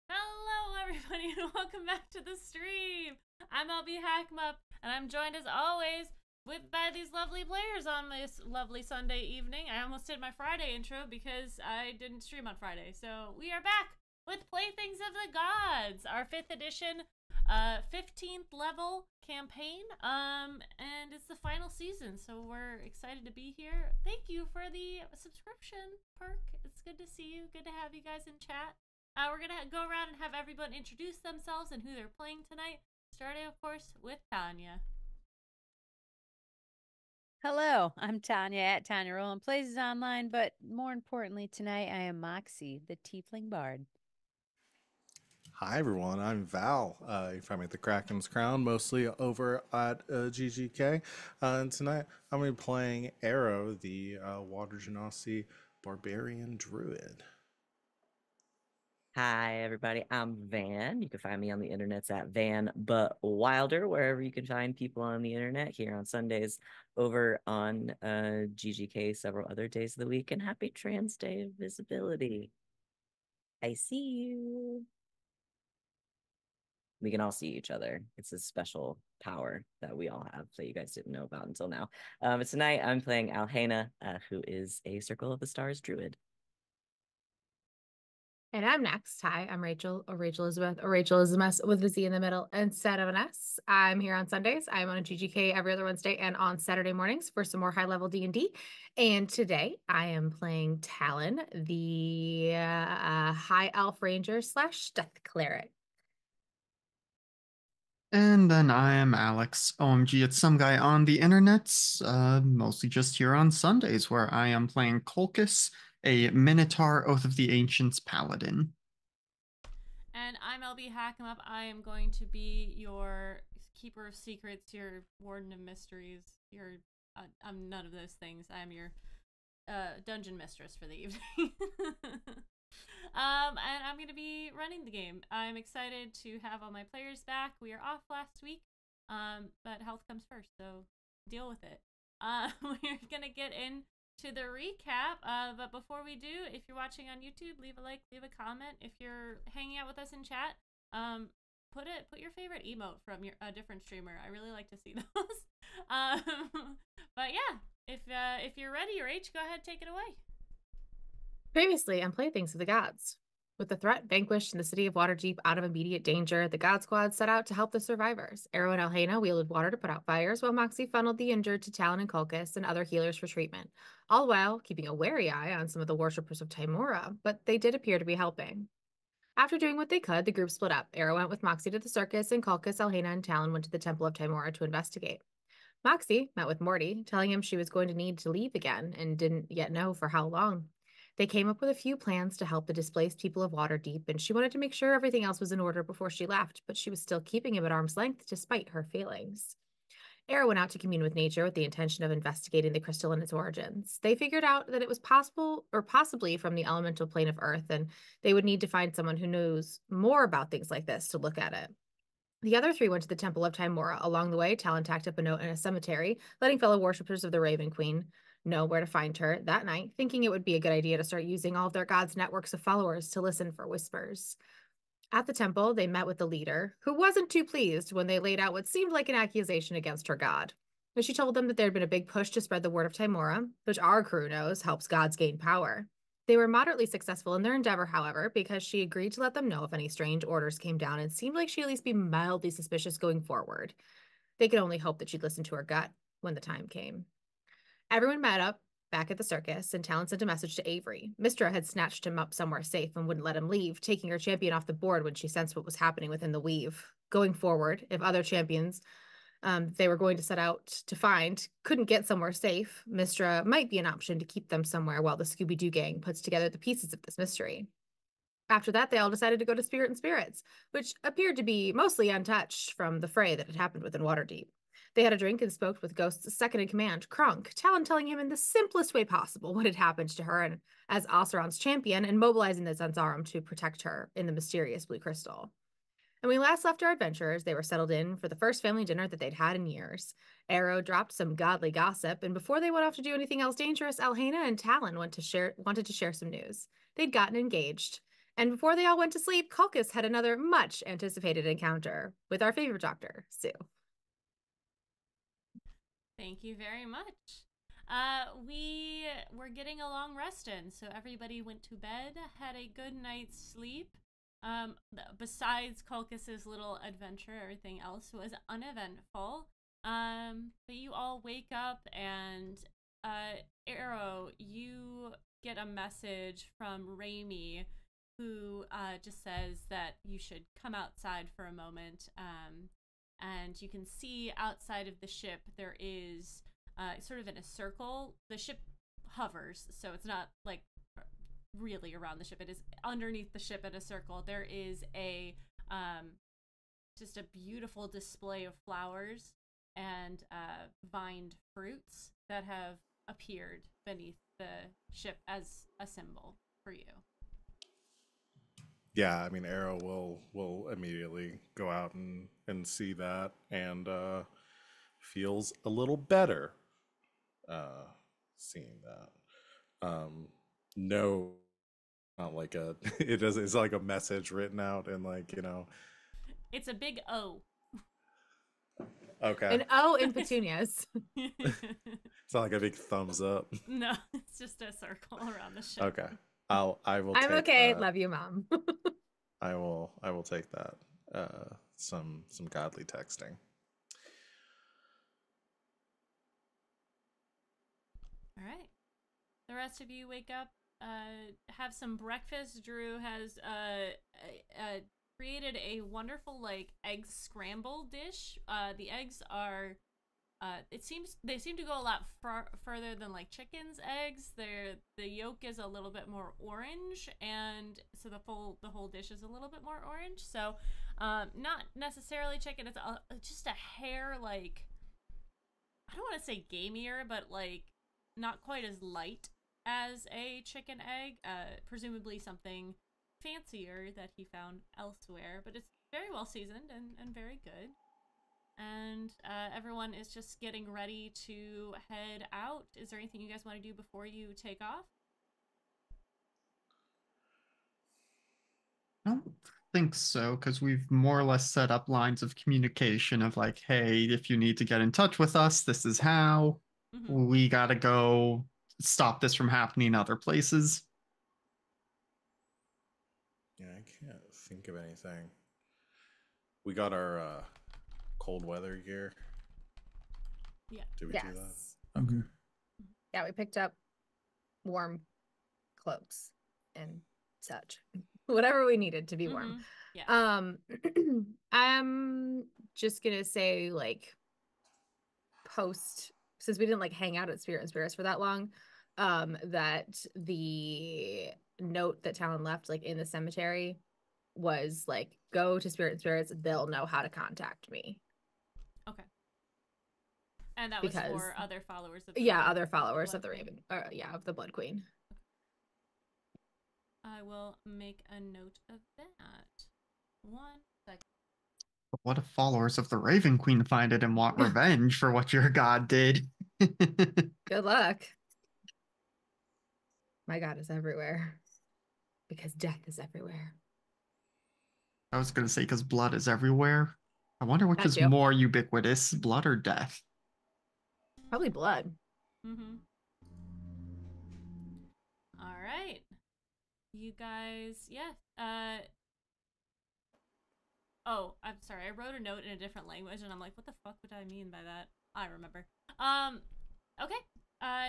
Hello, everybody, and welcome back to the stream. I'm LB Hackmup, and I'm joined as always by these lovely players on this lovely Sunday evening. I almost did my Friday intro because I didn't stream on Friday. So we are back with Playthings of the Gods, our 5th edition, 15th level campaign. And it's the final season, so we're excited to be here. Thank you for the subscription perk. It's good to see you. Good to have you guys in chat. We're gonna go around and have everyone introduce themselves and who they're playing tonight. Starting, of course, with Tanya. Hello, I'm Tanya at Tanya Rowland Plays Online, but more importantly, tonight I am Moxie, the Tiefling Bard. Hi everyone, I'm Val. You find me at the Kraken's Crown, mostly over at GGK. And tonight I'm going to be playing Arrow, the Water Genasi Barbarian Druid. Hi, everybody. I'm Van. You can find me on the internets at Van But Wilder, wherever you can find people on the internet, here on Sundays, over on GGK several other days of the week. And happy Trans Day of Visibility. I see you. We can all see each other. It's a special power that we all have that you guys didn't know about until now. But tonight I'm playing Alhena, who is a Circle of the Stars druid. And I'm next. Hi, I'm Rachel, or Rachel Elizabeth, or Rachel Elizabeth with a Z in the middle instead of an S. I'm here on Sundays. I'm on a GGK every other Wednesday and on Saturday mornings for some more high-level D&D. And today I am playing Talon, the High Elf Ranger / Death Cleric. And then I am Alex, OMG, it's some guy on the internets, mostly just here on Sundays, where I am playing Colchis, a Minotaur Oath of the Ancients paladin. And I'm LB Hackemup. I am going to be your keeper of secrets, your warden of mysteries, your I'm none of those things. I am your dungeon mistress for the evening. And I'm going to be running the game. I'm excited to have all my players back. We are off last week, but health comes first, so deal with it. We're going to get into the recap, but before we do, if you're watching on YouTube, leave a like, leave a comment. If you're hanging out with us in chat, put your favorite emote from a different streamer. I really like to see those. But yeah, if you're ready, Rach, go ahead, take it away. Previously on Playthings of the Gods. With the threat vanquished and the city of Waterdeep out of immediate danger, the God Squad set out to help the survivors. Arrow and Alhena wielded water to put out fires, while Moxie funneled the injured to Talon and Colchis and other healers for treatment, all while keeping a wary eye on some of the worshippers of Tymora, but they did appear to be helping. After doing what they could, the group split up. Arrow went with Moxie to the circus, and Colchis, Alhena, and Talon went to the Temple of Tymora to investigate. Moxie met with Morty, telling him she was going to need to leave again and didn't yet know for how long. They came up with a few plans to help the displaced people of Waterdeep, and she wanted to make sure everything else was in order before she left, but she was still keeping him at arm's length despite her failings. Arrow went out to commune with nature with the intention of investigating the crystal and its origins. They figured out that it was possible, or possibly from the elemental plane of Earth, and they would need to find someone who knows more about things like this to look at it. The other three went to the Temple of Tymora. Along the way, Talon tacked up a note in a cemetery, letting fellow worshippers of the Raven Queen know where to find her that night, thinking it would be a good idea to start using all of their gods' networks of followers to listen for whispers. At the temple, they met with the leader, who wasn't too pleased when they laid out what seemed like an accusation against her god. But she told them that there had been a big push to spread the word of Tymora, which our crew knows helps gods gain power. They were moderately successful in their endeavor, however, because she agreed to let them know if any strange orders came down and seemed like she'd at least be mildly suspicious going forward. They could only hope that she'd listen to her gut when the time came. Everyone met up back at the circus, and Talon sent a message to Avery. Mistra had snatched him up somewhere safe and wouldn't let him leave, taking her champion off the board when she sensed what was happening within the weave. Going forward, if other champions they were going to set out to find couldn't get somewhere safe, Mistra might be an option to keep them somewhere while the Scooby-Doo gang puts together the pieces of this mystery. After that, they all decided to go to Spirit and Spirits, which appeared to be mostly untouched from the fray that had happened within Waterdeep. They had a drink and spoke with Ghost's second in command, Kronk, Talon telling him in the simplest way possible what had happened to her and as Oseron's champion and mobilizing the Zanzarum to protect her in the mysterious blue crystal. And when we last left our adventurers, they were settled in for the first family dinner that they'd had in years. Arrow dropped some godly gossip, and before they went off to do anything else dangerous, Alhena and Talon wanted to share some news. They'd gotten engaged, And before they all went to sleep, Culcus had another much anticipated encounter with our favorite doctor, Sue. Thank you very much. We were getting a long rest in, so everybody went to bed, had a good night's sleep. Besides Culcus's little adventure, everything else was uneventful. But you all wake up and, Arrow, you get a message from Raimi, who just says that you should come outside for a moment. And you can see outside of the ship there is sort of in a circle. The ship hovers, so it's not like really around the ship. It is underneath the ship in a circle. There is a just a beautiful display of flowers and vined fruits that have appeared beneath the ship as a symbol for you. Yeah, I mean, Arrow will immediately go out and see that, and feels a little better seeing that. No, not like a it does. It's like a message written out, and like, you know. It's a big O. Okay. An O in petunias. It's not like a big thumbs up. No, it's just a circle around the ship. Okay. I will. I'm take okay. that. Love you, Mom. I will take that. Some godly texting. All right. The rest of you wake up, have some breakfast. Drew has created a wonderful like egg scramble dish. The eggs are they seem to go a lot further than like chicken's eggs. The yolk is a little bit more orange, and so the whole dish is a little bit more orange. So, not necessarily chicken. It's just a hair like, I don't want to say gamier, but like not quite as light as a chicken egg. Presumably something fancier that he found elsewhere, but it's very well seasoned and very good. And everyone is just getting ready to head out. Is there anything you guys want to do before you take off? I don't think so, because we've more or less set up lines of communication of like, hey, if you need to get in touch with us, this is how. Mm-hmm. We gotta go stop this from happening other places. Yeah, I can't think of anything. We got our cold weather gear. Yeah. Did we Yes. do that? Okay. Yeah, we picked up warm cloaks and such. Whatever we needed to be warm. Mm-hmm. Yeah. I'm just gonna say, like, post, since we didn't like hang out at Spirit and Spirits for that long, that the note that Talon left like in the cemetery was like, go to Spirit and Spirits, they'll know how to contact me. Okay. And that was for other followers of the other followers of the Raven. of the Blood Queen. I will make a note of that. 1 second. But what if followers of the Raven Queen find it and want revenge for what your god did? Good luck. My god is everywhere. Because death is everywhere. I was gonna say, because blood is everywhere. I wonder which That is too. more ubiquitous, blood or death. Probably blood. Mm-hmm. All right. You guys, yeah. Oh, I'm sorry. I wrote a note in a different language, and I'm like, what the fuck would I mean by that? I remember. Okay.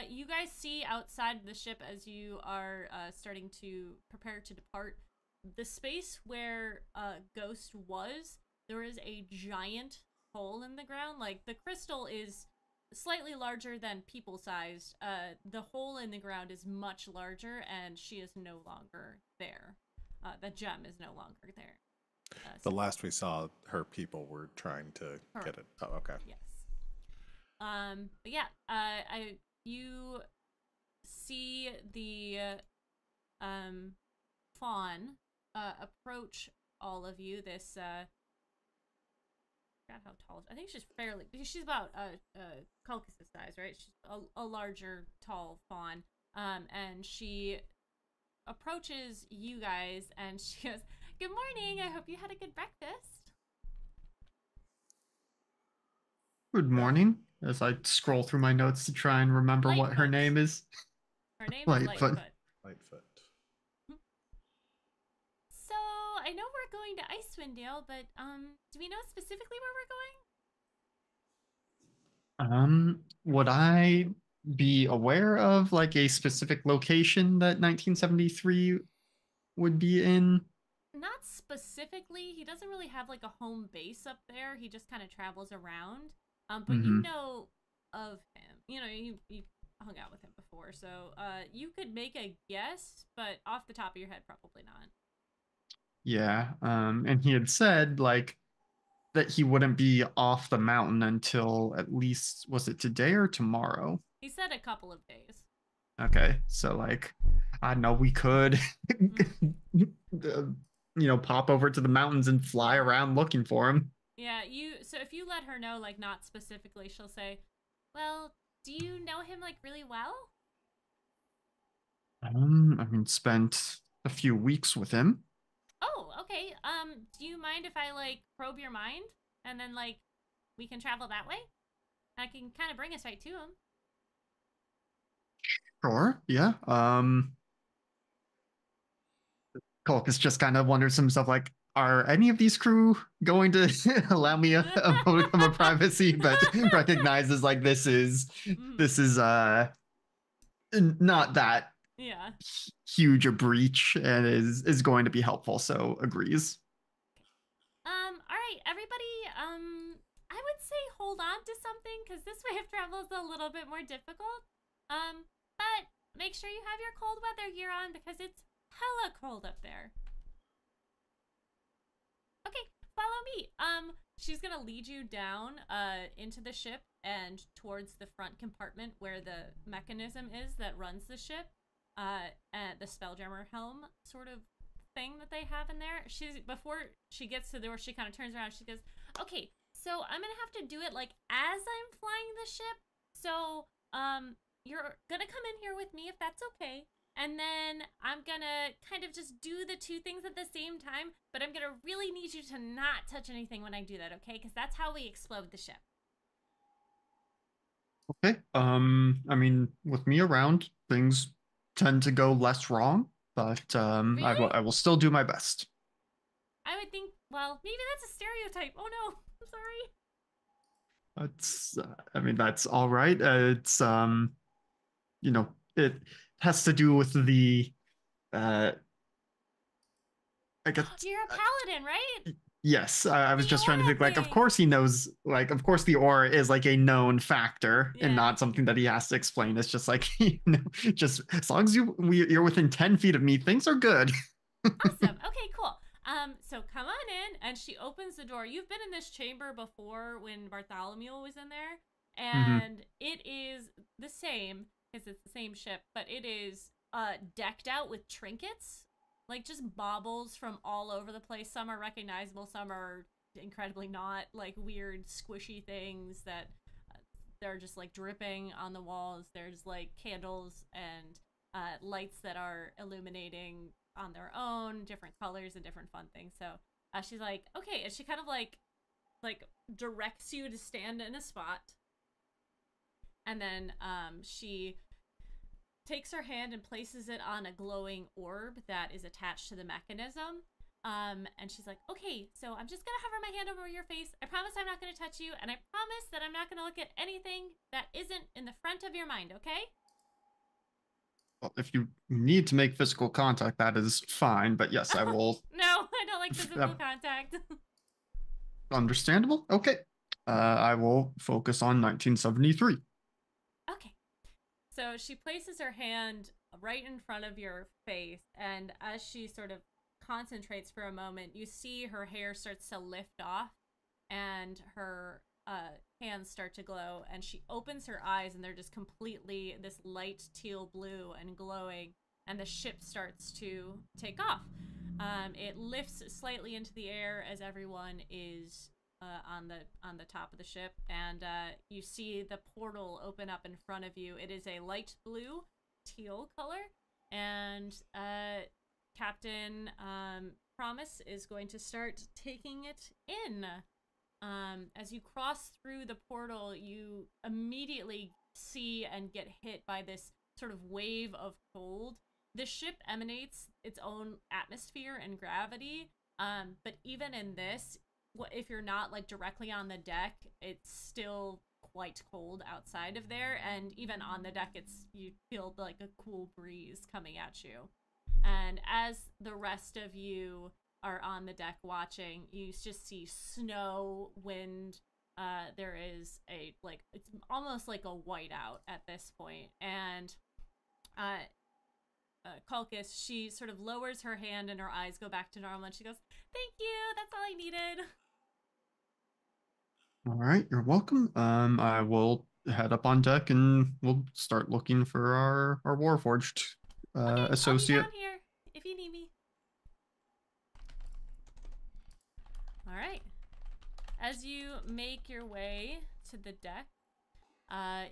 You guys see outside the ship as you are starting to prepare to depart. The space where Ghost was, there is a giant hole in the ground. Like, the crystal is slightly larger than people-sized. The hole in the ground is much larger, and she is no longer there. The gem is no longer there. The last we saw, her people were trying to get it. Oh, okay. Yes. But yeah, you see the fawn approach all of you. This I forgot how tall. I think she's about Culcus's size, right? She's a larger, tall fawn. And she approaches you guys, and she goes, "Good morning. I hope you had a good breakfast." Good morning. As I scroll through my notes to try and remember what her Lightfoot. name is. Her name is Lightfoot. Lightfoot. Lightfoot. So I know we're going to Icewind Dale, but do we know specifically where we're going? Would I be aware of like a specific location that 1973 would be in? Not specifically. He doesn't really have like a home base up there. He just kind of travels around. But you know of him. You know, you hung out with him before, so you could make a guess, but off the top of your head, probably not. Yeah. And he had said like that he wouldn't be off the mountain until at least, was it today or tomorrow? He said a couple of days. Okay, so like, I know we could, pop over to the mountains and fly around looking for him. Yeah, so if you let her know, like, not specifically, she'll say, "Well, do you know him, like, really well?" I mean, spent a few weeks with him. Oh, okay. Do you mind if I, like, probe your mind? And then, like, we can travel that way? I can kind of bring us right to him. Sure, yeah. Colchis just kind of wonders himself, like, are any of these crew going to allow me a modicum of privacy? But recognizes like this is not that Yeah. huge a breach and is going to be helpful, so agrees. All right, everybody, I would say hold on to something, because this way of travel is a little bit more difficult. But make sure you have your cold weather gear on, because it's hella cold up there. Okay, follow me. She's gonna lead you down, into the ship and towards the front compartment where the mechanism is that runs the ship. And the Spelljammer helm sort of thing that they have in there. Before she gets to the door, she kind of turns around. She goes, "Okay, so I'm gonna have to do it like as I'm flying the ship. So you're gonna come in here with me if that's okay. And then I'm gonna kind of just do the two things at the same time. But I'm gonna really need you to not touch anything when I do that, okay? Because that's how we explode the ship." Okay. I mean, with me around, things tend to go less wrong, but Really? I will still do my best. I would think, well, maybe that's a stereotype. Oh no, I'm sorry. It's, I mean, that's all right. It's, it has to do with the, I guess. You're a paladin, right? Yes, I was The just trying to aura think, like, of thing. course he knows, like, of course the aura is like a known factor and Yeah. not something that he has to explain. It's just like, just as long as you're within 10 feet of me, things are good. Awesome. Okay, cool. So come on in, and she opens the door. You've been in this chamber before when Bartholomew was in there, and it is the same, because it's the same ship, but it is decked out with trinkets, like just baubles from all over the place. Some are recognizable, some are incredibly not, like weird squishy things that they're just like dripping on the walls. There's like candles and lights that are illuminating on their own, different colors and different fun things. So she's like, okay, and she kind of like directs you to stand in a spot, and then she takes her hand and places it on a glowing orb that is attached to the mechanism. And she's like, okay, so I'm just gonna hover my hand over your face. I promise I'm not gonna touch you, and I promise that I'm not gonna look at anything that isn't in the front of your mind, okay? Well, if you need to make physical contact, that is fine. But yes, I will. No, I don't like physical contact. Understandable. Okay. I will focus on 1973. Okay. So she places her hand right in front of your face, and as she sort of concentrates for a moment, you see her hair starts to lift off, and her hands start to glow, and she opens her eyes, and they're just completely this light teal blue and glowing, and the ship starts to take off. It lifts slightly into the air as everyone is on the top of the ship, and you see the portal open up in front of you. It is a light blue teal color, and Captain Promise is going to start taking it in. As you cross through the portal, you immediately see and get hit by this sort of wave of cold. The ship emanates its own atmosphere and gravity, but even in this, if you're not like directly on the deck, it's still quite cold outside of there, and even on the deck, you feel like a cool breeze coming at you. And as the rest of you are on the deck watching, you just see snow, wind. There is it's almost like a whiteout at this point. And Kulkis, she sort of lowers her hand and her eyes go back to normal, and she goes, "Thank you, that's all I needed." All right, you're welcome. I will head up on deck and we'll start looking for our Warforged Okay, associate. I'll be down here if you need me. All right. As you make your way to the deck,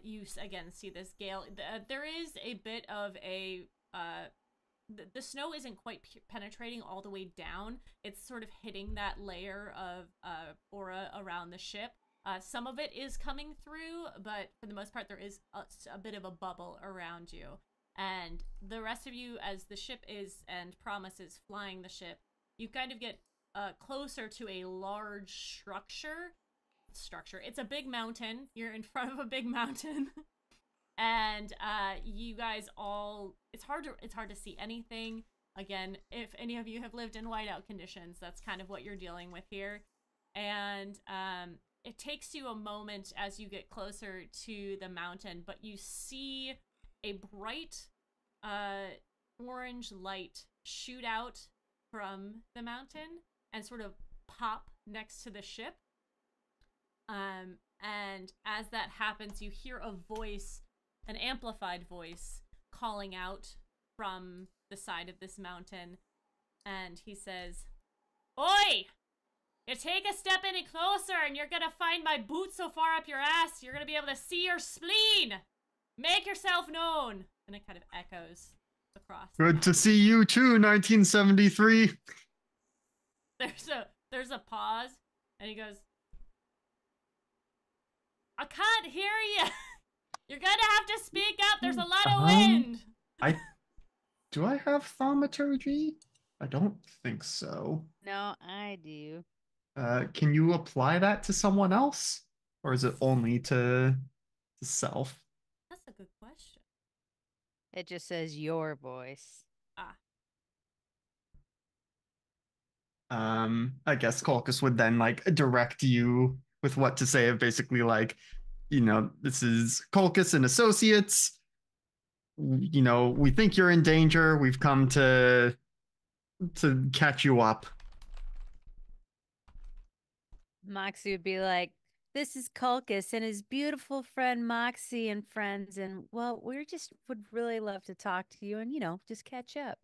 you again see this gale. There is a bit of a the snow isn't quite penetrating all the way down. It's sort of hitting that layer of aura around the ship. Some of it is coming through, but for the most part, there is a bit of a bubble around you. And the rest of you, as the ship is and Promise is flying the ship, you kind of get closer to a large structure. It's a big mountain. You're in front of a big mountain. And you guys all, it's hard to see anything. Again, if any of you have lived in whiteout conditions, that's kind of what you're dealing with here. And it takes you a moment as you get closer to the mountain, but you see a bright orange light shoot out from the mountain and sort of pop next to the ship. And as that happens, you hear a voice, an amplified voice, calling out from the side of this mountain. And he says, "Oi! You take a step any closer and you're gonna find my boot so far up your ass, you're gonna be able to see your spleen! Make yourself known!" And it kind of echoes across. Good to see you too, 1973. There's a pause, and he goes, "I can't hear you. You're gonna have to speak up. There's a lot of wind." Do I have thaumaturgy? I don't think so. No, I do. Can you apply that to someone else? Or is it only to self? That's a good question. It just says your voice. I guess Colchis would then like direct you with what to say of basically like, this is Colchis and Associates. We think you're in danger. We've come to catch you up. Moxie would be like, "This is Kulkis and his beautiful friend Moxie and friends, and well, we just would really love to talk to you and just catch up."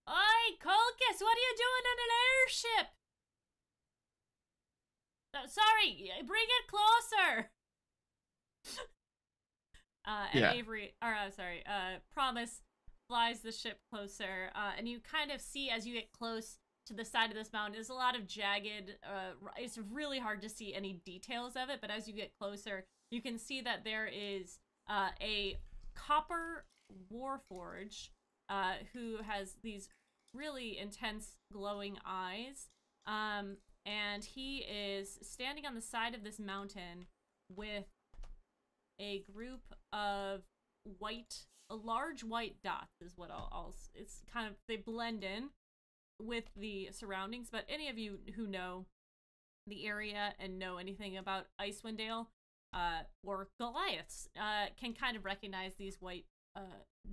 "Oi, Kulkis, what are you doing in an airship?" "Sorry, bring it closer." And Yeah. Promise flies the ship closer, and you kind of see as you get close to the side of this mountain, there's a lot of jagged, it's really hard to see any details of it, but as you get closer, you can see that there is a copper warforge who has these really intense glowing eyes, and he is standing on the side of this mountain with a group of large white dots is what it's kind of, they blend in with the surroundings, but any of you who know the area and know anything about Icewind Dale or Goliaths can kind of recognize these white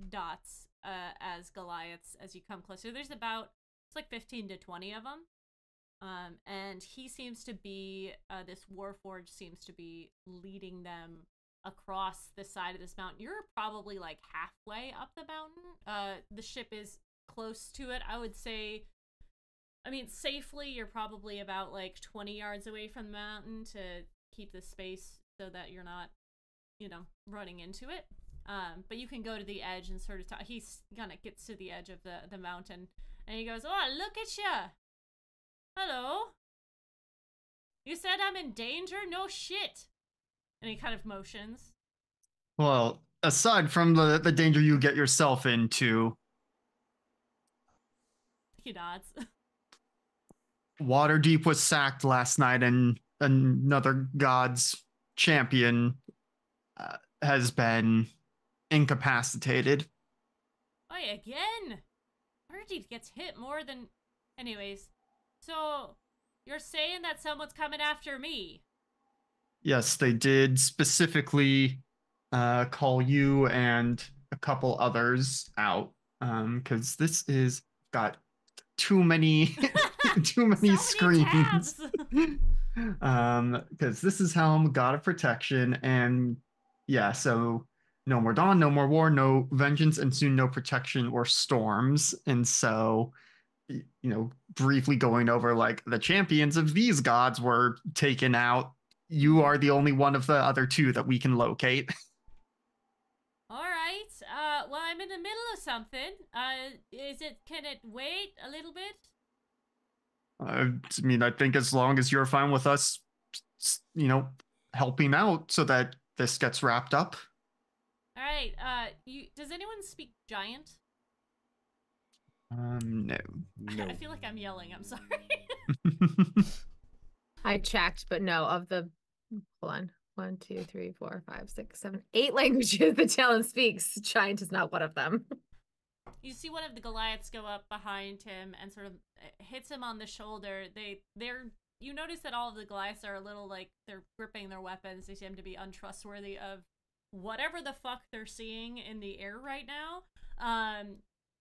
dots as Goliaths as you come closer. It's like 15 to 20 of them. And he seems to be, this Warforged seems to be leading them across the side of this mountain. You're probably like halfway up the mountain. The ship is close to it. I would say, safely, you're probably about like 20 yards away from the mountain to keep the space so that you're not, running into it. But you can go to the edge and sort of talk. He kind of gets to the edge of the mountain, and he goes, "Oh, look at ya! Hello. You said I'm in danger? No shit." And he kind of motions. Well, aside from the danger you get yourself into, He nods. Waterdeep was sacked last night, and another god's champion has been incapacitated. Oh, again? Waterdeep gets hit more than... Anyways, so you're saying that someone's coming after me? Yes, they did specifically call you and a couple others out because this is got too many too many So many screens. tabs. Because this is Helm, God of Protection, and yeah, so no more dawn, no more war, no vengeance, and soon no protection or storms. And so, briefly going over like the champions of these gods were taken out. You are the only one of the other two that we can locate. All right. Well, I'm in the middle of something. Can it wait a little bit? I think as long as you're fine with us, helping out so that this gets wrapped up. All right. Does anyone speak giant? No. I feel like I'm yelling. I'm sorry. I checked, but no, of the, hold on, 1, 2, 3, 4, 5, 6, 7, 8 languages the Talon speaks. Giant is not one of them. You see one of the Goliaths go up behind him and sort of hits him on the shoulder. You notice that all of the Goliaths are a little like they're gripping their weapons. They seem to be untrustworthy of whatever the fuck they're seeing in the air right now.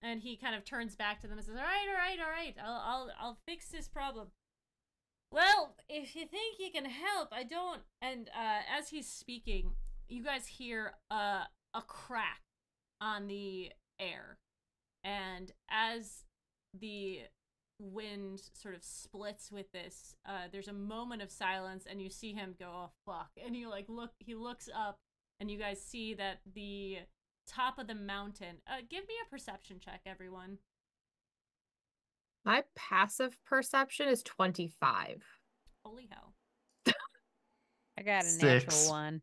And he kind of turns back to them and says, "All right. I'll fix this problem. Well, if you think you can help, I don't." And as he's speaking, you guys hear a crack on the air. And as the wind sort of splits with this, there's a moment of silence, and you see him go, "Oh fuck!" And he looks up, and you guys see that the top of the mountain. Give me a perception check, everyone. My passive perception is 25. Holy hell! I got a 6. natural one.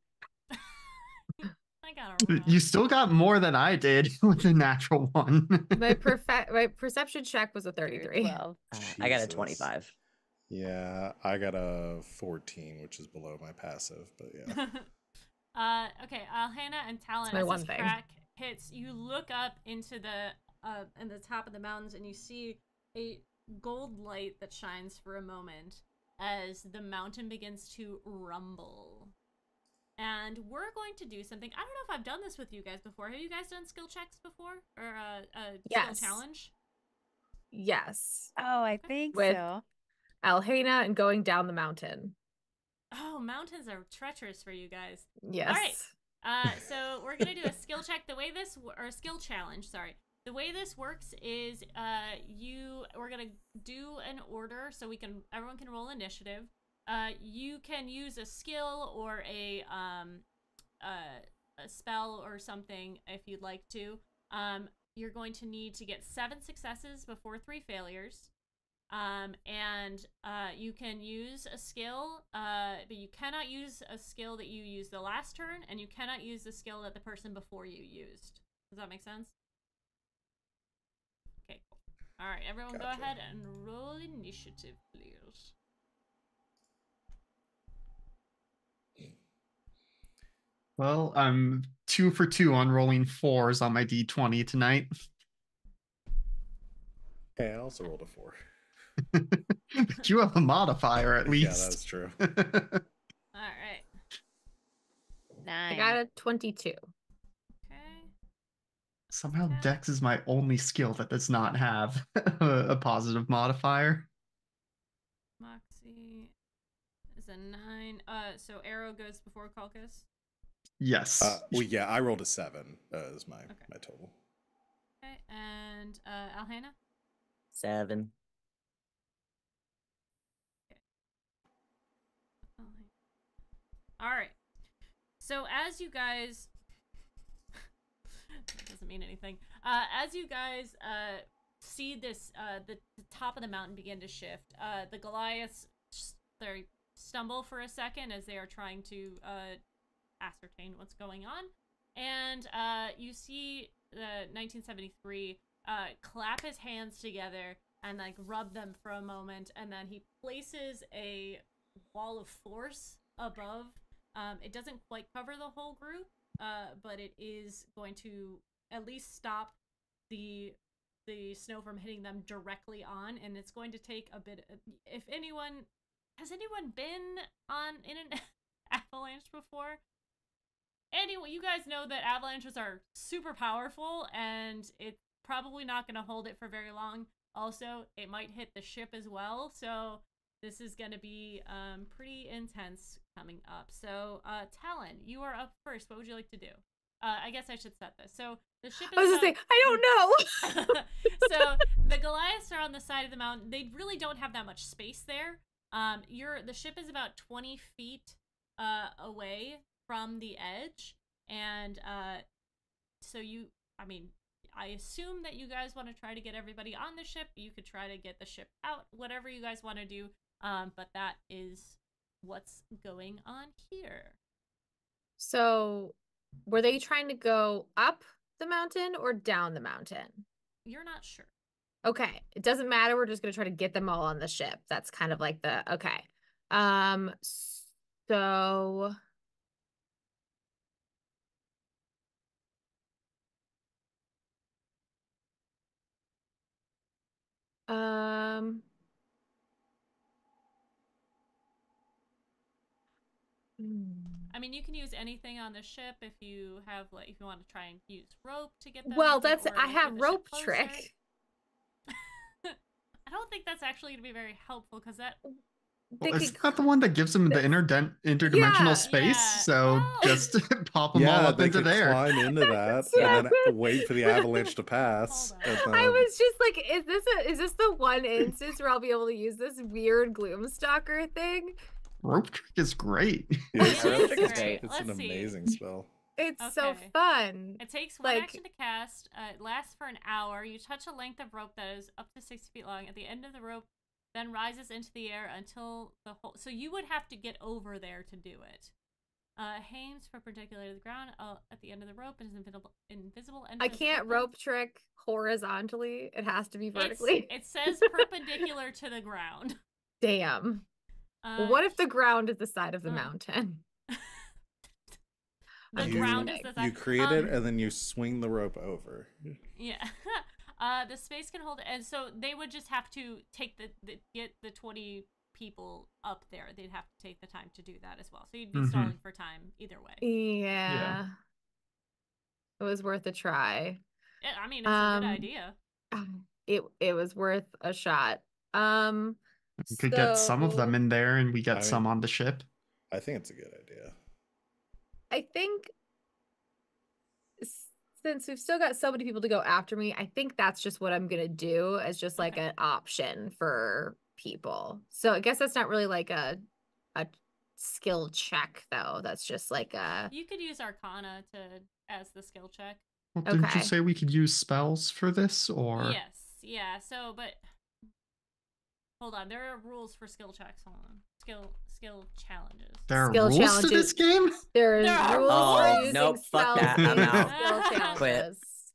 I got a You still got more than I did with the natural one. My perception check was a 33. 12. I got a Jesus. 25. Yeah, I got a 14, which is below my passive, but yeah. Okay, Alhana and Talon, my as one this thing. crack hits, you look up into in the top of the mountains, and you see a gold light that shines for a moment as the mountain begins to rumble. And we're going to do something. I don't know if I've done this with you guys before. Have you guys done skill checks before? Or Yes. skill challenge? Yes. Oh, I think With- so. Alhena and going down the mountain. Oh, mountains are treacherous for you guys. Yes. All right. So we're gonna do a skill check. Or skill challenge. Sorry. The way this works is, we're gonna do an order so everyone can roll initiative. You can use a skill or a spell or something if you'd like to. You're going to need to get 7 successes before 3 failures. And you can use a skill, but you cannot use a skill that you used the last turn, and you cannot use the skill that the person before you used. Does that make sense? Okay, cool. All right, everyone Gotcha. go ahead and roll initiative, please. Well, I'm 2 for 2 on rolling 4s on my D20 tonight. Hey, I also rolled a 4. But you have a modifier at Yeah, least. that's true. All right. 9. I got a 22. Okay. Somehow Okay. Dex is my only skill that does not have a positive modifier. Moxie is a 9. So Arrow goes before Calcus. Yes. Well, yeah, I rolled a 7 as my total. Okay, and Alhana. 7. All right. So as you guys doesn't mean anything. As you guys see this, the top of the mountain begin to shift, the Goliaths they stumble for a second as they are trying to ascertain what's going on, and you see the 1973 clap his hands together and like rub them for a moment, and then he places a wall of force above. It doesn't quite cover the whole group, but it is going to at least stop the snow from hitting them directly on, and it's going to take a bit. If anyone has anyone been in an avalanche before? Anyway, you guys know that avalanches are super powerful, and it's probably not going to hold it for very long. Also, it might hit the ship as well, so this is going to be pretty intense coming up. So, Talon, you are up first. What would you like to do? I guess I should set this. So, the ship is I was just saying, I don't know. So, the Goliaths are on the side of the mountain. They really don't have that much space there. The ship is about 20 feet away from the edge, and so I assume that you guys want to try to get everybody on the ship. You could try to get the ship out, whatever you guys want to do, but that is what's going on here. So, were they trying to go up the mountain or down the mountain? You're not sure. Okay, it doesn't matter. We're just going to try to get them all on the ship. That's kind of like the okay. So I mean, you can use anything on the ship if you have if you want to try and use rope to get them. Well, that's or, I like, have get the ship rope closer. trick. I don't think that's actually going to be very helpful because that. They Well, isn't could- that the one that gives them the interdimensional Yeah, space? yeah. So Well- just pop them all Yeah, up they into could there. climb into that Yeah. and then wait for the avalanche to pass. Hold on. and I then- was just like, is this the one instance where I'll be able to use this weird Gloomstalker thing? Rope trick is great. Yeah, It rope is trick is great. great. it's Let's an see. amazing spell. It's so Okay. fun. It takes one Like- action to cast. It lasts for an hour. You touch a length of rope that is up to 60 feet long. At the end of the rope, then rises into the air until the whole. So you would have to get over there to do it. Hangs perpendicular to the ground at the end of the rope and is invisible. I can't rope trick horizontally. It has to be vertically. It says perpendicular to the ground. Damn. Well, what if the ground is the side of the uh, mountain? the you- ground is the You side? create it and then you swing the rope over. Yeah. The space can hold it, and so they would just have to take get the 20 people up there. They'd have to take the time to do that as well. So you'd be Mhm. stalling for time either way. Yeah. It was worth a try. Yeah, I mean, it's a good Um, idea. It was worth a shot. We could get some of them so in there and we get I some mean- on the ship. I think it's a good idea. I think since we've still got so many people to go after me, I think that's just what I'm gonna do as just like Okay. an option for people. So I guess that's not really like a skill check though. That's just like a You could use Arcana as the skill check. Well, didn't Okay. you say we could use spells for this? Or Yes, yeah. So, but hold on, there are rules for skill checks. Hold on, skill challenges. there are Skill rules to this game? there's There are rules rules. for Oh, using nope, fuck spells that, I'm and out. skill Quit. challenges.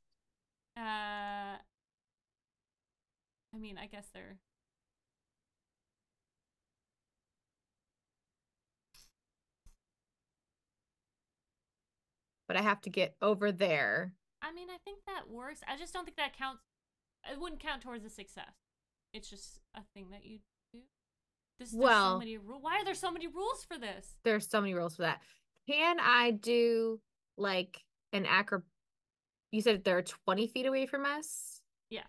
I mean, I guess they're. But I have to get over there. I mean, I think that works. I just don't think that counts. It wouldn't count towards a success. It's just a thing that you do. There's so Well- many rules. Why are there so many rules for this? There's so many rules for that. Can I do like an You said they're 20 feet away from us? Yes.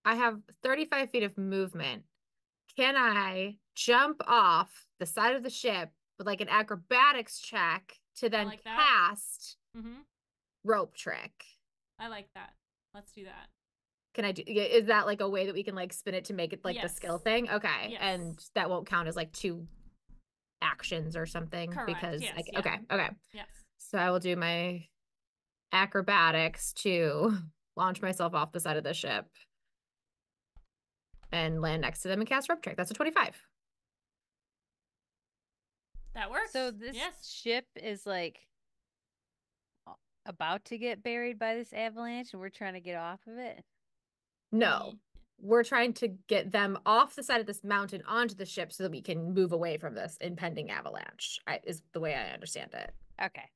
I have 35 feet of movement. Can I jump off the side of the ship with like an acrobatics check to then like that. cast Mm-hmm. rope trick? I like that. Let's do that. Can I do? Is that like a way that we can like spin it to make it like the Yes. skill thing? Okay, Yes. and that won't count as like 2 actions or something Correct, because yes, like yeah. okay. Yes. So I will do my acrobatics to launch myself off the side of the ship and land next to them and cast rope trick. That's a 25. That works. So this yes. ship is like about to get buried by this avalanche, and we're trying to get off of it. No, we're trying to get them off the side of this mountain onto the ship so that we can move away from this impending avalanche. Is the way I understand it. Okay.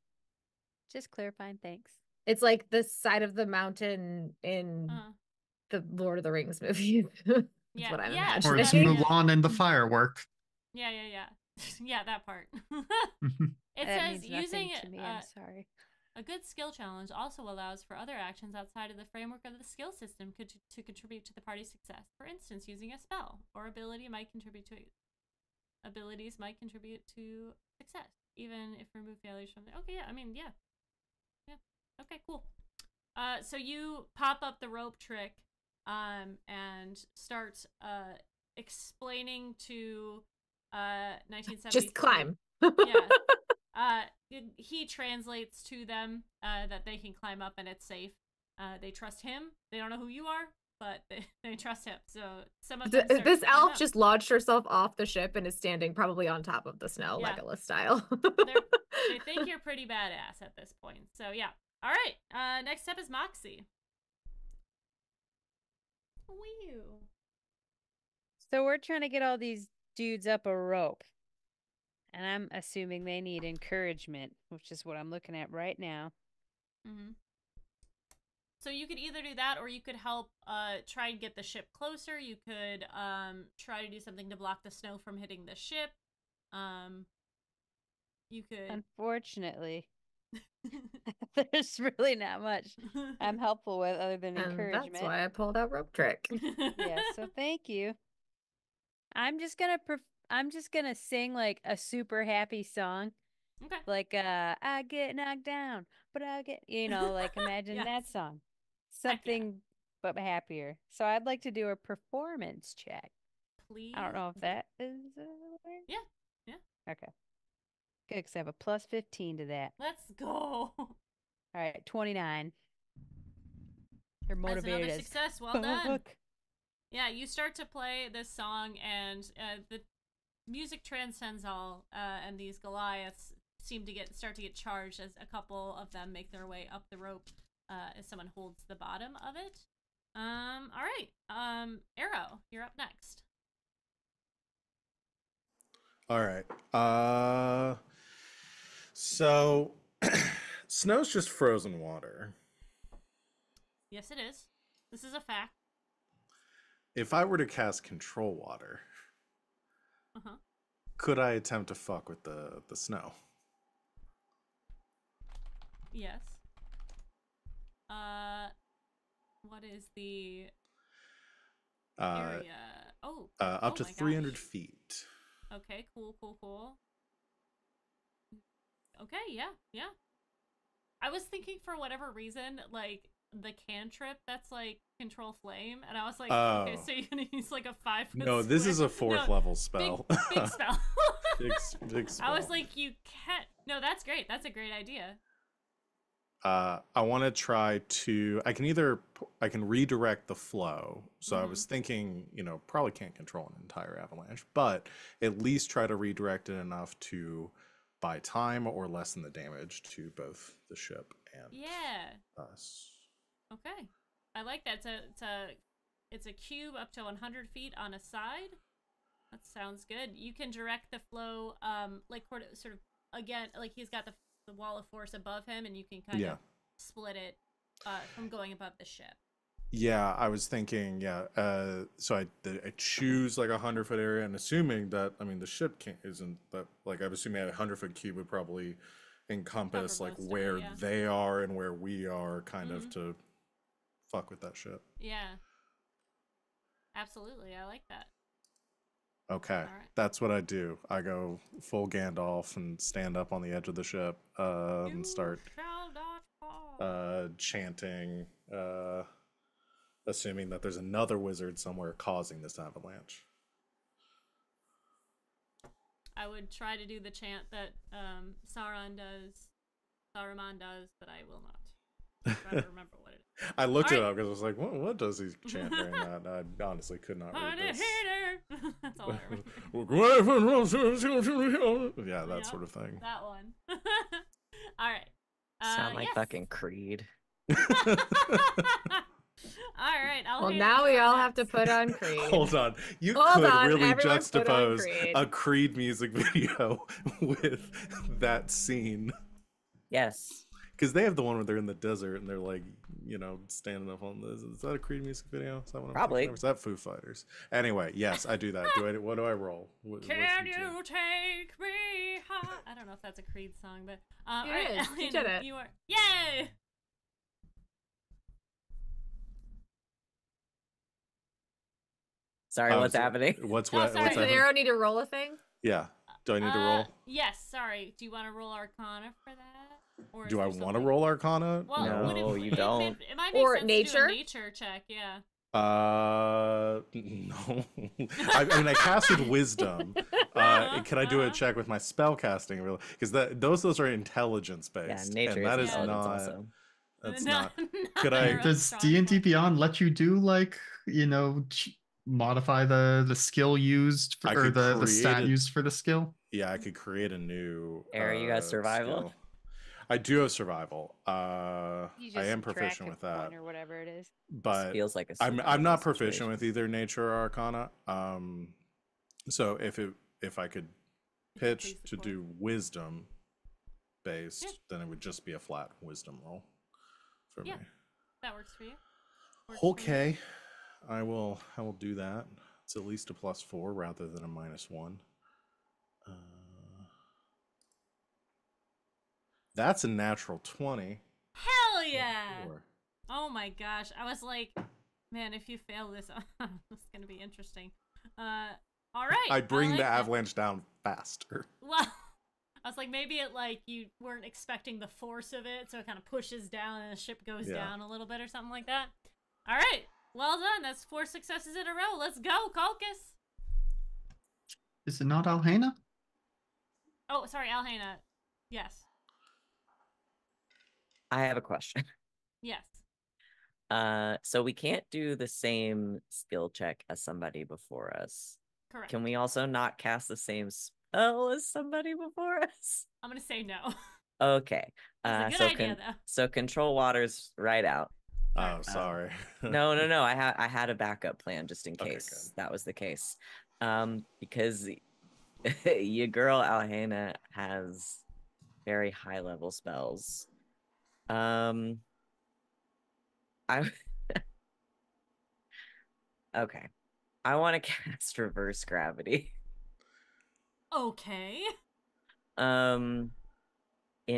Just clarifying. Thanks. It's like the side of the mountain in the Lord of the Rings movies. That's Yeah, what I'm yeah. Or it's imagining. Mulan and the firework. Yeah. Yeah, that part. It That says means nothing using to me. I'm sorry. a good skill challenge also allows for other actions outside of the framework of the skill system to contribute to the party's success. For instance, using a spell or abilities might contribute to success, even if remove failures from the. Okay, yeah. I mean, yeah. Okay, cool. So you pop up the rope trick, and start explaining to 1973. Just climb. Yeah. He translates to them that they can climb up and it's safe. They trust him. They don't know who you are, but they trust him. So some of them start This to climb elf up. just launched herself off the ship and is standing probably on top of the snow, Yeah. Legolas style. They think you're pretty badass at this point. So yeah. All right. Next up is Moxie. Wee. So we're trying to get all these dudes up a rope. And I'm assuming they need encouragement, which is what I'm looking at right now. Mm-hmm. So you could either do that, or you could help try and get the ship closer. You could try to do something to block the snow from hitting the ship. You could. Unfortunately, there's really not much I'm helpful with other than And encouragement. that's why I pulled out rope trick. Yeah, so thank you. I'm just gonna sing like a super happy song. Okay. Like I get knocked down, but I get like imagine Yes. that song. Heck yeah. Something but happier. So I'd like to do a performance check. Please. I don't know if that is Yeah. Okay. Good, because I have a plus 15 to that. Let's go. All right, 29. You're That's motivated another as success. Well done. fuck. Yeah, you start to play this song, and the music transcends all, and these Goliaths seem to start to get charged as a couple of them make their way up the rope as someone holds the bottom of it. All right. Arrow, you're up next. All right. So snow's just frozen water. Yes, it is. This is a fact. If I were to cast control water, could I attempt to fuck with the snow? Yes. What is the area? Up to my 300 gosh. feet. Okay, cool. Okay, yeah. I was thinking for whatever reason, like the cantrip that's like control flame, and I was like, okay, so you're gonna use like a 5 foot. No, this is a square. 4th level spell. Big spell. big spell. I was like, you can't. No, that's great. That's a great idea. I want to try to. I can redirect the flow. So I was thinking, probably can't control an entire avalanche, but at least try to redirect it enough to buy time or lessen the damage to both the ship and us. Okay, I like that. It's a cube up to 100 feet on a side. That sounds good. You can direct the flow, like sort of again, like he's got the wall of force above him, and you can kind of split it from going above the ship. Yeah, I was thinking, so I choose like 100-foot area, and assuming that, the ship isn't that, like, I'm assuming a 100-foot cube would probably encompass like where they are and where we are, kind of to fuck with that ship. Yeah, absolutely. I like that. Okay, that's what I do. I go full Gandalf and stand up on the edge of the ship and start chanting, assuming that there's another wizard somewhere causing this avalanche. I would try to do the chant that Saruman does, but I will not. I'm trying to remember what it is. I looked it Alright. up because I was like, what does he chant during that? I honestly could not read Hard this. hitter. That's all I remember. Yeah, that Yep, sort of thing. That one. All right. Sound like yes. fucking Creed. All right. Well, now we all have to put on Creed. Hold on. You Hold could on, really everyone put on juxtapose Creed. a Creed music video with that scene. Yes. Because they have the one where they're in the desert and they're like, standing up on this. Is that a Creed music video? Is that what I'm Probably. thinking of? Or is that Foo Fighters? Anyway, yes, I do that. What do I roll? Can you take me high? I don't know if that's a Creed song, but all It right, is. You did it. You are. Yay! Sorry, what's happening? What's Oh, what? sorry. What's Does an happening? arrow need to roll a thing? Yeah. Do I need to roll? Yes. Sorry. Do you want to roll Arcana for that? Or Do I want to roll Arcana? Well, No, would it, you don't. It might make Or sense to do nature? a nature check. Yeah. No. I casted wisdom. Can I do a check with my spell casting? Because those are intelligence based. Yeah, nature and that is is intelligence not. also. That's No, not. not Could I- your Does strong D&D point. Beyond let you do like, modify the skill used I or could the stat create a- used for the skill? Yeah, I could create a new. Aaron, you got survival? skill. I do have survival. You I just am subtract proficient with that, one or whatever it is. but Feels like a I'm survival not proficient situation. with either nature or arcana. So if I could pitch Please to support. do wisdom based, Yeah. then it would just be a flat wisdom roll for Yeah. me. That works for you. Works for me. Okay, I will do that. It's at least a +4 rather than a -1. That's a natural 20. Hell yeah! Four. Oh my gosh. I was like, man, if you fail this, it's going to be interesting. All right. I bring like the that. avalanche down faster. Well, I was like, maybe it you weren't expecting the force of it, so it kind of pushes down and the ship goes Yeah. down a little bit or something like that. All right. Well done. That's 4 successes in a row. Let's go, Colchis. Is it not Alhena? Oh, sorry, Alhena. Yes. I have a question. Yes. So we can't do the same skill check as somebody before us. Correct. Can we also not cast the same spell as somebody before us? I'm going to say no. Okay. That's a good idea, though. So control waters right out. Oh, sorry. No. I had a backup plan just in Okay, case that was the case. Because your girl Alhena has very high level spells. I okay. I want to cast reverse gravity. Okay. In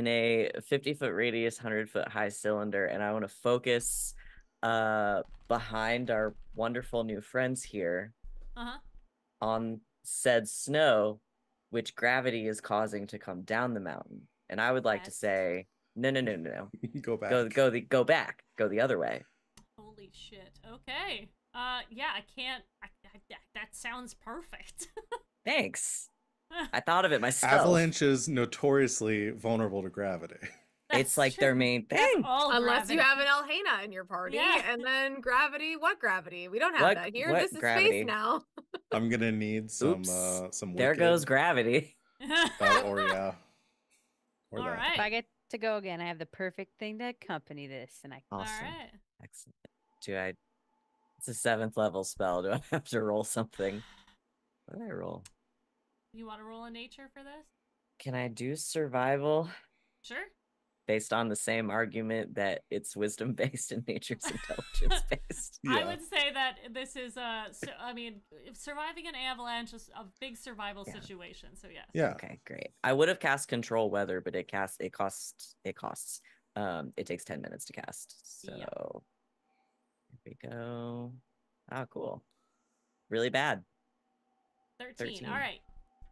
a 50-foot radius, 100-foot high cylinder, and I want to focus behind our wonderful new friends here Uh-huh. on said snow, which gravity is causing to come down the mountain. And I would like to Yes. say, no. Go back. Go back. Go the other way. Holy shit. Okay. Yeah, I can't. That sounds perfect. Thanks. I thought of it myself. Avalanche is notoriously vulnerable to gravity. It's like their main That's thing. all Unless you gravity. have an Alhena in your party, Yeah. and then gravity. What gravity? We don't have What- that here. what This is gravity? space now. I'm gonna need some Oops. some. There wicked, goes gravity. or yeah. Or All that. right. If I get to go again, I have the perfect thing to accompany this, and I Awesome. All right. Excellent. It's a 7th level spell. Do I have to roll something? What did I roll? You want to roll a nature for this? Can I do survival Sure. based on the same argument that it's wisdom based and nature's intelligence based? I Yeah. would say that this is if surviving an avalanche is a big survival Yeah. situation. So yes. Yeah. Okay, great. I would have cast control weather, but it costs. It takes 10 minutes to cast. So Yeah. here we go. Oh, cool. Really bad. 13. All right.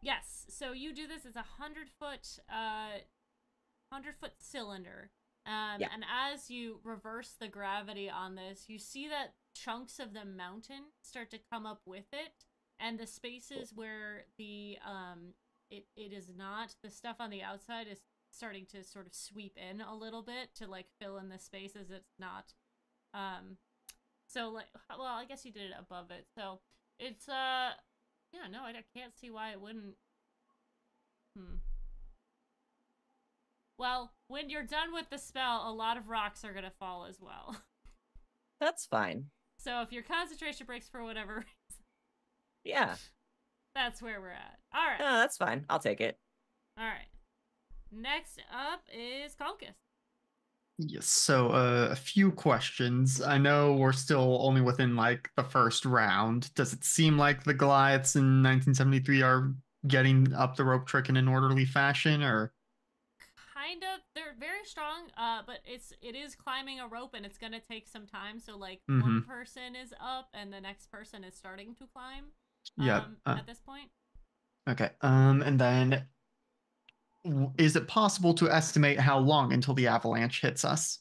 Yes. So you do this. It's a 100-foot cylinder. Yeah. And as you reverse the gravity on this, you see that chunks of the mountain start to come up with it, and the spaces where the it is not, the stuff on the outside is starting to sort of sweep in a little bit to like fill in the spaces. It's not. So like, well, I guess you did it above it. So it's yeah, no, I can't see why it wouldn't. Well, when you're done with the spell, a lot of rocks are gonna fall as well. That's fine. So if your concentration breaks for whatever reason, Yeah. that's where we're at. All right. No, that's fine. I'll take it. All right. Next up is Colchis. Yes, so a few questions. I know we're still only within like the first round. Does it seem like the Goliaths in 1973 are getting up the rope trick in an orderly fashion, or? Kind of. They're very strong, but it is climbing a rope and it's gonna take some time. So like one person is up and the next person is starting to climb. Yeah. At this point. Okay. And then is it possible to estimate how long until the avalanche hits us?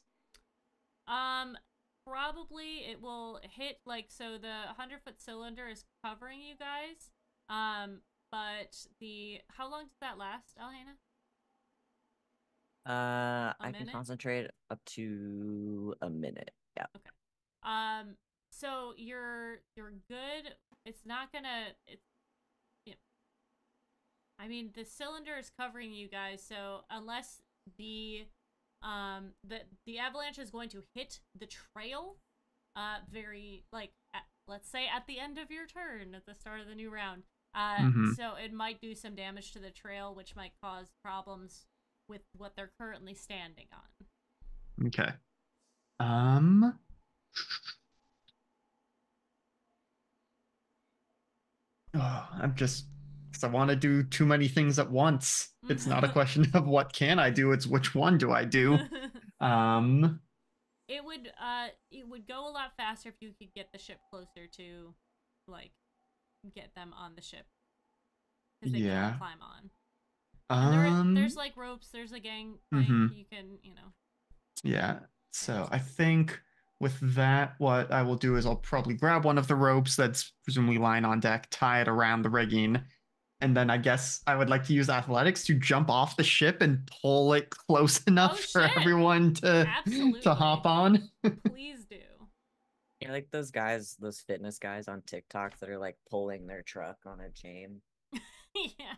Probably it will hit like, so the 100-foot cylinder is covering you guys. But how long does that last, Alhana? I can concentrate up to a minute. Yeah. Okay. So you're good. It's not gonna. I mean, the cylinder is covering you guys, so unless the avalanche is going to hit the trail, very like let's say at the end of your turn at the start of the new round. So it might do some damage to the trail, which might cause problems with what they're currently standing on. Okay. Oh, I'm just, because I want to do too many things at once. It's not a question of what can I do, it's which one do I do. It would go a lot faster if you could get the ship closer to, like, get them on the ship. Because they can climb on. And there's like ropes, there's a gang plank, you can, Yeah, so I think with that, what I will do is I'll probably grab one of the ropes that's presumably lying on deck, tie it around the rigging, and then I guess I would like to use athletics to jump off the ship and pull it close enough for everyone to hop on. Please do. You're like those guys, those fitness guys on TikTok that are like pulling their truck on a chain. Yeah.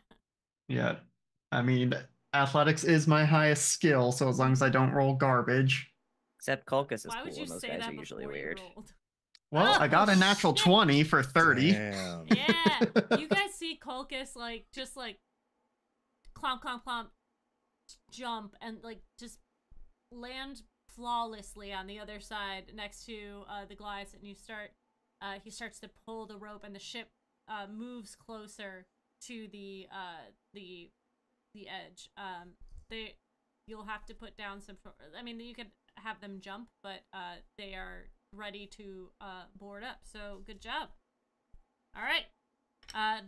Yeah. I mean, athletics is my highest skill, so as long as I don't roll garbage. Except Colchis is Why cool, would you and those say guys that are usually before you weird. rolled? Well, I got a natural 20 for 30. Damn. Yeah. You guys see Colchis like just like clomp, clomp, clomp, jump, and like just land flawlessly on the other side next to the Goliaths, and he starts to pull the rope, and the ship moves closer to the edge. You'll have to put down some. I mean, you could have them jump, but they are ready to board up. So good job. All right.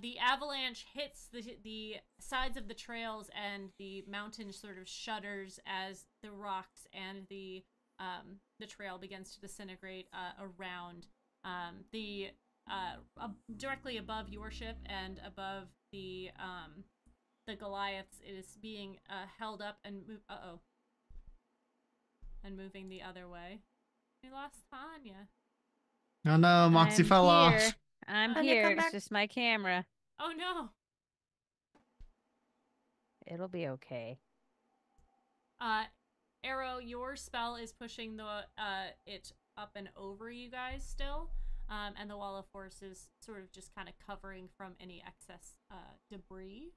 The avalanche hits the sides of the trails, and the mountain sort of shudders as the rocks and the trail begins to disintegrate around. Directly above your ship and above the Goliaths, it is being held up and moving the other way. We lost Tanya. Oh no, Moxie fell off. I'm here. It's just my camera. Oh no. It'll be okay. Arrow, your spell is pushing it up and over you guys still. And the wall of force is sort of just kind of covering from any excess debris.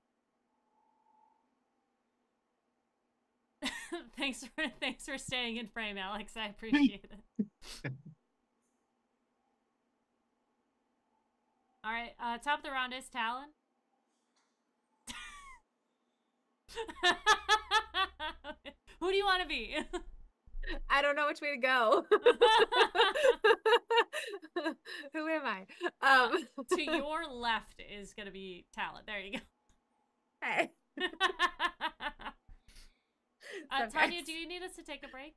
Thanks for staying in frame, Alex. I appreciate it. All right, top of the round is Talon. Who do you want to be? I don't know which way to go. Who am I? To your left is gonna be Talon. There you go. Hey. Tanya, do you need us to take a break?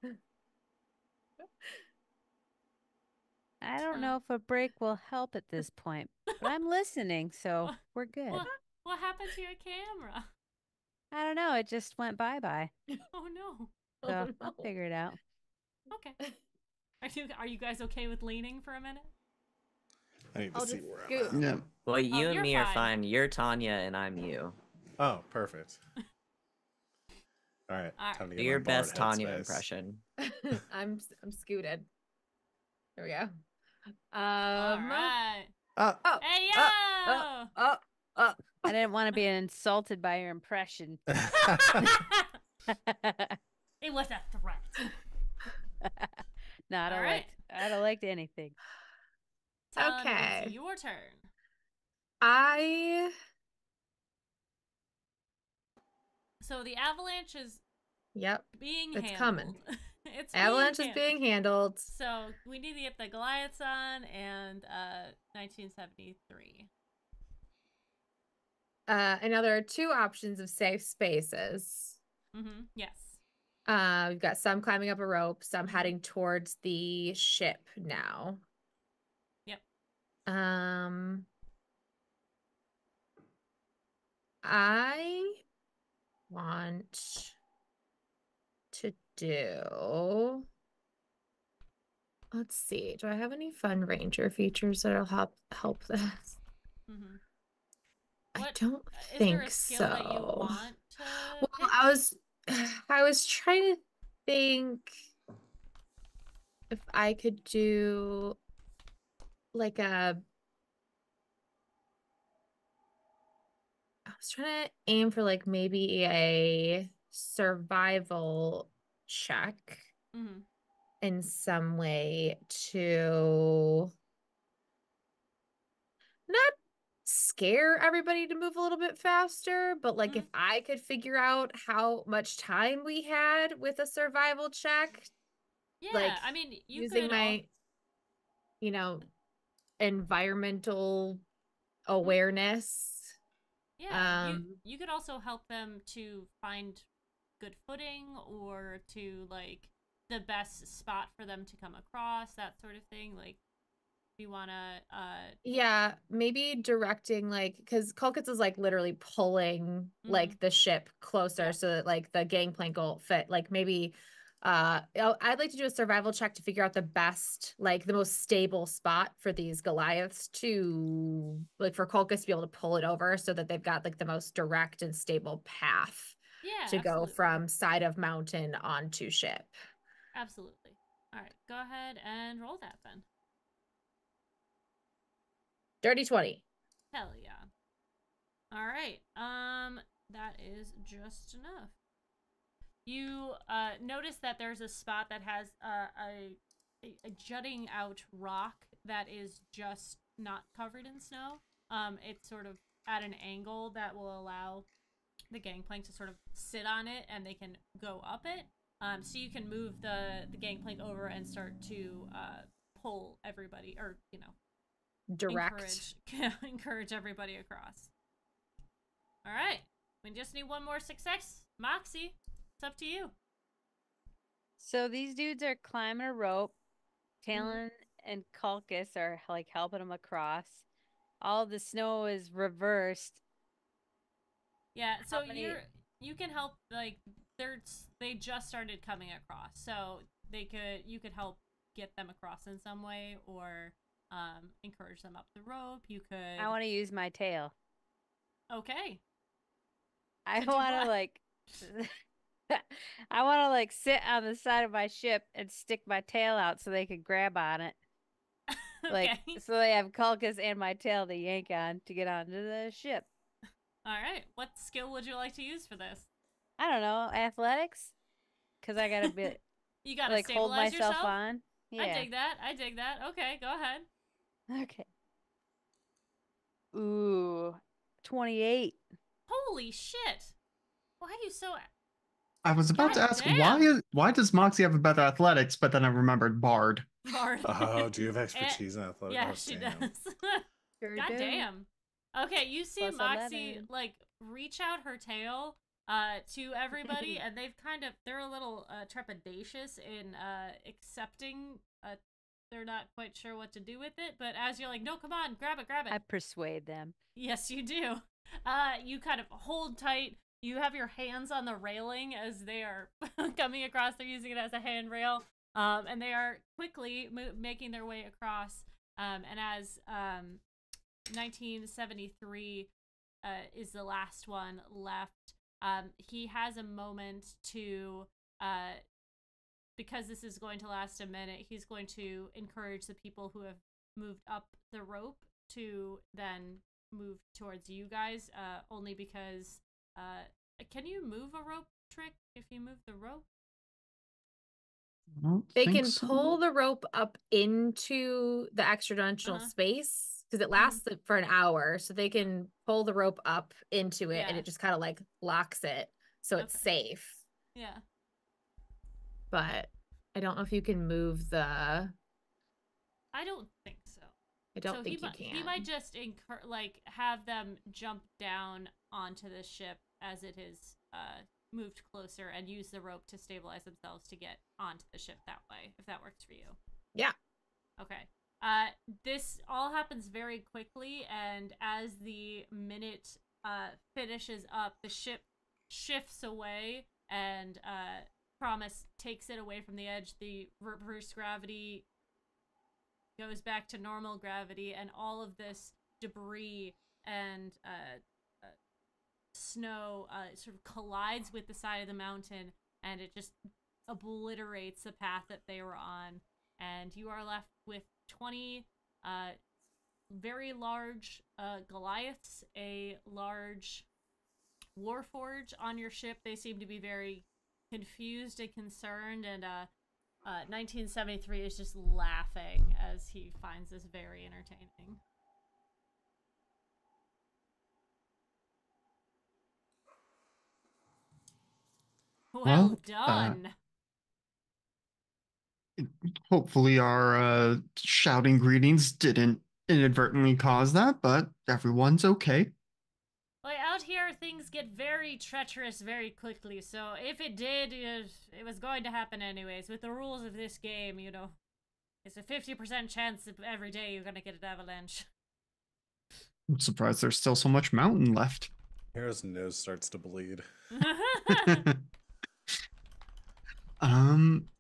I don't know if a break will help at this point, but I'm listening, so we're good. What happened to your camera? I don't know. It just went bye-bye. Oh no. So Oh, I'll no. figure it out. Okay. Are you guys okay with leaning for a minute? I need to I'll see just where scoot. I'm at. Yeah. Well, you and you're me are fine. fine. You're Tanya and I'm you. Oh, perfect. All right, All right. time to Do get your my bard best Tanya headspace. impression. I'm scooted. There we go. All right. Ah, Oh. Hey Oh. yo! Oh. Oh. I didn't want to be insulted by your impression. It was a threat. No, I don't All right. I don't like anything. Talon, Okay. it's your turn. So the avalanche is Yep. being It's handled. coming. It's Avalanche being is being handled. So we need to get the Goliaths on and 1973. And now there are two options of safe spaces. Mm-hmm. Yes. We've got some climbing up a rope, some heading towards the ship now. Yep. I want to do. Let's see. Do I have any fun ranger features that'll help this? Mm-hmm. I What don't is think there a skill that you so. want to Well, pick? I was trying to think if I could do like I was trying to aim for like maybe a survival check Mm-hmm. in some way to not scare everybody to move a little bit faster, but like if I could figure out how much time we had with a survival check, Yeah, like I mean, you using could my, environmental awareness. Yeah, you could also help them to find good footing or to like the best spot for them to come across, that sort of thing. Like if you wanna Yeah, maybe directing like because Culkits is like literally pulling like the ship closer Yeah. so that like the gangplank will fit. Like maybe I'd like to do a survival check to figure out the best, like the most stable spot for these Goliaths to like for Culkits to be able to pull it over so that they've got like the most direct and stable path yeah, to go absolutely. from side of mountain onto ship. Absolutely. All right, go ahead and roll that then. Dirty 20. Hell yeah. All right. That is just enough. You notice that there's a spot that has a jutting out rock that is just not covered in snow. It's sort of at an angle that will allow the gangplank to sort of sit on it and they can go up it. So you can move the gangplank over and start to pull everybody, or Direct. encourage everybody across. All right, we just need one more success. Moxie, it's up to you. So these dudes are climbing a rope. Talon and Culkus are like helping them across. All the snow is reversed. Yeah, so How many- you can help, like they just started coming across, so you could help get them across in some way, or encourage them up the rope. You could. I want to use my tail. Okay. I To do want to what? like I want to like sit on the side of my ship and stick my tail out so they can grab on it. Like Okay. so they have Culkus and my tail to yank on to get onto the ship. All right. What skill would you like to use for this? I don't know, athletics? Cuz I got to be You gotta like hold stabilize myself yourself. on. Yeah. I dig that. Okay, go ahead. Okay. Ooh, 28. Holy shit! Why are you so? I was about to God ask damn. why does Moxie have a better athletics, but then I remembered Bard. Bard. Oh, do you have expertise in athletics? Yeah, Oh, she damn. does. Sure God do. damn. Okay, you see Plus Moxie 11. like reach out her tail to everybody, and they're a little trepidatious in accepting. They're not quite sure what to do with it, but as you're like, no, come on, grab it. I persuade them. Yes, you do. You kind of hold tight, you have your hands on the railing as they are coming across. They're using it as a handrail, and they are quickly making their way across. And as 1973 is the last one left, he has a moment to, because this is going to last a minute, he's going to encourage the people who have moved up the rope to then move towards you guys, only because can you move a rope trick if you move the rope? I don't They think can so. pull the rope up into the extra dimensional space because it lasts for an hour. So they can pull the rope up into it and it just kind of like locks it. So it's safe. Yeah. But I don't know if you can move the. I don't think so. I don't think you can. He might just have them jump down onto the ship as it is moved closer and use the rope to stabilize themselves to get onto the ship that way, if that works for you. Yeah. Okay. This all happens very quickly, and as the minute finishes up, the ship shifts away, and Promise takes it away from the edge. The reverse gravity goes back to normal gravity, and all of this debris and snow sort of collides with the side of the mountain, and it just obliterates the path that they were on. And you are left with 20 very large Goliaths, a large Warforge on your ship. They seem to be very confused and concerned, and 1973 is just laughing as he finds this very entertaining. Well done. Hopefully our shouting greetings didn't inadvertently cause that, but everyone's okay. Like, out here, things get very treacherous very quickly, so if it did, it was going to happen anyways. With the rules of this game, you know, it's a 50% chance that every day you're gonna get an avalanche. I'm surprised there's still so much mountain left. Hera's nose starts to bleed.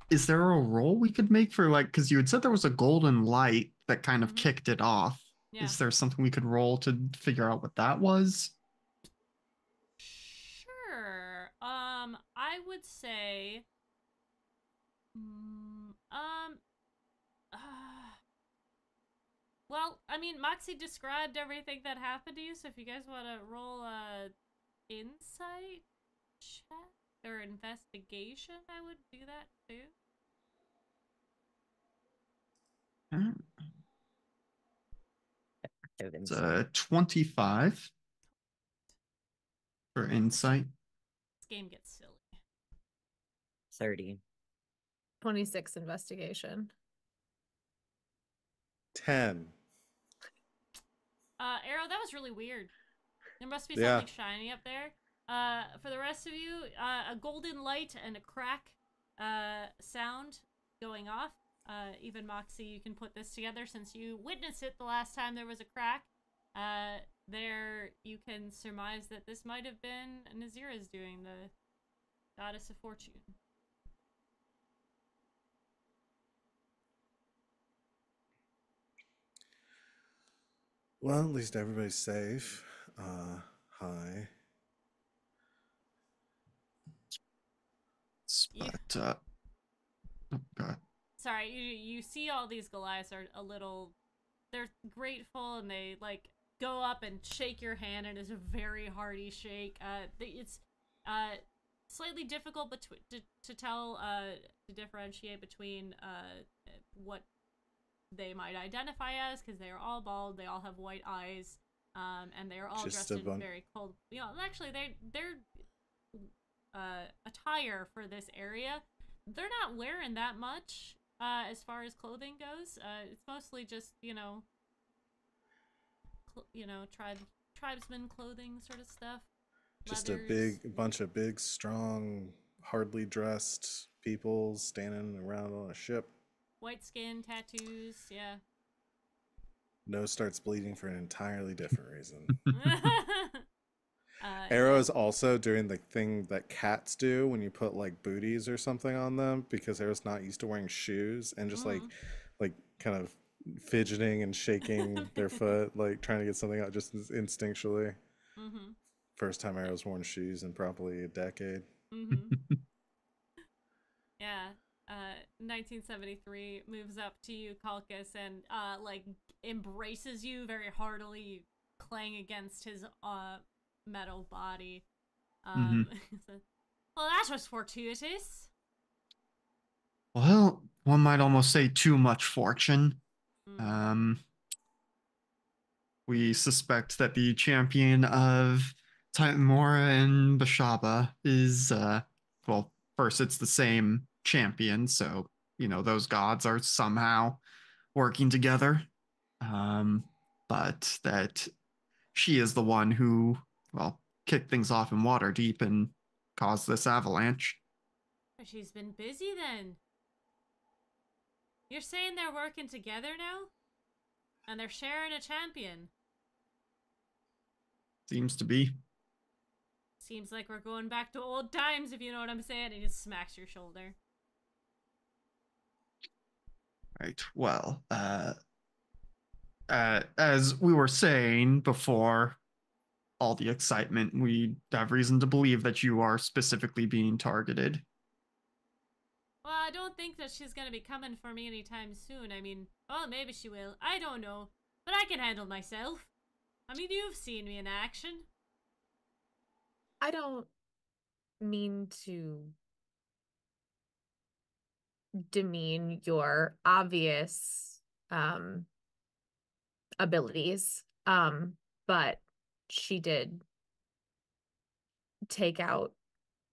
Is there a roll we could make for, like, because you had said there was a golden light that kind of kicked it off. Yeah. Is there something we could roll to figure out what that was? Sure. I would say, well, I mean, Moxie described everything that happened to you, so if you guys want to roll a insight check or investigation, I would do that too. It's 25 for insight. This game gets silly. 30. 26 investigation. 10. Arrow, that was really weird. There must be something shiny up there. For the rest of you, a golden light and a crack sound going off. Even Moxie, you can put this together since you witnessed it the last time there was a crack. There, you can surmise that this might have been Nazira's doing, the goddess of fortune. Well, at least everybody's safe. Hi. But, oh god. Sorry, you see all these Goliaths are a little, they're grateful, and they like go up and shake your hand, and it's a very hearty shake. It's slightly difficult to tell, to differentiate between what they might identify as, because they are all bald, they all have white eyes, and they are all dressed in very cold. You know, actually, their attire for this area, they're not wearing that much as far as clothing goes. It's mostly just, you know, tribesman clothing sort of stuff. Just Leathers. a bunch of big, strong, hardly dressed people standing around on a ship. White skin, tattoos, yeah. Nose starts bleeding for an entirely different reason. Arrow is also doing the thing that cats do when you put like booties or something on them because Arrow's not used to wearing shoes and just like kind of fidgeting and shaking their foot, like trying to get something out just instinctually. Mm-hmm. First time Arrow's worn shoes in probably a decade. Mm-hmm. Yeah. 1973 moves up to you, Calcus, and like embraces you very heartily, clang against his metal body. Well, that was fortuitous. Well, one might almost say too much fortune. Mm. We suspect that the champion of Titanmora and Bashaba is, well, first, it's the same champion, so, those gods are somehow working together. But that she is the one who, well, kicked things off in Waterdeep and caused this avalanche. She's been busy then. You're saying they're working together now? And they're sharing a champion? Seems to be. Seems like we're going back to old times, if you know what I'm saying. He just smacks your shoulder. Right. Well, as we were saying before all the excitement, we have reason to believe that you are specifically being targeted. Well, I don't think that she's gonna be coming for me anytime soon. I mean, well, maybe she will. I don't know. But I can handle myself. I mean, you've seen me in action. I don't mean to demean your obvious abilities, but she did take out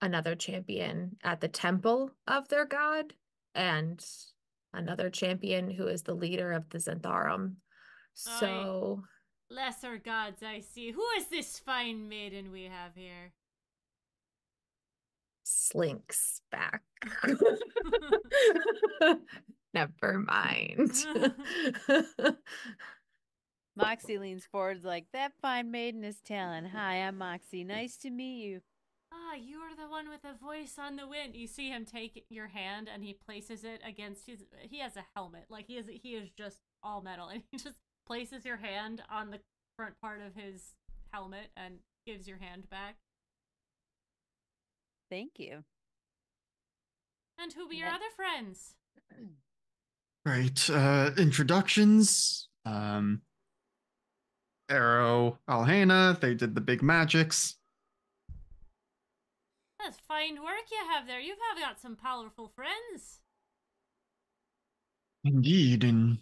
another champion at the temple of their god and another champion who is the leader of the Zentharum. So, lesser gods, I see. Who is this fine maiden we have here? slinks back. Never mind. Moxie leans forward like, that fine maiden is Talon. Hi, I'm Moxie. Nice to meet you. Ah, you are the one with the voice on the wind. You see him take your hand and he places it against his. He has a helmet, like he is just all metal, and he just places your hand on the front part of his helmet and gives your hand back. Thank you. And who be your other friends? Right. Introductions. Arrow, Alhena, they did the big magics. That's fine work you have there. You've got some powerful friends. Indeed, and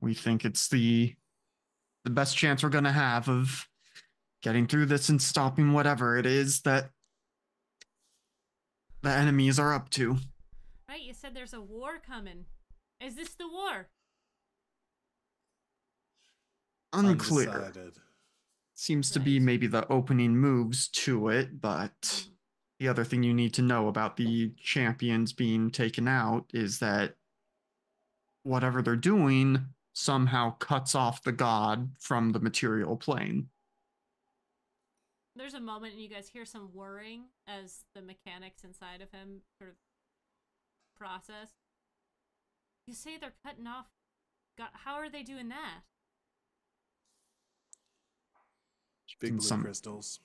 we think it's the best chance we're gonna have of getting through this and stopping whatever it is that the enemies are up to. Right, you said there's a war coming. Is this the war? Unclear. Undecided. Seems to be maybe the opening moves to it, but the other thing you need to know about the champions being taken out is that whatever they're doing somehow cuts off the god from the material plane. There's a moment and you guys hear some whirring as the mechanics inside of him sort of process. You say they're cutting off God. How are they doing that? Big blue crystals.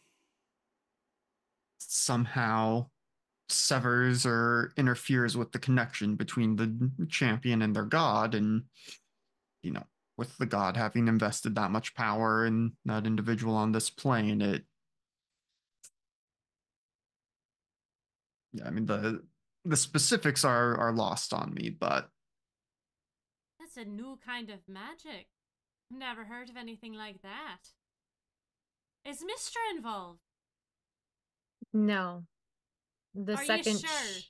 Somehow severs or interferes with the connection between the champion and their god, and with the god having invested that much power in that individual on this plane, I mean, the specifics are lost on me, but that's a new kind of magic. Never heard of anything like that. Is Mistra involved? No. Are you sure?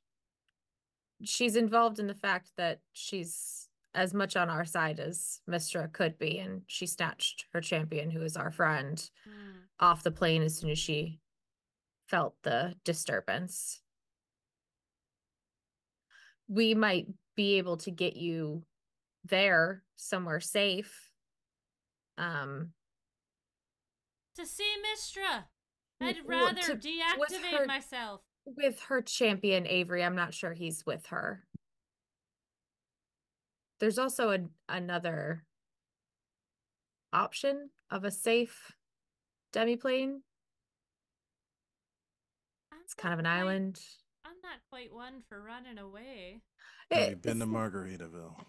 She's involved in the fact that she's as much on our side as Mistra could be, and she snatched her champion, who is our friend, off the plane as soon as she felt the disturbance. We might be able to get you there somewhere safe. To see Mistra. I'd Well, rather with deactivate her- myself. With her champion, Avery, I'm not sure he's with her. There's also another option of a safe demiplane. It's kind of an island. I'm not quite one for running away. Have you been to It's- Margaritaville?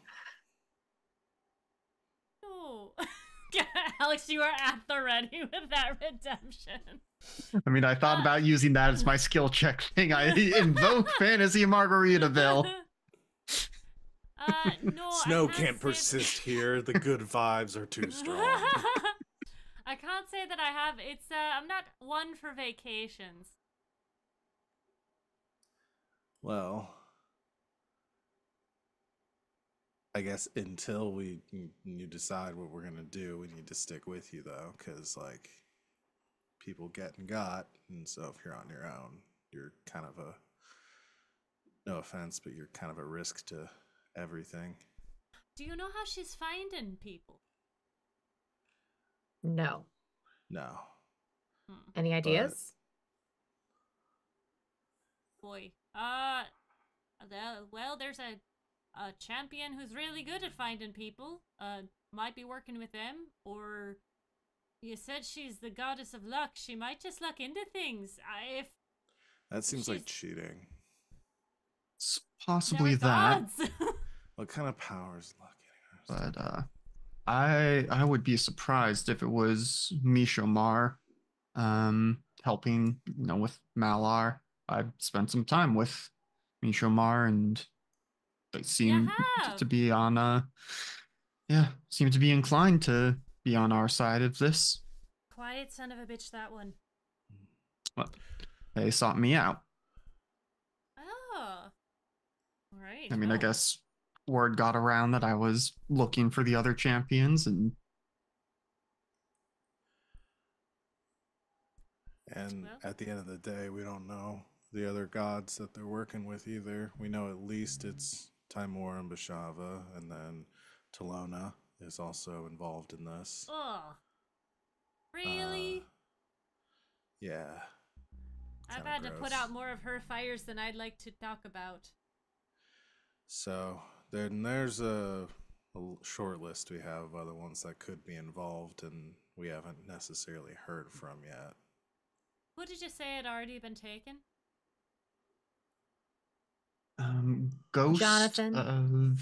No. Alex, you are at the ready with that redemption. I mean, I thought about using that as my skill check thing. I invoke Fantasy Margaritaville. No, Snow I can't say persist here. The good vibes are too strong. I can't say that I have. It's I'm not one for vacations. Well, I guess until you decide what we're gonna do, we need to stick with you though, because like people get and got, and so if you're on your own, you're kind of a, no offense, but you're kind of a risk to everything. Do you know how she's finding people? No. No. Any ideas? Boy. Well, there's a champion who's really good at finding people. Might be working with them, or you said she's the goddess of luck. She might just luck into things. If That seems like she's- cheating. It's they're possibly that, gods. What kind of power is luck getting us? but I would be surprised if it was Mishomar helping, with Malar. I've spent some time with Mishomar, and they seem have. to be on seem to be inclined to be on our side of this. Quiet son of a bitch, that one. Well, they sought me out. Oh. All right. I mean, I well. guess word got around that I was looking for the other champions, and And Well. at the end of the day, we don't know the other gods that they're working with either. We know at least it's Timor and Bashava, and then Talona is also involved in this. Oh. Really? Yeah. I've kinda had to put gross. out more of her fires than I'd like to talk about. So then there's a short list we have of other ones that could be involved, and we haven't necessarily heard from yet. Who did you say had already been taken? Ghost Jonathan.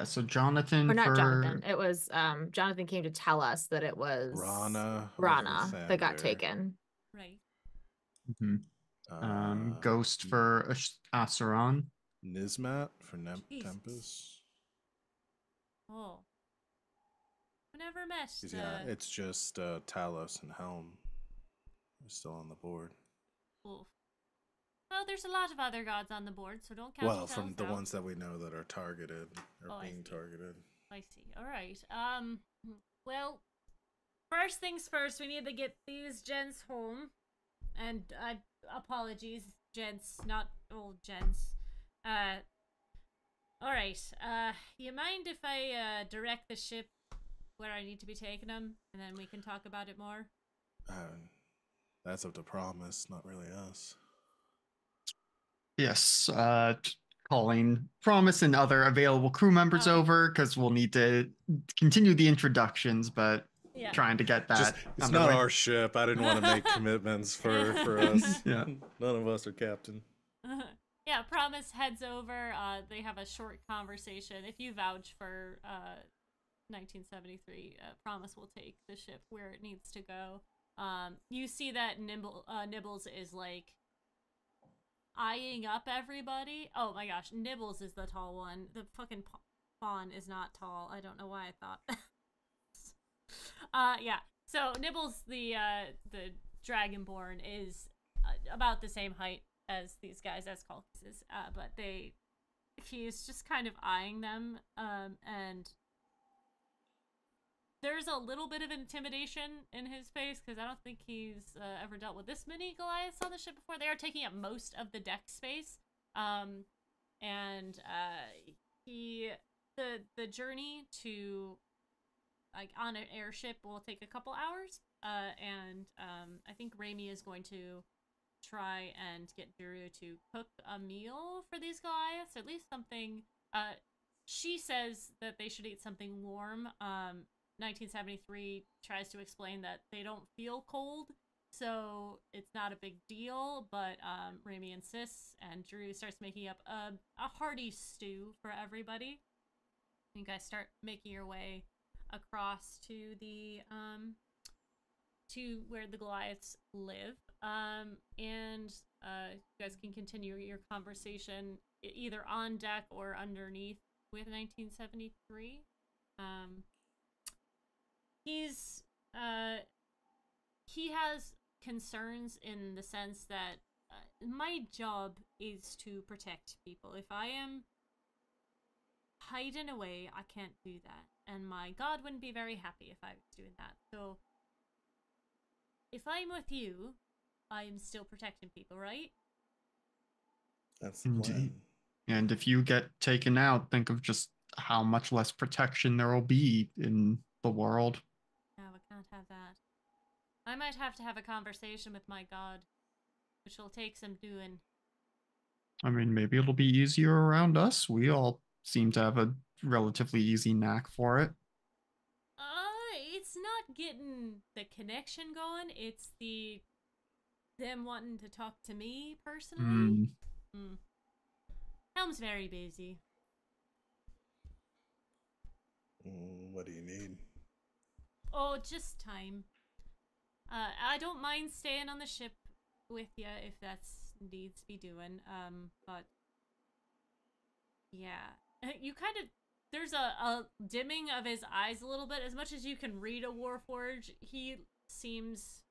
so Jonathan Or not for Jonathan. It was Jonathan came to tell us that it was Rana of Rana the that got Thunder. taken. Right. Ghost for Asaron. Nismat for Jesus. Tempest. Oh. We never met. 'Cause, yeah, it's just Talos and Helm are still on the board. Oof. Well, there's a lot of other gods on the board, so don't count Well, yourselves from the out. ones that we know that are targeted or Oh, I being see. targeted. I see. All right. Well, first things first, we need to get these gents home. And apologies, gents, not old gents. All right. You mind if I direct the ship where I need to be taking them, and then we can talk about it more? That's up to Promise, not really us. Yes, calling Promise and other available crew members Okay. over, because we'll need to continue the introductions, but Yeah. trying to get that Just, it's underway. not our ship. I didn't want to make commitments for us. Yeah. None of us are captain. Yeah, Promise heads over. They have a short conversation. If you vouch for 1973, Promise will take the ship where it needs to go. You see that Nibbles is like eyeing up everybody. Oh my gosh, Nibbles is the tall one. The fucking Fawn is not tall. I don't know why I thought that. Yeah. So Nibbles, the Dragonborn, is about the same height as these guys, as Culkus is, but he's just kind of eyeing them, and there's a little bit of intimidation in his face, because I don't think he's ever dealt with this many Goliaths on the ship before. They are taking up most of the deck space, and the journey to, like, on an airship will take a couple hours, and I think Raimi is going to try and get Drew to cook a meal for these Goliaths, at least something. She says that they should eat something warm. 1973 tries to explain that they don't feel cold, so it's not a big deal, but Raimi insists, and Drew starts making up a hearty stew for everybody. You guys start making your way across to the to where the Goliaths live, and you guys can continue your conversation either on deck or underneath with 1973. He's he has concerns in the sense that my job is to protect people. If I am hiding away, I can't do that, and my God wouldn't be very happy if I was doing that. So if I'm with you, I'm still protecting people, right? That's the plan. Indeed. And if you get taken out, think of just how much less protection there will be in the world. No, I can't have that. I might have to have a conversation with my God, which will take some doing. I mean, maybe it'll be easier around us. We all seem to have a relatively easy knack for it. It's not getting the connection going. It's them wanting to talk to me personally. Helm's very busy. What do you need? Oh, just time. I don't mind staying on the ship with you if that's needs to be doing. But yeah, you kind of there's a dimming of his eyes a little bit. As much as you can read a Warforge, he seems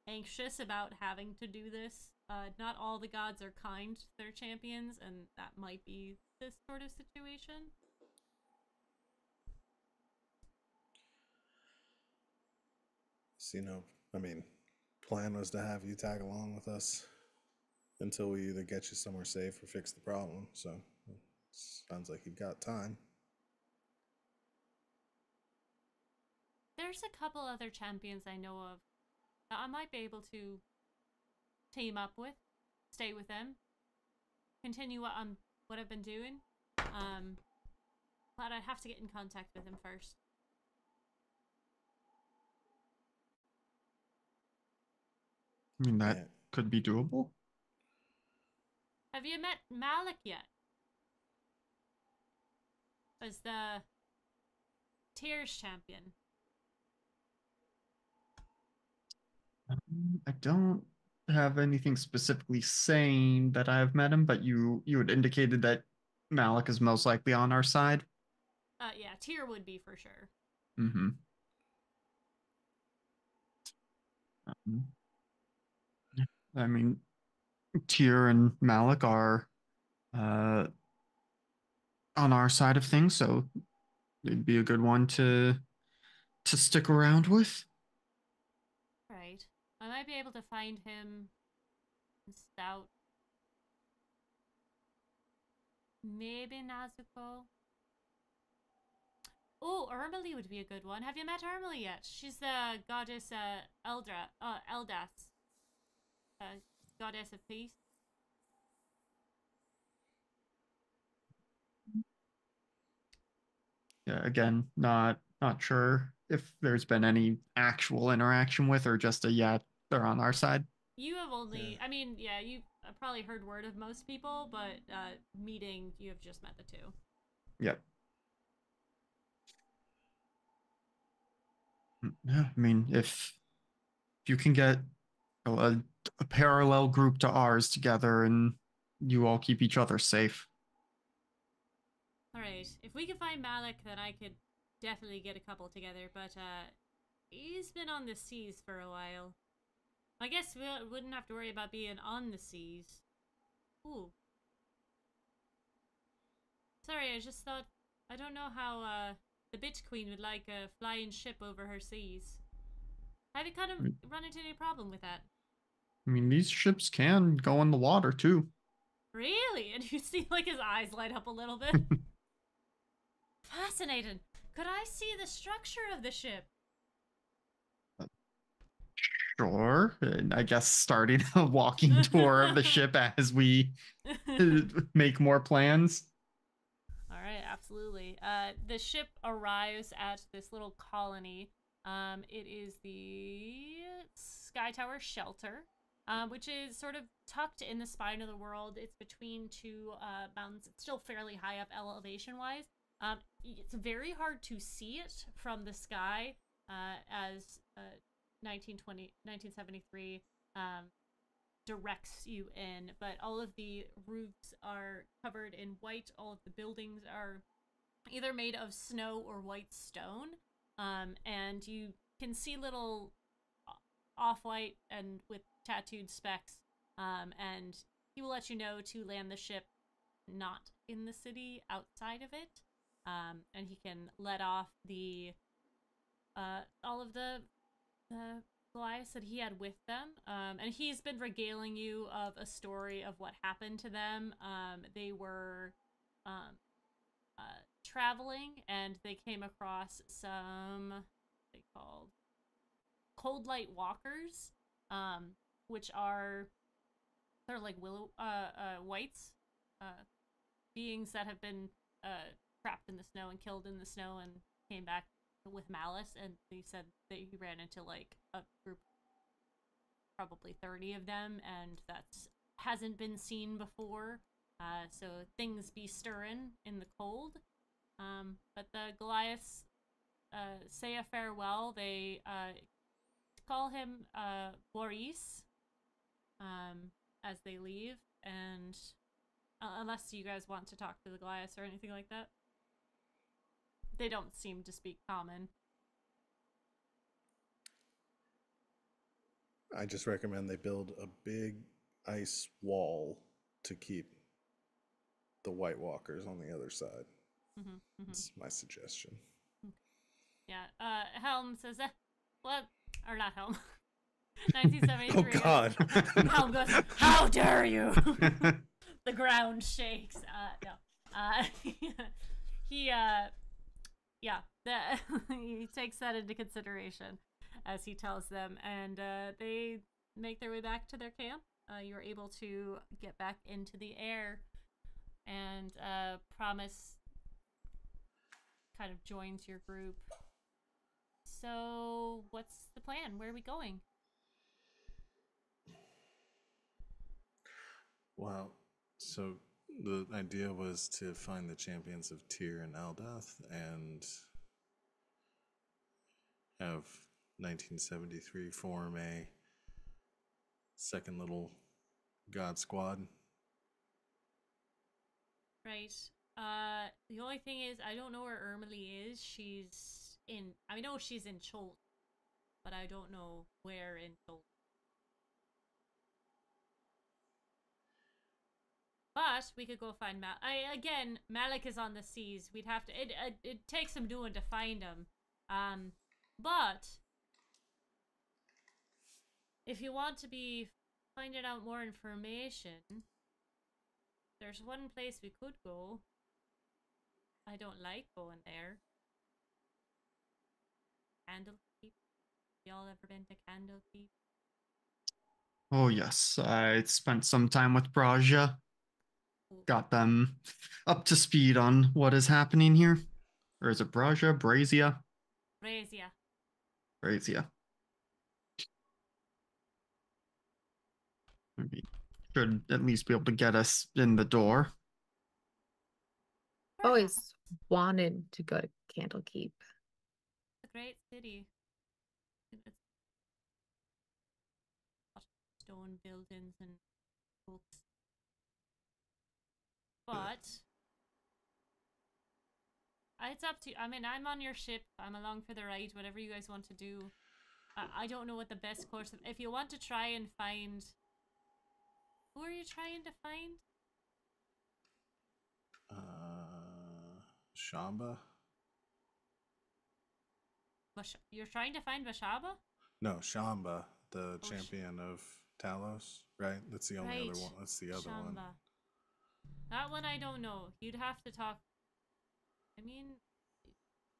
anxious about having to do this. Not all the gods are kind to their champions, and that might be this sort of situation. So, I mean, plan was to have you tag along with us until we either get you somewhere safe or fix the problem. So, sounds like you've got time. There's a couple other champions I know of that I might be able to team up with, stay with them, continue what I've been doing. But I'd have to get in contact with him first. I mean, that could be doable. Have you met Malik yet? As the Tears champion. I don't have anything specifically saying that I've met him, but you had indicated that Malik is most likely on our side. Yeah, Tyr would be for sure. Mm-hmm. I mean, Tyr and Malik are on our side of things, so it'd be a good one to stick around with. Right. I might be able to find him in Stout. Maybe Nazuko. Oh, Ermely would be a good one. Have you met Ermely yet? She's the goddess Eldas. Goddess of peace. Yeah, again, not sure if there's been any actual interaction with or just they're on our side. You have only, I mean, yeah, you probably heard word of most people, but meeting, you have just met the two. Yep. Yeah, I mean, if you can get a parallel group to ours together and you all keep each other safe. All right, if we can find Malik, then I could definitely get a couple together, but he's been on the seas for a while. I guess we wouldn't have to worry about being on the seas. Ooh. Sorry, I just thought, I don't know how the Bitch Queen would like a flying ship over her seas. Have you kind of run into any problem with that? I mean, these ships can go in the water too. Really? And you see like his eyes light up a little bit? Fascinating. Could I see the structure of the ship? Sure. And I guess starting a walking tour of the ship as we make more plans. All right, absolutely. The ship arrives at this little colony. It is the Sky Tower Shelter, which is sort of tucked in the spine of the world. It's between two mountains. It's still fairly high up elevation-wise. It's very hard to see it from the sky, as 1973 directs you in, but all of the roofs are covered in white. All of the buildings are either made of snow or white stone, and you can see little off-white and with tattooed specks, and he will let you know to land the ship not in the city, outside of it, and he can let off the all of the Goliaths that he had with them, and he's been regaling you of a story of what happened to them. They were traveling, and they came across some, what they called, cold light walkers, which are, they're like willow whites, beings that have been trapped in the snow and killed in the snow and came back with malice. And they said that he ran into like a group, probably 30 of them, and that's hasn't been seen before. So things be stirring in the cold. But the Goliaths say a farewell. They call him Boris as they leave, and unless you guys want to talk to the Goliaths or anything like that. They don't seem to speak common. I just recommend they build a big ice wall to keep the White Walkers on the other side. That's my suggestion. Yeah. Helm says, what? Or not Helm. 1973. Oh, God. Helm goes, how dare you? The ground shakes. No. He takes that into consideration as he tells them, and they make their way back to their camp. You're able to get back into the air, and Promise kind of joins your group. So, what's the plan? Where are we going? Well, so the idea was to find the champions of Tyr and Eldath and have 1973 form a second little god squad. Right. The only thing is, I don't know where Ermely is. I know she's in Cholt, but I don't know where in Cholt. But we could go find Malik is on the seas. We'd have to. It takes some doing to find him. But if you want to be finding out more information, there's one place we could go. I don't like going there. Candlekeep. Y'all ever been to Candlekeep? Oh, yes. I spent some time with Braja. Got them up to speed on what is happening here. Or is it Braja? Brazia? Brazia. Brazia. We should at least be able to get us in the door. Always wanted to go to Candlekeep. It's a great city. It's stone buildings and books. But it's up to you. I mean, I'm on your ship. I'm along for the ride. Whatever you guys want to do. I don't know what the best course of... If you want to try and find... Who are you trying to find? Shamba? You're trying to find Vashaba? No, Shamba, the champion of Talos, right? That's the only other one. That's the other one. That one I don't know. You'd have to talk. I mean,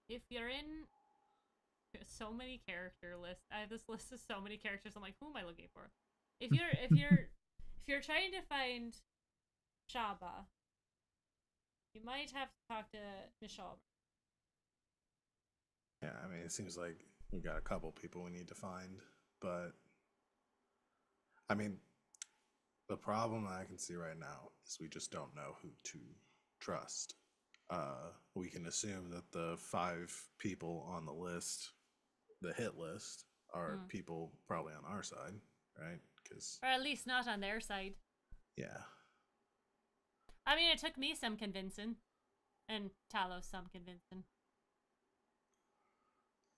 if you're in So many character lists. I have this list of so many characters. I'm like, who am I looking for? If you're trying to find Shaba, you might have to talk to Michelle. Yeah, I mean, it seems like we got a couple people we need to find, but I mean, the problem I can see right now is we just don't know who to trust. We can assume that the 5 people on the list, the hit list, are people probably on our side, right? Because Or at least not on their side. yeah. I mean, it took me some convincing. And Talos some convincing.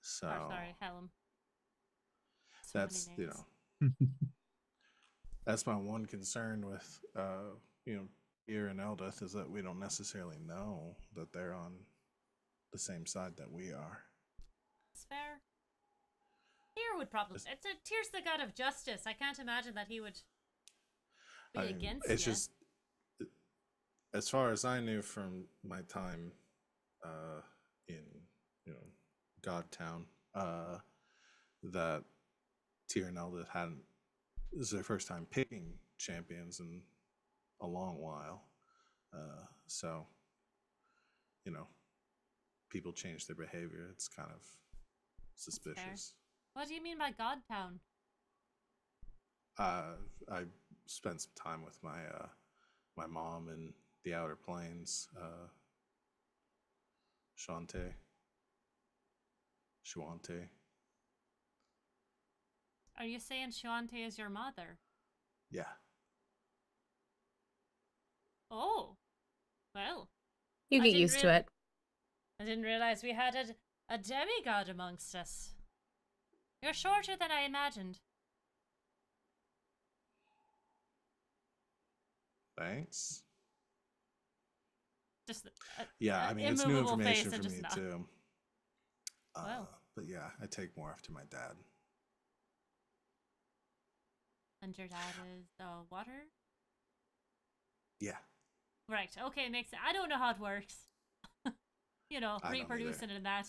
So Or, sorry, Helm. So that's, many you names. know, that's my one concern with, you know, Tyr and Eldith is that we don't necessarily know that they're on the same side that we are. It's fair. Tyr would probably. Tyr's the god of justice. I can't imagine that he would be against it's you. just, as far as I knew from my time in, you know, Godtown, that Tyr and Eldith hadn't. This is their first time picking champions in a long while. So, you know, people change their behavior. It's kind of suspicious. What do you mean by Godtown? I spent some time with my mom in the Outer Plains. Shante. Are you saying Shuante is your mother? Yeah. Oh. Well. You I get didn't used to it. I didn't realize we had a demigod amongst us. You're shorter than I imagined. Thanks. Just yeah, I mean, it's new immovable information face and for just me not. too. Wow. But yeah, I take more after my dad. And your dad is water? Yeah. Right. Okay, makes sense. I don't know how it works. You know, I don't reproducing and that.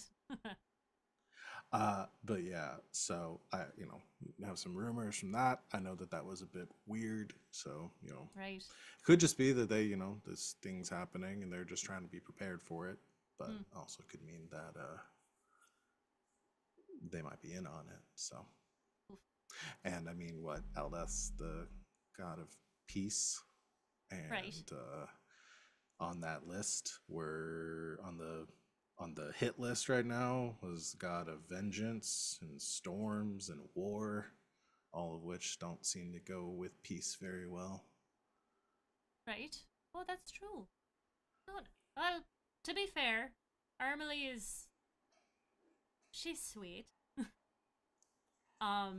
But yeah, so I, you know, have some rumors from that. I know that that was a bit weird. So, you know, Right. it could just be that they, you know, this thing's happening and they're just trying to be prepared for it. But also could mean that they might be in on it. So, and I mean, what Eldeth's the god of peace, and Right. On that list, we're on the hit list right now was god of vengeance and storms and war, all of which don't seem to go with peace very well. Right. Oh, that's true. Well, to be fair, Armely is... She's sweet. I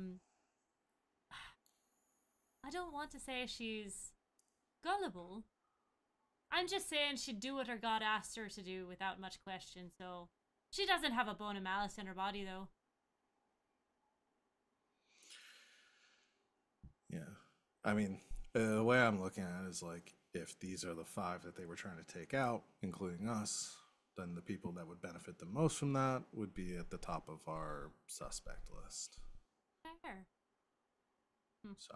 don't want to say she's gullible. I'm just saying she'd do what her god asked her to do without much question, so... She doesn't have a bone of malice in her body, though. Yeah. I mean, the way I'm looking at it is like, if these are the 5 that they were trying to take out, including us, then the people that would benefit the most from that would be at the top of our suspect list. Fair. So.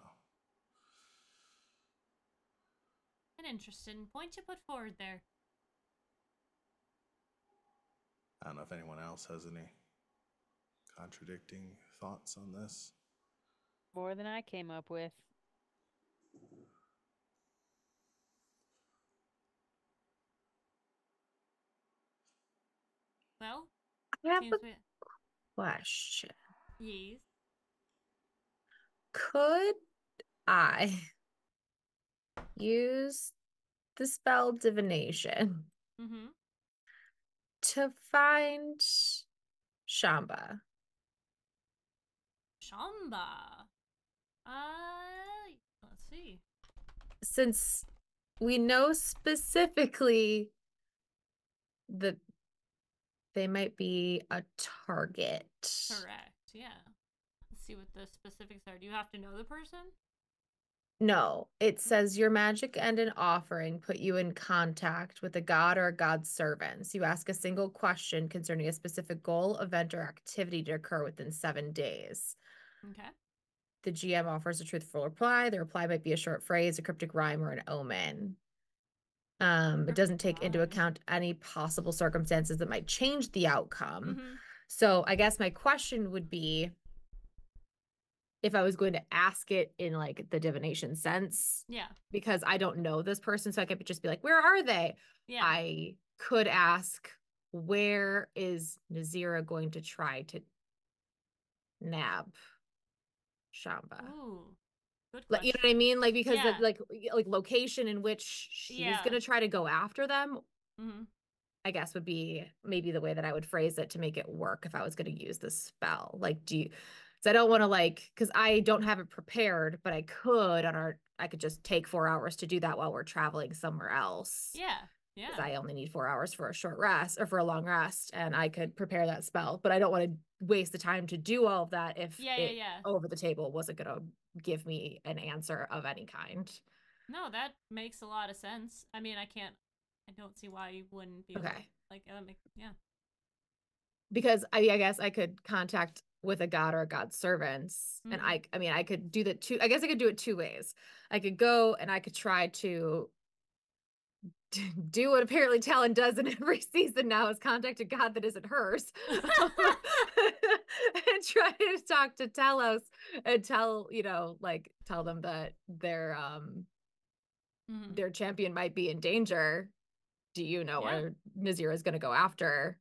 An interesting point you put forward there. I don't know if anyone else has any contradicting thoughts on this. More than I came up with. Well, I have seems a we... question. Yes. Could I use the spell divination to find Shamba? Shamba. Let's see. Since we know specifically that they might be a target. Correct. Yeah. Let's see what the specifics are. Do you have to know the person? No, it says your magic and an offering put you in contact with a god or a god's servants. You ask a single question concerning a specific goal, event, or activity to occur within 7 days. Okay. The GM offers a truthful reply. The reply might be a short phrase, a cryptic rhyme, or an omen. It doesn't take into Rhyme. account any possible circumstances that might change the outcome. Mm-hmm. So I guess my question would be, if I was going to ask it in like the divination sense, Yeah. because I don't know this person, so I could just be like, where are they? Yeah. I could ask, where is Nazira going to try to nab Shamba? Ooh. Good Like, question. you know what I mean? Like, because Yeah. like location in which she's Yeah. gonna try to go after them, Mm-hmm. I guess would be maybe the way that I would phrase it to make it work if I was going to use this spell. Like, because I don't want to because I don't have it prepared, but I could I could just take 4 hours to do that while we're traveling somewhere else. Yeah. Yeah. Because I only need 4 hours for a short rest or for a long rest, and I could prepare that spell, but I don't want to waste the time to do all of that if it over the table wasn't going to give me an answer of any kind. No, that makes a lot of sense. I mean, I don't see why you wouldn't be able to, like, yeah. Because I guess I could contact with a god or a god's servants, and I mean, I could do that I guess I could do it 2 ways. I could go and I could try to do what apparently Talon does in every season now, is contact a god that isn't hers. And try to talk to Telos and tell them that their champion might be in danger. Do you know where Nazira is going to go after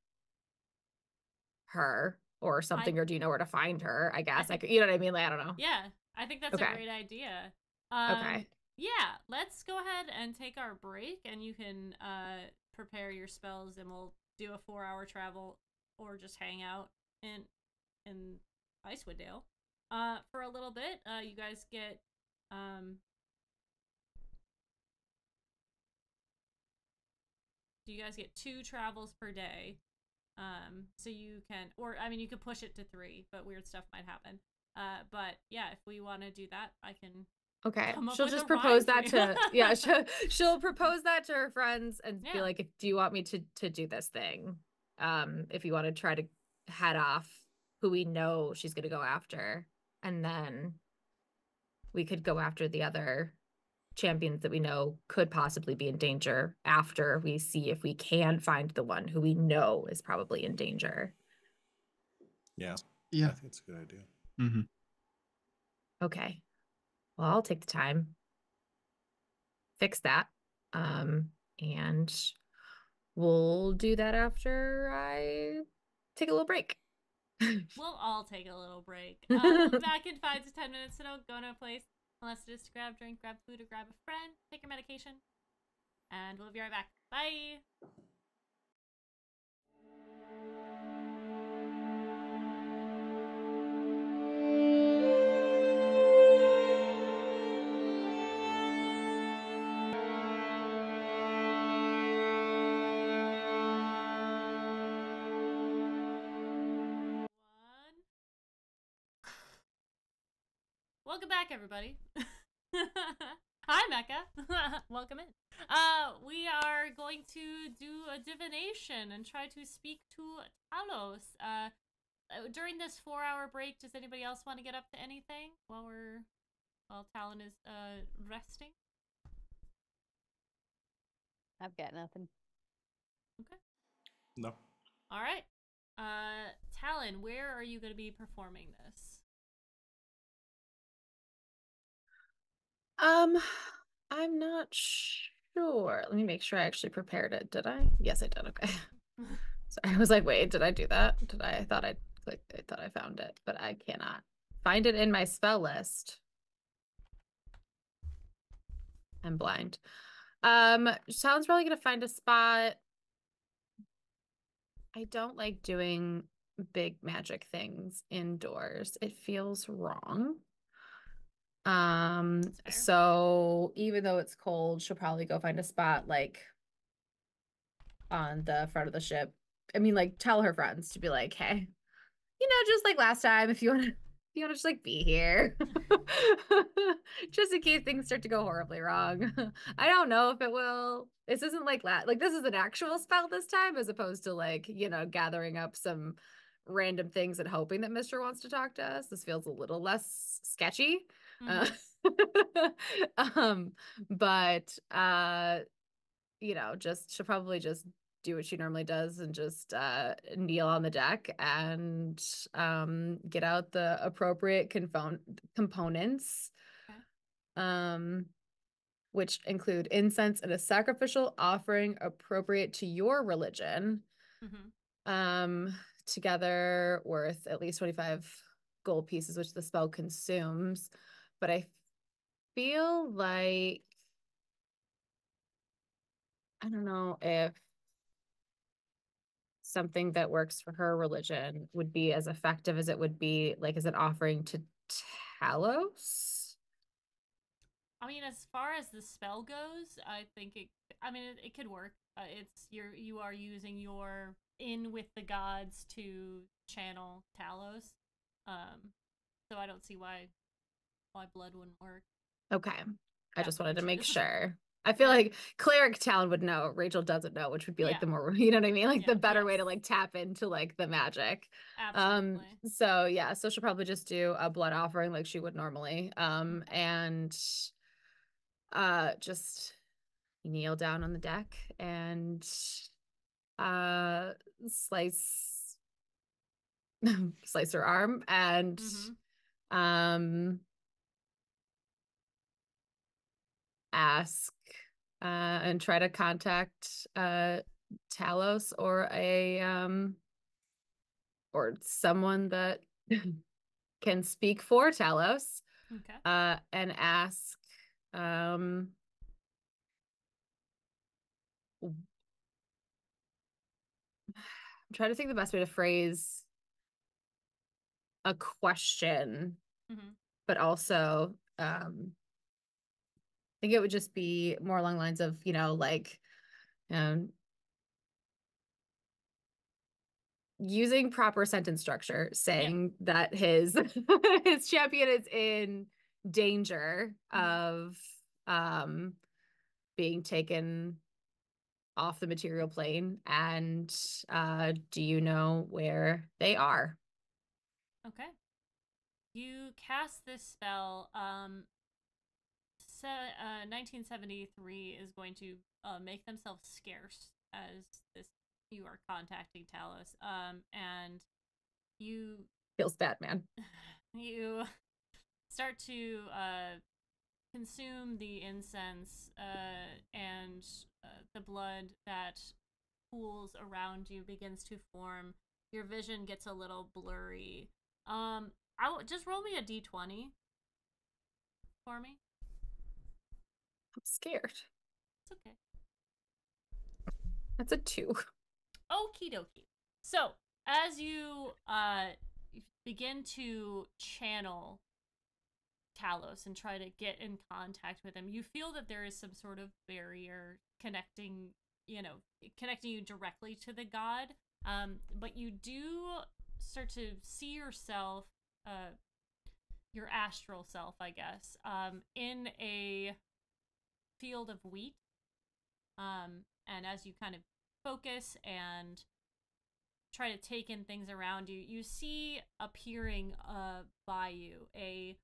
her or something, or do you know where to find her? I guess I could, you know what I mean? Like, I don't know. Yeah, I think that's a great idea. Okay. Yeah, let's go ahead and take our break, and you can prepare your spells, and we'll do a 4-hour travel or just hang out in Icewood Dale for a little bit. You guys get you 2 travels per day. So you can, or I mean, you could push it to 3, but weird stuff might happen. But yeah, if we want to do that, I can. Okay, she'll just propose that to she'll propose that to her friends and be like, do you want me to do this thing? If you want to try to head off who we know she's gonna go after, and then we could go after the other champions that we know could possibly be in danger after we see if we can find the one who we know is probably in danger. Yeah. Yeah. I think it's a good idea. Mm-hmm. Okay. Well, I'll take the time, fix that, and we'll do that after I take a little break. We'll all take a little break. We'll be back in 5 to 10 minutes, so don't go to a place unless it is to grab a drink, grab food, or grab a friend, take your medication, and we'll be right back. Bye! Welcome back, everybody. Hi, Mecca. Welcome in. We are going to do a divination and try to speak to Talos. During this 4-hour break, does anybody else want to get up to anything while Talon is resting? I've got nothing. Okay. No. All right. Talon, where are you going to be performing this? I'm not sure. Let me make sure I actually prepared it. Did I? Yes, I did. Okay. Sorry, I was like, wait, did I do that? I thought I clicked. I thought I found it, but I cannot find it in my spell list. I'm blind. Sounds probably gonna find a spot. I don't like doing big magic things indoors. It feels wrong. So even though it's cold, she'll probably go find a spot like on the front of the ship. I mean, like, tell her friends to be like, hey, just like last time, if you want to just like be here, just in case things start to go horribly wrong. I don't know if it will. This isn't like that. Like this is an actual spell this time, as opposed to like, you know, gathering up some random things and hoping that Mr. wants to talk to us. This feels a little less sketchy. But you know, just she'll probably just do what she normally does and just kneel on the deck and get out the appropriate components, which include incense and a sacrificial offering appropriate to your religion, together worth at least 25 gold pieces, which the spell consumes. But I feel like, I don't know if something that works for her religion would be as effective as it would be like as an offering to Talos. I mean, as far as the spell goes, I think it could work. You are using your in with the gods to channel Talos. So I don't see why blood wouldn't work. Okay. I just wanted to make choice. sure. I feel like Cleric Talon would know, Rachel doesn't know, which would be like the more, you know what I mean? Like the better way to like tap into like the magic. Absolutely. So yeah, so she'll probably just do a blood offering like she would normally. And just kneel down on the deck and slice her arm and ask and try to contact Talos or or someone that can speak for Talos. And ask I'm trying to think the best way to phrase a question, but also I think it would just be more along the lines of, you know, like using proper sentence structure, saying that his his champion is in danger of being taken off the material plane, and do you know where they are? Okay. You cast this spell. 1973 is going to make themselves scarce as you are contacting Talos. And you feels bad, man. You start to consume the incense and the blood that pools around you begins to form. Your vision gets a little blurry. Just roll me a d20 for me. I'm scared. It's okay. That's a 2. Okie dokie. So, as you begin to channel Talos and try to get in contact with him, you feel that there is some sort of barrier connecting you directly to the god. But you do start to see yourself, your astral self, I guess, in a field of wheat. And as you kind of focus and try to take in things around you, you see appearing by you a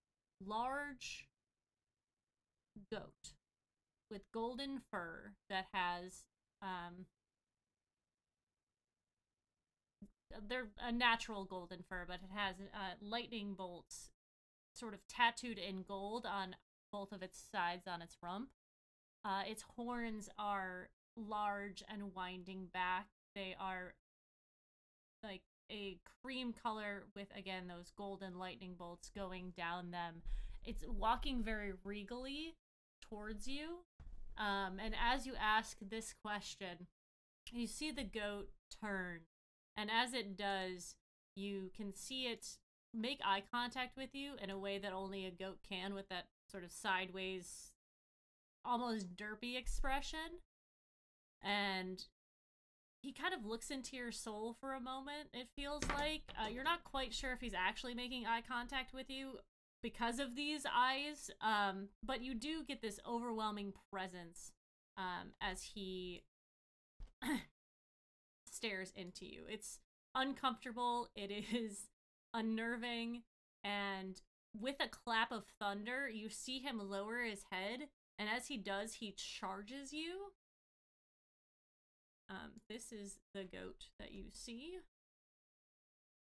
large goat with golden fur that has they're a natural golden fur, but it has lightning bolts sort of tattooed in gold on both of its sides on its rump. Its horns are large and winding back. They are like a cream color with, again, those golden lightning bolts going down them. It's walking very regally towards you. And as you ask this question, you see the goat turn. And as it does, you can see it make eye contact with you in a way that only a goat can, with that sort of sideways, almost derpy expression. And he kind of looks into your soul for a moment, it feels like. You're not quite sure if he's actually making eye contact with you because of these eyes, but you do get this overwhelming presence as he stares into you. It's uncomfortable, it is unnerving, and with a clap of thunder, you see him lower his head, and as he does, he charges you. This is the goat that you see.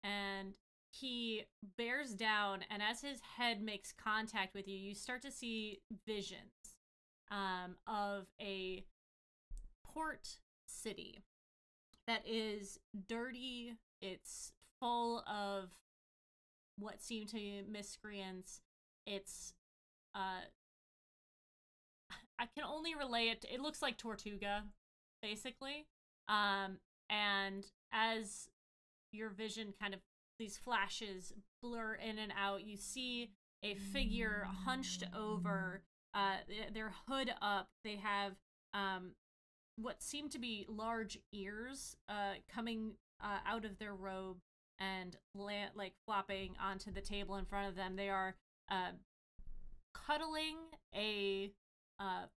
And he bears down, and as his head makes contact with you, you start to see visions of a port city that is dirty. It's full of what seem to be miscreants. It's I can only relay it to, it looks like Tortuga, basically. And as your vision kind of, these flashes blur in and out, you see a figure hunched over, their hood up. They have what seem to be large ears coming out of their robe and like flopping onto the table in front of them. They are cuddling a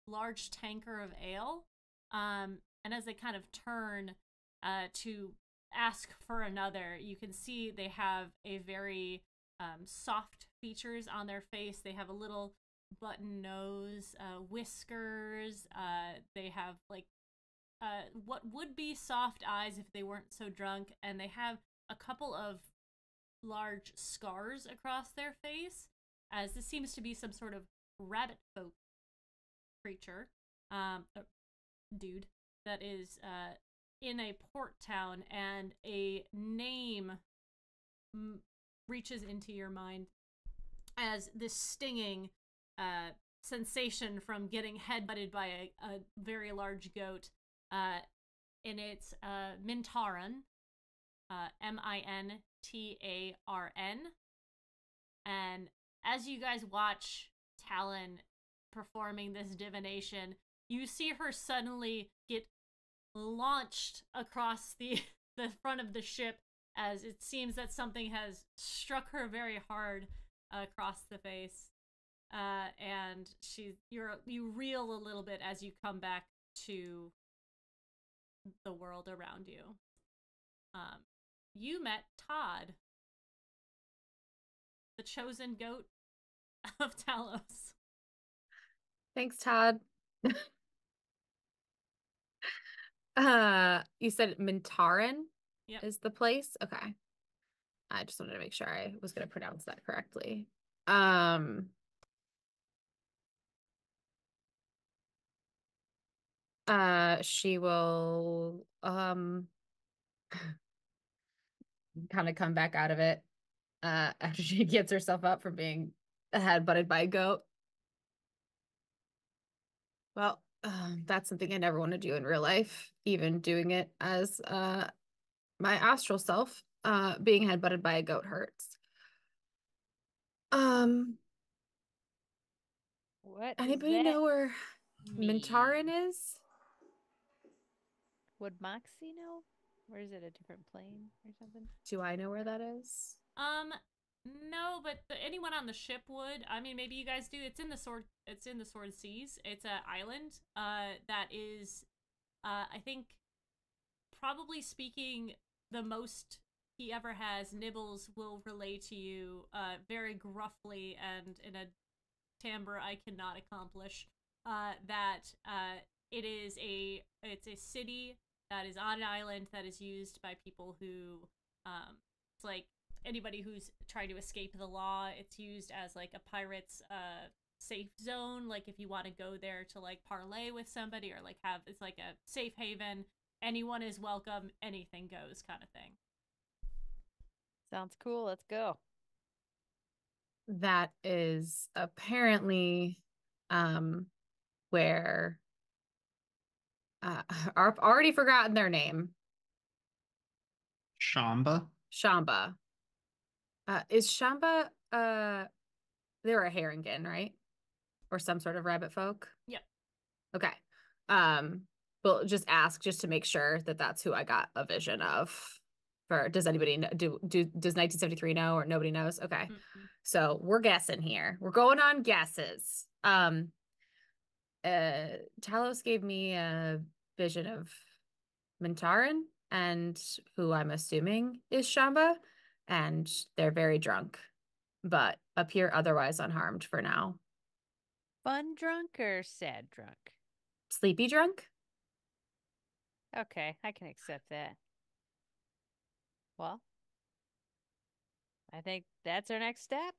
large tanker of ale, and as they kind of turn to ask for another, you can see they have a very soft features on their face. They have a little button nose, whiskers. They have like what would be soft eyes if they weren't so drunk, and they have a couple of large scars across their face, as this seems to be some sort of rabbit folk creature, dude, that is in a port town, and a name reaches into your mind as this stinging sensation from getting headbutted by a very large goat, and it's Mintaran, Mintarn, and as you guys watch Talon performing this divination, you see her suddenly get launched across the front of the ship, as it seems that something has struck her very hard across the face, and you reel a little bit as you come back to the world around you. You met Todd, the chosen goat of Talos. Thanks, Todd. You said Mintaran is the place? Okay. I just wanted to make sure I was going to pronounce that correctly. She will kind of come back out of it after she gets herself up from being headbutted by a goat. Well, that's something I never want to do in real life, even doing it as my astral self. Being headbutted by a goat hurts. What Anybody know where Mintaran is? Would Moxie know? Or is it a different plane or something? Do I know where that is? No, but anyone on the ship would. I mean, maybe you guys do. It's in the Sword Seas. It's an island that is I think, probably speaking the most he ever has. Nibbles will relay to you very gruffly and in a timbre I cannot accomplish that it's a city that is on an island that is used by people who it's like anybody who's trying to escape the law. It's used as like a pirate's safe zone, like if you want to go there to like parlay with somebody or like have, it's like a safe haven. Anyone is welcome, anything goes kind of thing. Sounds cool. Let's go. That is apparently where I've already forgotten their name. Shamba. Shamba. Is Shamba they're a Haringen, right? Or some sort of rabbit folk? Yep. Okay. We'll just ask just to make sure that that's who I got a vision of. does anybody know, does 1973 know, or nobody knows? Okay. Mm-mm. So we're guessing here. We're going on guesses. Talos gave me a vision of Mintaran, and who I'm assuming is Shamba, and they're very drunk, but appear otherwise unharmed for now. Fun drunk or sad drunk? Sleepy drunk? Okay, I can accept that. Well, I think that's our next step.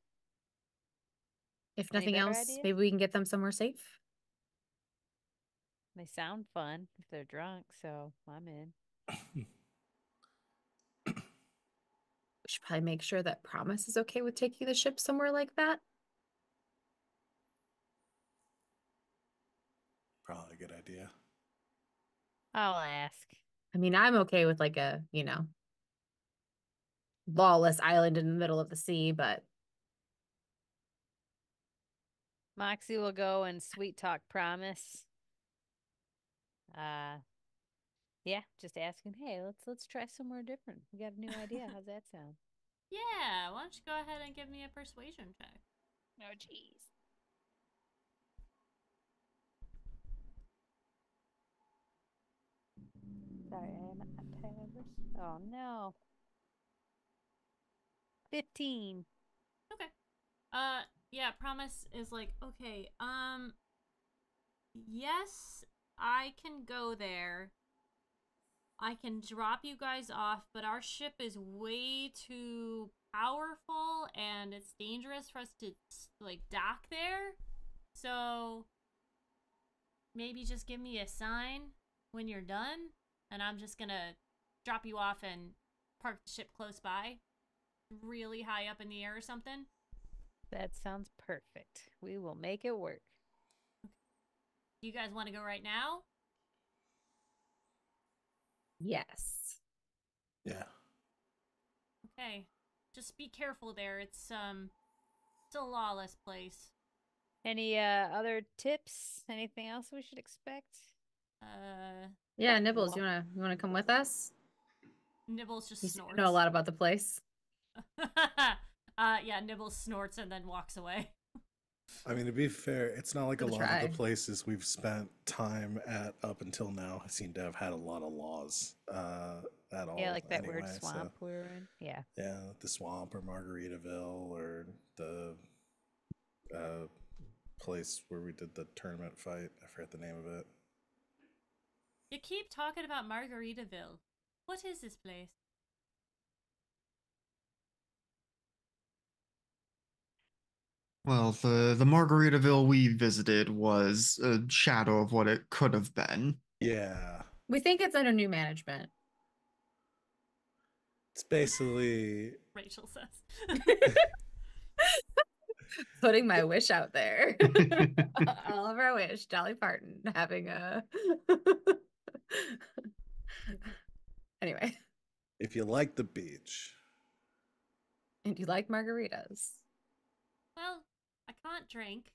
If Any nothing better else, idea? maybe we can get them somewhere safe. They sound fun if they're drunk, so I'm in. We should probably make sure that Promise is okay with taking the ship somewhere like that. Probably a good idea. I'll ask. I mean, I'm okay with like a, lawless island in the middle of the sea, but Moxie will go and sweet talk Promise. Yeah, just ask him, hey, let's try somewhere different. We got a new idea. How's that sound? Yeah, why don't you go ahead and give me a persuasion check? Oh, jeez. Sorry, I'm not. Oh no. 15. Okay. Yeah, Promise is like, okay, yes, I can go there. I can drop you guys off, but our ship is way too powerful and it's dangerous for us to, like, dock there. So, maybe just give me a sign when you're done, and I'm just gonna drop you off and park the ship close by, really high up in the air or something. That sounds perfect. We will make it work. Do you guys want to go right now? yes. Yeah. Okay. Just be careful there. It's a lawless place. Any other tips? Anything else we should expect? Yeah, Nibbles, you wanna come with us? Nibbles just You seem snorts. to know a lot about the place. Yeah, Nibbles snorts and then walks away. I mean, to be fair, it's not like a Good lot of try. the places we've spent time at up until now seem to have had a lot of laws at all. Yeah, like that anyway, weird swamp so, we were in. Yeah. yeah, the swamp or Margaritaville or the place where we did the tournament fight. I forget the name of it. You keep talking about Margaritaville. What is this place? Well, the Margaritaville we visited was a shadow of what it could have been. Yeah, We think it's under new management. it's basically Rachel says. Putting my wish out there. All of our wish, Dolly Parton having a anyway. if you like the beach. And you like margaritas. Well, I can't drink,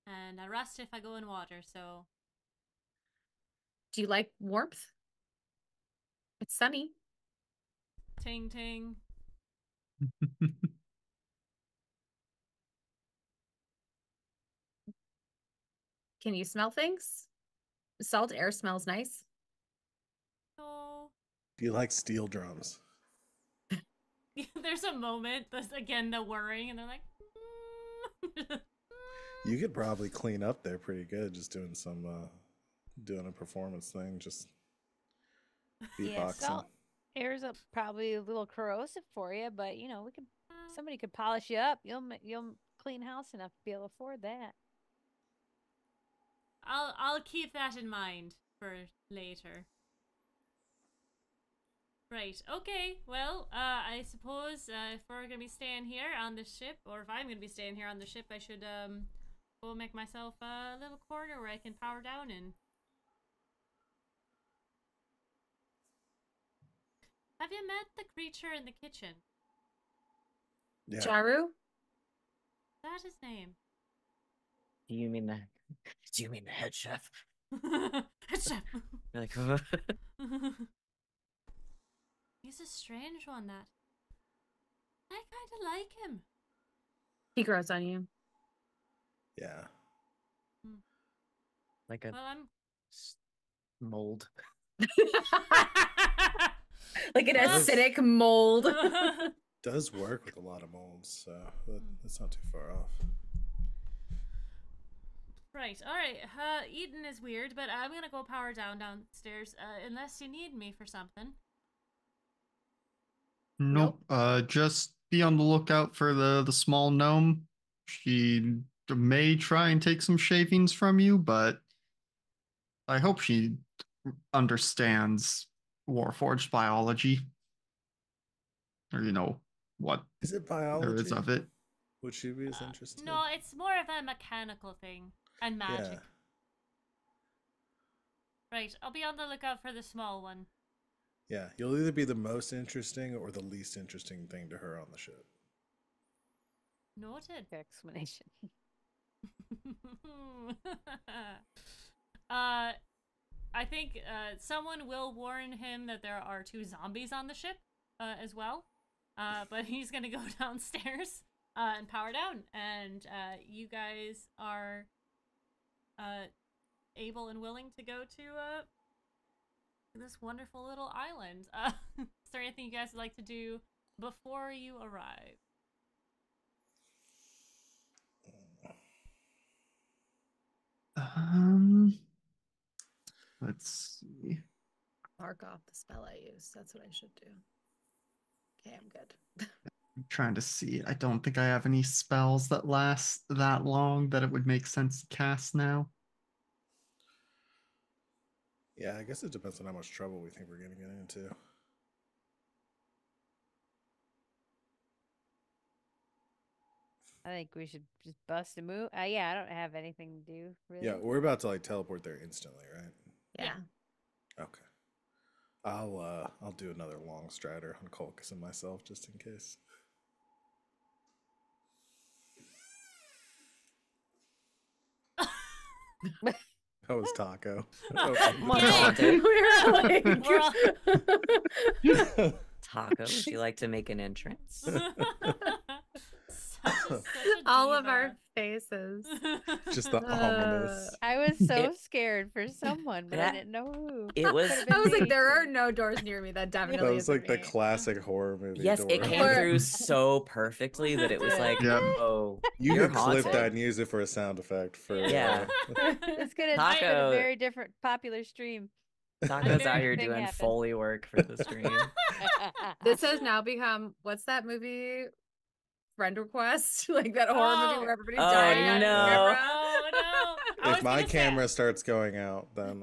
and I rust if I go in water, so... Do you like warmth? It's sunny. Ting ting. Can you smell things? Salt air smells nice. So... Do you like steel drums? There's a moment, there's again the whirring, and they're like... You could probably clean up there pretty good just doing some doing a performance thing, just Yeah, beatboxing. salt air's up probably a little corrosive for you, but we could somebody could polish you up. You'll clean house enough to be able to afford that. I'll keep that in mind for later. Right, okay, well, I suppose if we're gonna be staying here on the ship, or if I'm gonna be staying here on the ship, I should go make myself a little corner where I can power down in. Have you met the creature in the kitchen? Yeah. Jaru? Is that his name? Do you mean the head chef? Chef. You're like, He's a strange one, that. I kind of like him. He grows on you. Yeah. Like a Well, I'm... mold. Like an Yes. acidic mold. Does work with a lot of molds, so that's not too far off. Right, alright. Eden is weird, but I'm gonna go power downstairs, unless you need me for something. Nope. Just be on the lookout for the small gnome. She may try and take some shavings from you, but I hope she understands Warforged biology. Or what Is it there biology? is of it. Would she be as interested? No, it's more of a mechanical thing. And magic. Yeah. Right, I'll be on the lookout for the small one. Yeah, you'll either be the most interesting or the least interesting thing to her on the ship. Noted. Explanation. I think someone will warn him that there are 2 zombies on the ship as well. But he's gonna go downstairs and power down. And you guys are able and willing to go to this wonderful little island. Is there anything you guys would like to do before you arrive? Let's see. Mark off the spell I use. That's what I should do. Okay, I'm good. I'm trying to see. I don't think I have any spells that last that long that it would make sense to cast now. Yeah, I guess it depends on how much trouble we think we're going to get into. I think we should just bust a move. Yeah, I don't have anything to do, really. Yeah, we're about to like teleport there instantly, right? Yeah. Okay. I'll do another long strider on Colchis and myself just in case. That was Taco. Haunted. We're all... Taco, would you like to make an entrance? Such a All of diva. our faces. Just the ominous. I was so scared for someone, but I that- didn't know who. It was. Could've been I was like, me. there are no doors near me. That definitely That was isn't like the me. classic horror movie Yes, door. it came Or- through so perfectly that it was like, Yep. oh, You you're could clip haunted. that and use it for a sound effect for Yeah. It's gonna be Taco- a very different popular stream. Taco's out here Thing doing happened. Foley work for the stream. This has now become, what's that movie? Friend Request? Like that horror movie Oh. where everybody's Oh, dying on no. camera? Oh no! I If was my gonna say, camera starts going out, then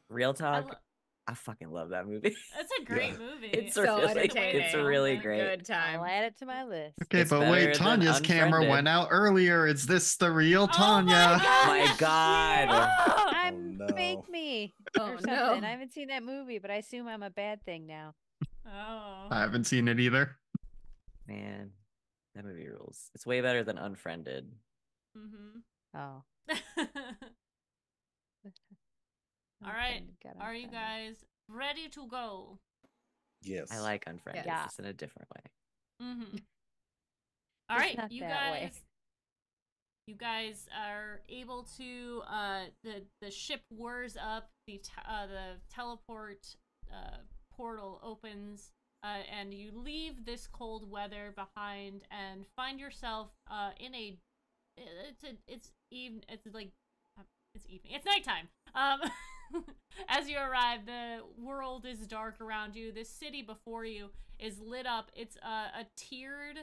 Real I talk, lo- I fucking love that movie. It's a great movie. It's It's so really- entertaining. it's really A great. Good time. I'll add it to my list. Okay, It's but better wait, than Tanya's camera Unfriended. went out earlier. Is this the real Oh Tanya? My God. Oh, I'm no. fake me Oh, or something. no. I haven't seen that movie, but I assume I'm a bad thing now. oh. I haven't seen it either. Man, that movie rules. It's way better than Unfriended. Mm-hmm. Oh. All right. Unfriended, got Are you unfriended. guys ready to go? yes. I like Unfriended, Yeah. just in a different way. Mm-hmm. All Just right, not you that way. guys. You guys are able to. The ship whirs up. The teleport portal opens, and you leave this cold weather behind and find yourself in a. It's evening. It's nighttime. As you arrive, the world is dark around you. This city before you is lit up. It's a tiered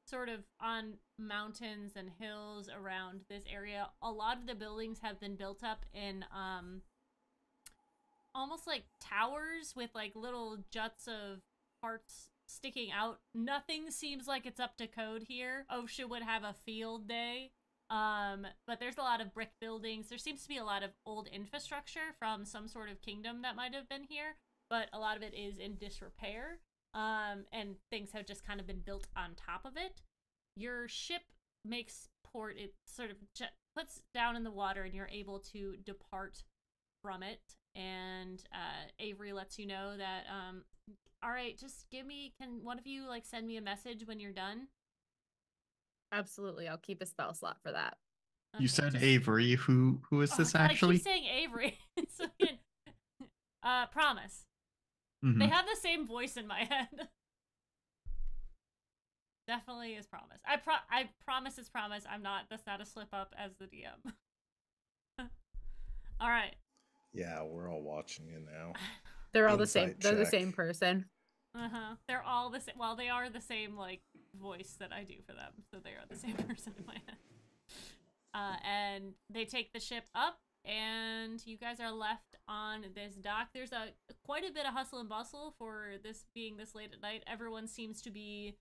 sort of on mountains and hills around this area. A lot of the buildings have been built up in almost like towers with like little juts of parts sticking out. Nothing seems like it's up to code here. OSHA would have a field day. But there's a lot of brick buildings. There seems to be a lot of old infrastructure from some sort of kingdom that might have been here, but a lot of it is in disrepair. And things have just kind of been built on top of it. Your ship makes port. It sort of puts down in the water, and you're able to depart from it, and Avery lets you know that all right, just can one of you like send me a message when you're done? Absolutely. I'll keep a spell slot for that. You Okay, said just- Avery. Who is Oh this God, I actually? keep saying Avery. So Promise. Mhm. They have the same voice in my head. Definitely is Promise. I promise it's Promise. That's not a slip up as the DM. All right. Yeah, we're all watching you now. They're all the same. Insight They're the check. same person. They're all the same. Well, they are the same like voice that I do for them, so they are the same person in my head. And they take the ship up, and you guys are left on this dock. There's quite a bit of hustle and bustle for this being this late at night. Everyone seems to be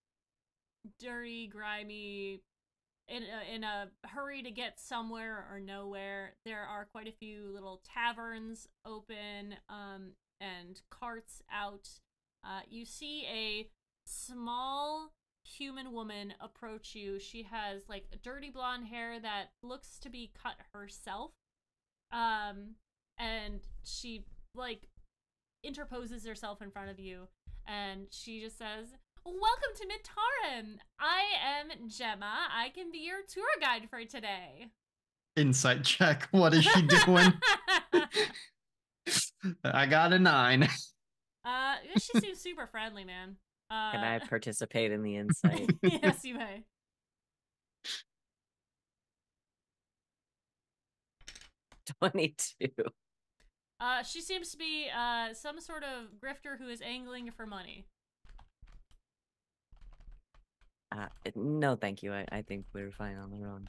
dirty, grimy, in a hurry to get somewhere or nowhere. There are quite a few little taverns open, and carts out. You see a small human woman approach you. She has like dirty blonde hair that looks to be cut herself. And she like interposes herself in front of you, and she just says, "Welcome to Midtarim. I am Gemma. I can be your tour guide for today." Insight check. What is she doing? I got a 9. She seems super friendly, man. Can I participate in the insight? Yes, you may. 22. She seems to be some sort of grifter who is angling for money. No, thank you. I think we're fine on our own.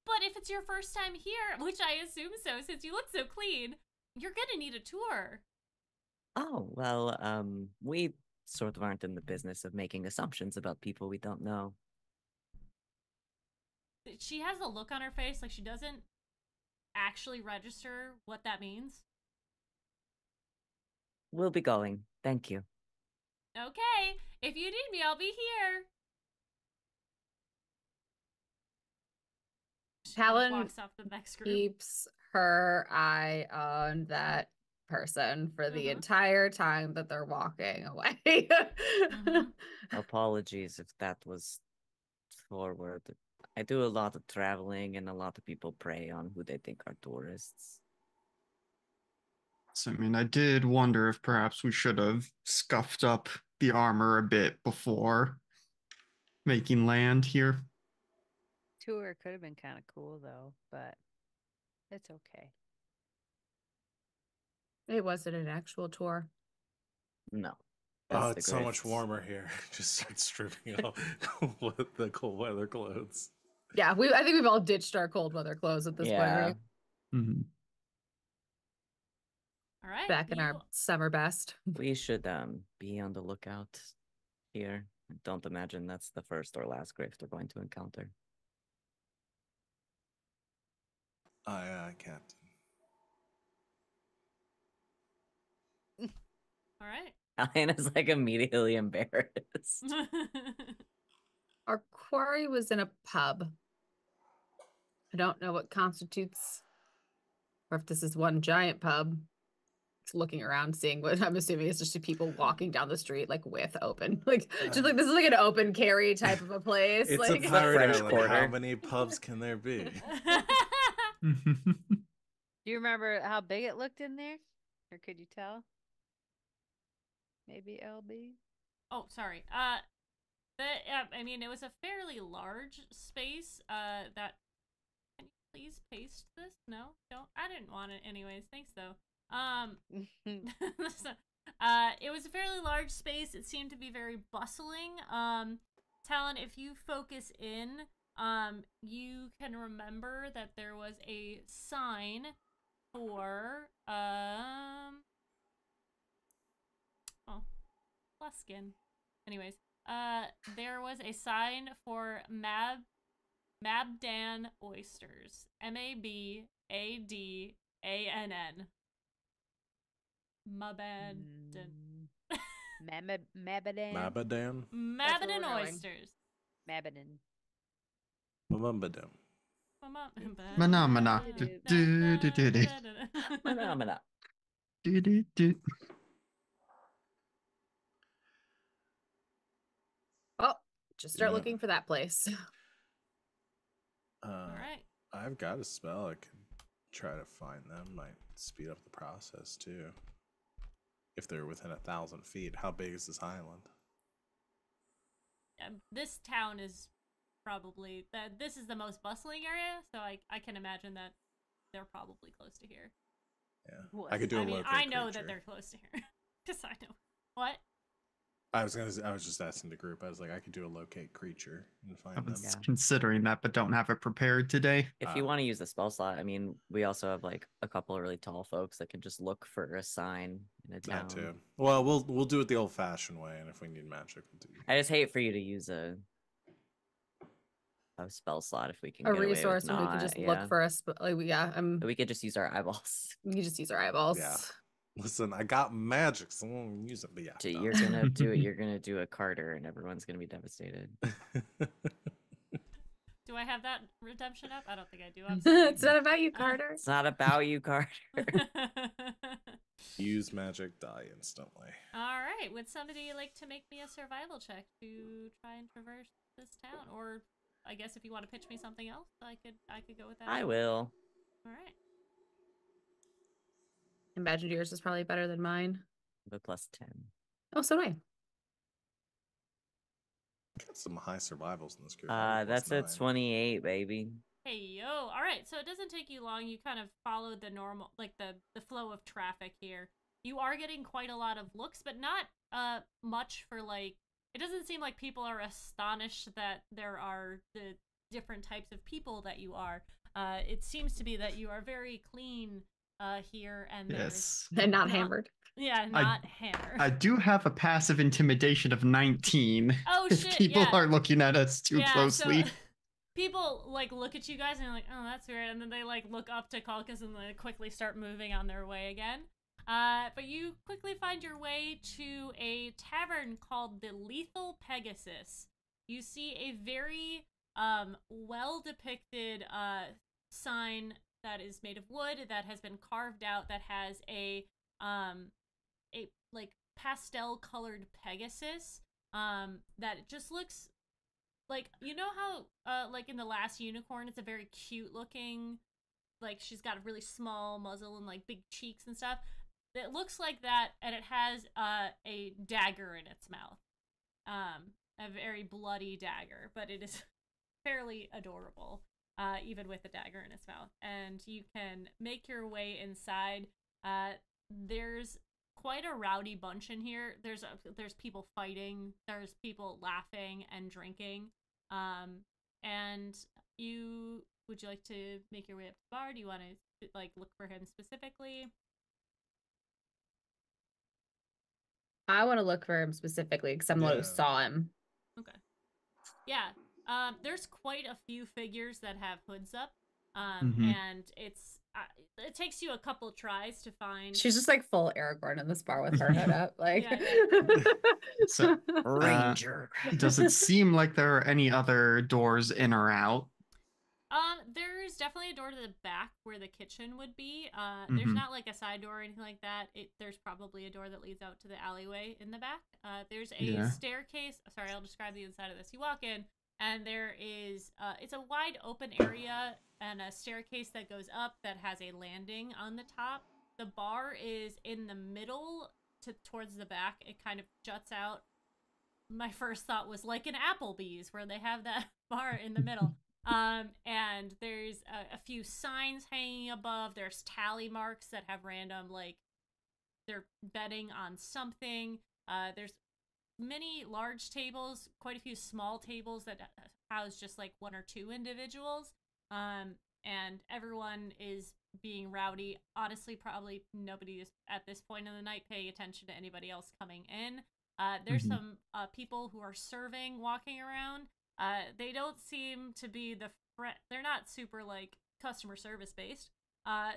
But if it's your first time here, which I assume so, since you look so clean, you're gonna need a tour. Oh, well, we sort of aren't in the business of making assumptions about people we don't know. She has a look on her face like she doesn't actually register what that means. We'll be going. Thank you. Okay, if you need me, I'll be here. She Talon walks off the next group. Keeps her eye on that person for the Mhm. entire time that they're walking away. Mhm. Apologies if that was forward. I do a lot of traveling, and a lot of people prey on who they think are tourists. So, I mean, I did wonder if perhaps we should have scuffed up the armor a bit before making land here. Tour could have been kind of cool though, but it's okay. It wasn't an actual tour. No. Oh, That's it's the so much grifts. warmer here. Just start stripping off with the cold weather clothes. Yeah, I think we've all ditched our cold weather clothes at this point, Yeah. right? Mhm. All right. Back in our summer best. We should be on the lookout here. I don't imagine that's the first or last grift we're going to encounter. Aye, aye, Captain. All right. Alana's like immediately embarrassed. Our quarry was in a pub. I don't know what constitutes, or if this is one giant pub. Just looking around, seeing what I'm assuming is just people walking down the street, like with open, like just like this is like an open carry type of a place. It's like a pirate French island. How Quarter. many pubs can there be? Do you remember how big it looked in there? Or could you tell? Maybe LB? Oh, sorry. I mean, it was a fairly large space. That. Can you please paste this? No, don't. I didn't want it anyways. Thanks though. It was a fairly large space. It seemed to be very bustling. Talon, if you focus in, you can remember that there was a sign for Luskin. Anyways, there was a sign for Mabdan oysters. Mabaddann. Mabadan. Mabadan. Mabadan? Mabadan we're going. oysters. Mabadan. Mabadan. Mana. Phenomena. Do-do-do. Oh, just start Yeah. looking for that place. All right. I've got a spell. I can try to find them. Might speed up the process too. If they're within 1,000 feet. How big is this island? This town is probably this is the most bustling area, so I can imagine that they're probably close to here. Yeah, I could do a locate I know creature. that they're close to here because I know what. I was just asking the group. I was like, I could do a locate creature and I find them. was Yeah. considering that, but don't have it prepared today. If you want to use the spell slot, I mean, we also have like a couple of really tall folks that can just look for a sign in a town. That too. Well, we'll do it the old-fashioned way, and if we need magic, we'll do. I just hate for you to use a spell slot if we can A get away with resource where we can not, just yeah. look for us. Like, We could just use our eyeballs. we can just use our eyeballs. Yeah. Listen, I got magic, so I won't use it. But yeah, no. You're gonna do it. You're gonna do a Carter, and everyone's gonna be devastated. Do I have that redemption up? I don't think I do. I'm sorry. It's not about you, Carter. It's not about you, Carter. Use magic, die instantly. All right. Would somebody like to make me a survival check to try and traverse this town? Or I guess if you want to pitch me something else, I could go with that. I will. All right. Imagine yours is probably better than mine. But +10. Oh, so do I. Got some high survivals in this group. I have a That's a +9. 28, baby. Hey yo! All right, so it doesn't take you long. You kind of follow the normal, like the flow of traffic here. You are getting quite a lot of looks, but not much for like. It doesn't seem like people are astonished that there are the different types of people that you are. It seems to be that you are very clean here, and Yes. And not hammered. Yeah, not hammered. I do have a passive intimidation of 19. Oh, if shit, people yeah. are looking at us too Yeah, closely. So, people like look at you guys and they're like, "Oh, that's weird," and then they like look up to Calcus and they quickly start moving on their way again. But you quickly find your way to a tavern called the Lethal Pegasus. You see a very well depicted sign that is made of wood that has been carved out that has a like pastel colored Pegasus that just looks like, you know how like in The Last Unicorn, it's a very cute looking, like she's got a really small muzzle and like big cheeks and stuff. It looks like that, and it has a dagger in its mouth, a very bloody dagger, but it is fairly adorable, even with the dagger in its mouth. And you can make your way inside. There's quite a rowdy bunch in here. There's people fighting. There's people laughing and drinking. And would you like to make your way up to the bar? Do you want to like look for him specifically? I want to look for him specifically because I'm the one who Yeah. saw him. Okay. Yeah. There's quite a few figures that have hoods up. And it takes you a couple tries to find. She's just like full Aragorn in this bar with her hood up. Like, So, Ranger. does it seem like there are any other doors in or out? There's definitely a door to the back where the kitchen would be. There's not like a side door or anything like that. There's probably a door that leads out to the alleyway in the back. There's a staircase. Sorry, I'll describe the inside of this. You walk in, and there is, it's a wide open area and a staircase that goes up that has a landing on the top. The bar is in the middle towards the back. It kind of juts out. My first thought was like an Applebee's where they have that bar in the middle. And there's a few signs hanging above. There's tally marks that have random, like, they're betting on something. There's many large tables, quite a few small tables that house just like one or two individuals. And everyone is being rowdy. Honestly, probably nobody is at this point in the night paying attention to anybody else coming in. There's some people who are serving walking around. They don't seem to be they're not super like customer service based.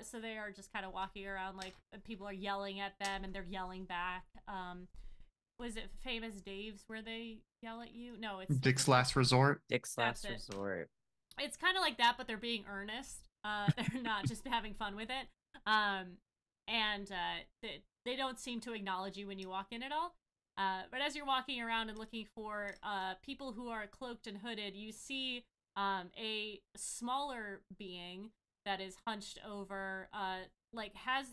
So they are just kind of walking around like people are yelling at them and they're yelling back. Was it Famous Dave's where they yell at you? No, it's Dick's Last Resort. Dick's That's Last it. Resort. It's kind of like that, but they're being earnest. They're not just having fun with it. And they don't seem to acknowledge you when you walk in at all. But as you're walking around and looking for people who are cloaked and hooded, you see a smaller being that is hunched over, like has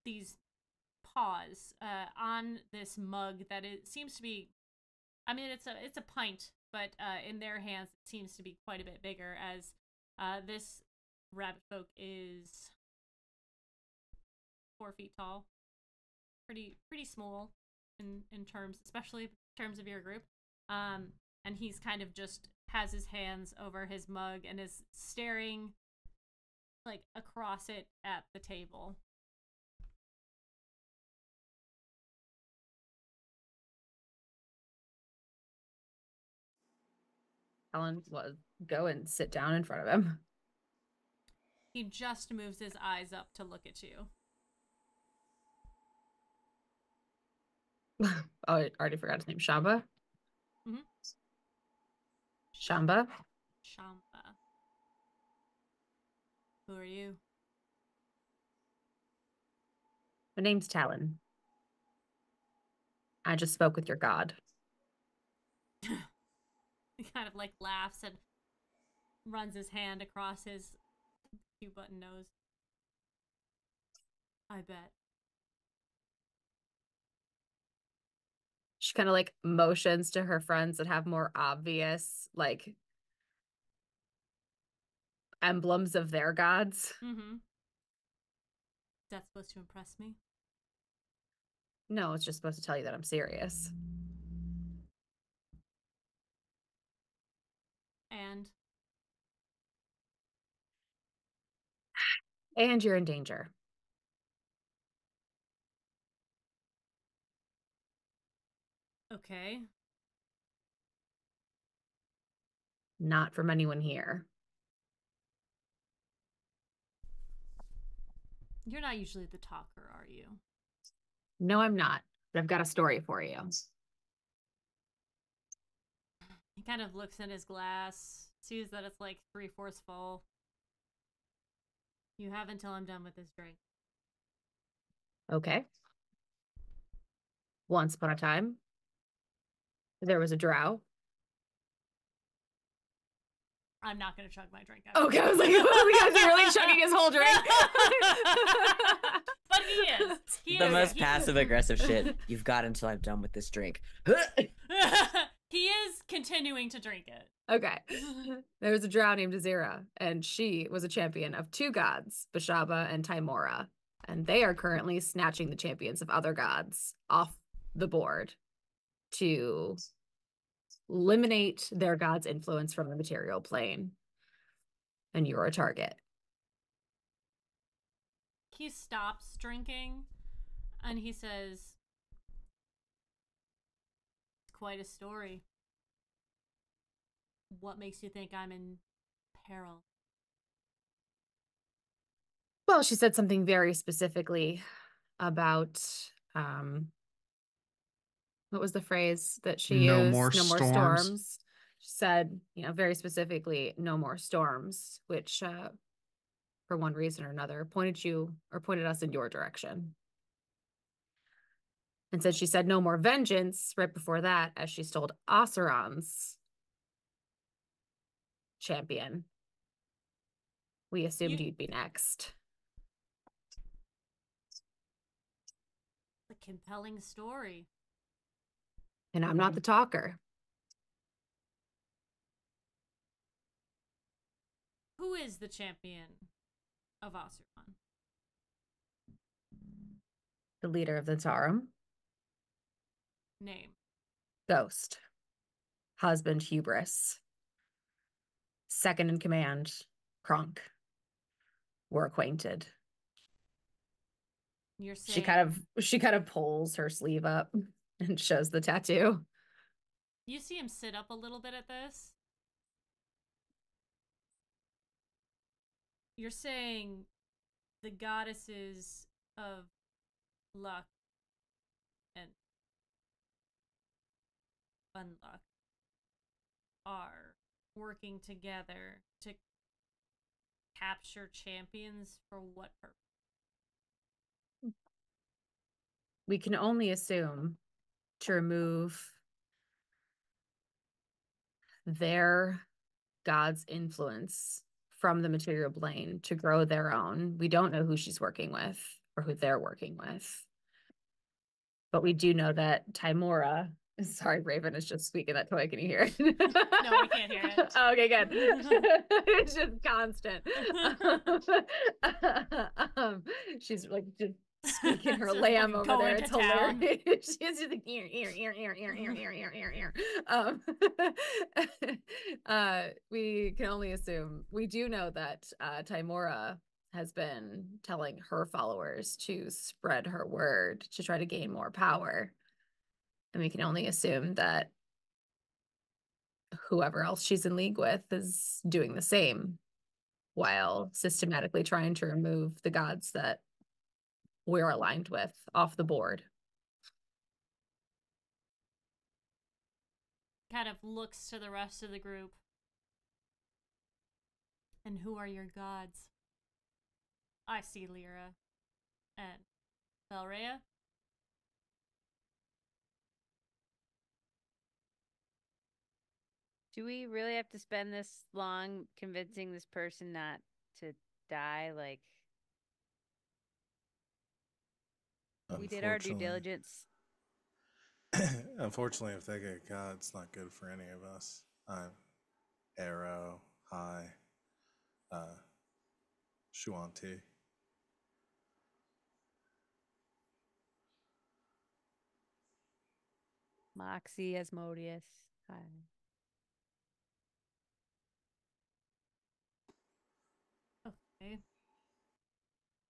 these paws on this mug that it seems to be. I mean, it's a pint, but in their hands it seems to be quite a bit bigger. As this rabbit folk is 4 feet tall, pretty small in terms, especially in terms of your group. And he's kind of just has his hands over his mug and is staring like across it at the table. Helen will go and sit down in front of him. He just moves his eyes up to look at you. Oh, I already forgot his name. Shamba? Mhm. Shamba? Shamba. Who are you? My name's Talon. I just spoke with your god. He kind of like laughs and runs his hand across his cute button nose. I bet. She kind of like motions to her friends that have more obvious like emblems of their gods. Mm-hmm. Is that supposed to impress me? No, it's just supposed to tell you that I'm serious. And you're in danger. Okay. Not from anyone here. You're not usually the talker, are you? No, I'm not. But I've got a story for you. He kind of looks in his glass, sees that it's like 3/4 full. You have until I'm done with this drink. Okay. Once upon a time, there was a drow. I'm not going to chug my drink out. Okay, I was like, oh my gosh, you're like chugging his whole drink. But he is. The most passive aggressive shit. You've got until I'm done with this drink. He is continuing to drink it. Okay. There was a drow named Azira, and she was a champion of 2 gods, Bashaba and Timora. And they are currently snatching the champions of other gods off the board to eliminate their god's influence from the material plane. And you're a target. He stops drinking and he says, "It's quite a story. What makes you think I'm in peril?" Well, she said something very specifically about what was the phrase that she No used? more No more storms. storms. She said, very specifically, no more storms, which for one reason or another pointed us in your direction. And said she said no more vengeance right before that, as she told Oseron's champion. We assumed you'd be next. A compelling story. And I'm not the talker. Who is the champion of Oseron? The leader of the Tarum. Name. Ghost. Husband Hubris. Second in command, Kronk. We're acquainted. You're saying She kind of pulls her sleeve up and shows the tattoo. you see him sit up a little bit at this. You're saying the goddesses of luck and unluck are working together to capture champions for what purpose? We can only assume to remove their god's influence from the material plane to grow their own. We don't know who she's working with or who they're working with. But we do know that Timora, sorry, Raven is just squeaking that toy. Can you hear it? No, we can't hear it. Oh, okay, good. It's just constant. She's like just squeaking her Just lamb fucking over going there. to It's town. hilarious. She's just like ear. We can only assume. We do know that Timora has been telling her followers to spread her word to try to gain more power. And we can only assume that whoever else she's in league with is doing the same while systematically trying to remove the gods that we're aligned with off the board. Kind of looks to the rest of the group. And who are your gods? I see Lyra and Belrea. Do we really have to spend this long convincing this person not to die? Like, we did our due diligence. Unfortunately, if they get caught, it's not good for any of us. Arrow, High, Shuanti. Moxie, Asmodeus. Hi. Okay.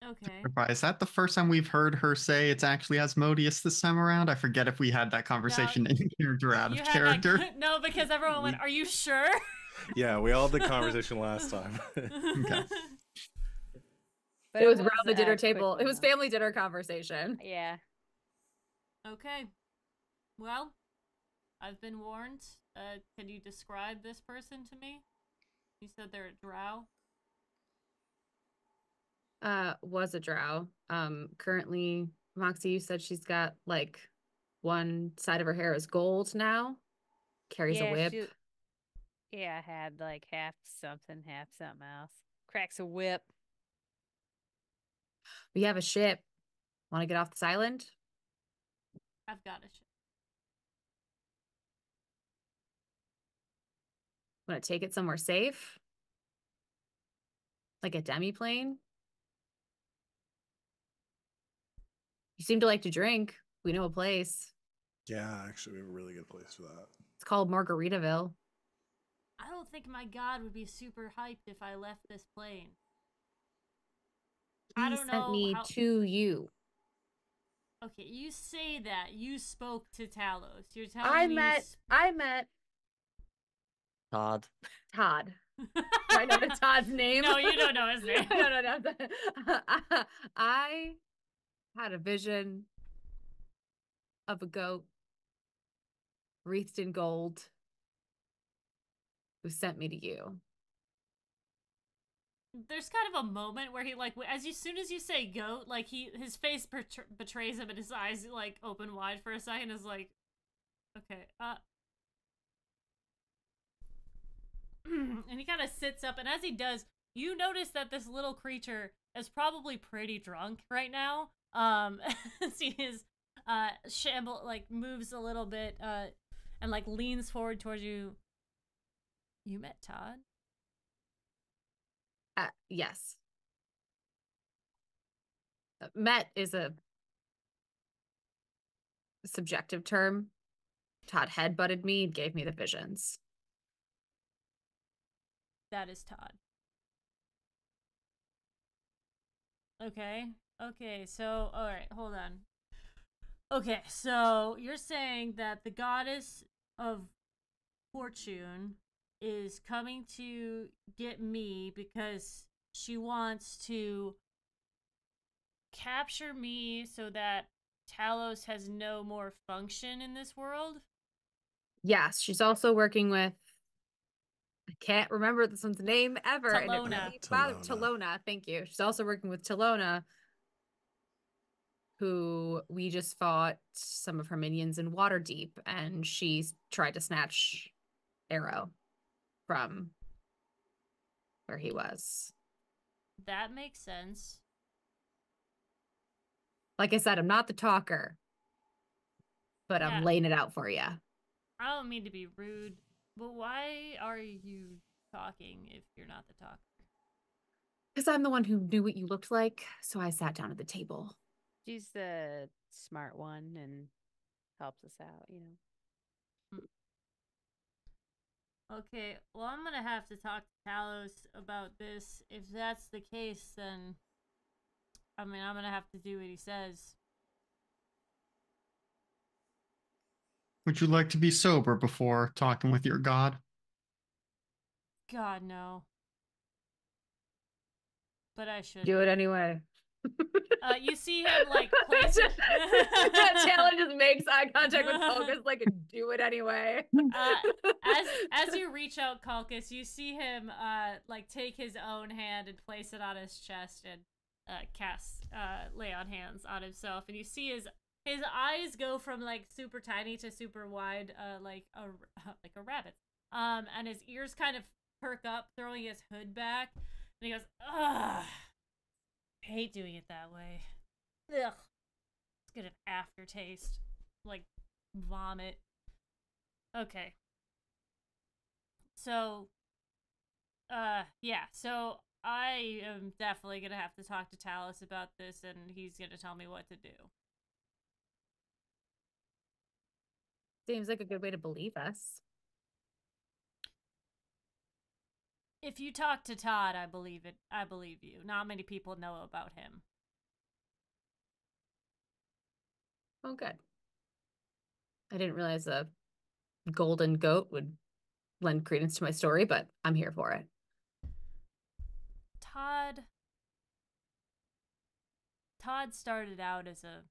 Okay. Is that the first time we've heard her say it's actually Asmodeus this time around? I forget if we had that conversation in character or out of character. No, because everyone went, "Are you sure?" Yeah, we all had the conversation last time. Okay. But It was around the a dinner quick table. one, It was though. family dinner conversation. Yeah. Okay. Well, I've been warned. Can you describe this person to me? You said they're a drow. Was a drow. Currently, Moxie, you said she's got like one side of her hair is gold now. Carries a whip. Yeah, had like half something else. Cracks a whip. We have a ship. Want to get off this island? I've got a ship. Want to take it somewhere safe? Like a demi-plane? You seem to like to drink. We know a place. Yeah, actually, we have a really good place for that. It's called Margaritaville. I don't think my god would be super hyped if I left this plane. I don't know. He sent me to you. Okay, you say that. You spoke to Talos. You're telling me I met Todd. Todd. Do I know Todd's name? No, you don't know his name. No. I had a vision of a goat wreathed in gold who sent me to you. There's kind of a moment where he like, as soon as you say goat, like his face betrays him and his eyes like open wide for a second. Is like, okay, and he kind of sits up, and as he does, you notice that this little creature is probably pretty drunk right now. See his moves a little bit, and like leans forward towards you. You met Todd? Yes. Met is a subjective term. Todd headbutted me and gave me the visions. That is Todd. Okay. Okay, so, alright, hold on. Okay, so you're saying that the goddess of fortune is coming to get me because she wants to capture me so that Talos has no more function in this world? Yes, she's also working with, I can't remember this one's name ever. Talona. Talona, thank you. She's also working with Talona who we just fought some of her minions in Waterdeep, and she tried to snatch Arrow from where he was. That makes sense. Like I said, I'm not the talker, but I'm Yeah. laying it out for you. I don't mean to be rude, but why are you talking if you're not the talker? Because I'm the one who knew what you looked like, so I sat down at the table. She's the smart one and helps us out, you know. Okay, well, I'm gonna have to talk to Talos about this. If that's the case, then I mean, I'm gonna have to do what he says. Would you like to be sober before talking with your god? God, no. But I should Do it be. anyway. You see him like placing. That challenge just makes eye contact with Focus, like do it anyway. As you reach out, Calcus, you see him like take his own hand and place it on his chest and cast lay on hands on himself, and you see his eyes go from like super tiny to super wide, like a rabbit. And his ears kind of perk up, throwing his hood back, and he goes, "Ugh, I hate doing it that way. Ugh, it's got an aftertaste, like vomit." Okay. So, yeah. So I am definitely gonna have to talk to Talos about this, and he's gonna tell me what to do. Seems like a good way to believe us. If you talk to Todd, I believe it. I believe you. Not many people know about him. Oh, good. I didn't realize a golden goat would lend credence to my story, but I'm here for it. Todd started out as a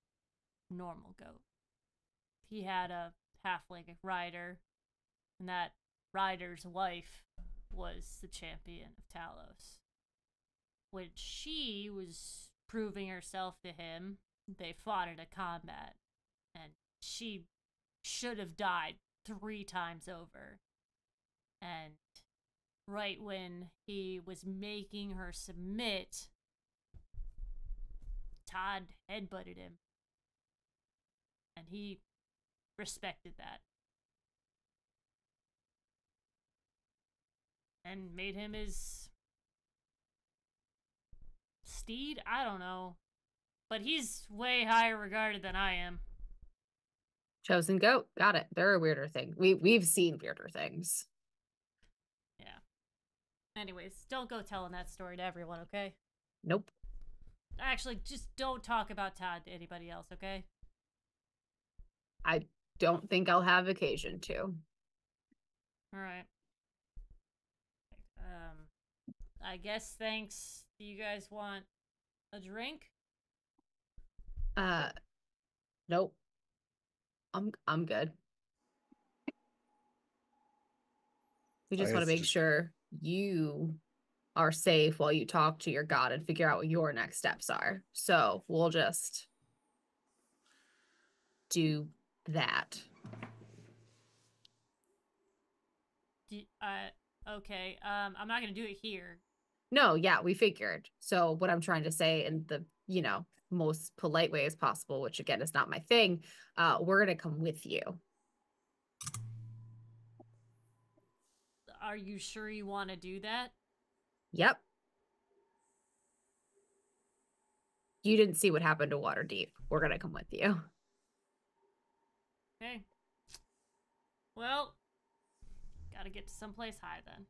normal goat. He had a halfling rider, and that rider's wife was the champion of Talos. When she was proving herself to him, they fought in a combat, and she should have died 3 times over. And right when he was making her submit, Todd headbutted him. And he respected that. And made him his steed? I don't know. But he's way higher regarded than I am. Chosen goat. Got it. There are weirder things. We've seen weirder things. Yeah. Anyways, don't go telling that story to everyone, okay? Nope. Actually, just don't talk about Todd to anybody else, okay? I don't think I'll have occasion to. Alright. I guess thanks. Do you guys want a drink? Nope. I'm good. We just want to make sure you are safe while you talk to your god and figure out what your next steps are. So we'll just do that. Okay. I'm not gonna do it here. No, yeah, we figured. So what I'm trying to say in the, most polite way as possible, which again is not my thing, we're gonna come with you. Are you sure you want to do that? Yep. You didn't see what happened to Waterdeep. We're gonna come with you. Okay. Well, gotta get to someplace high then.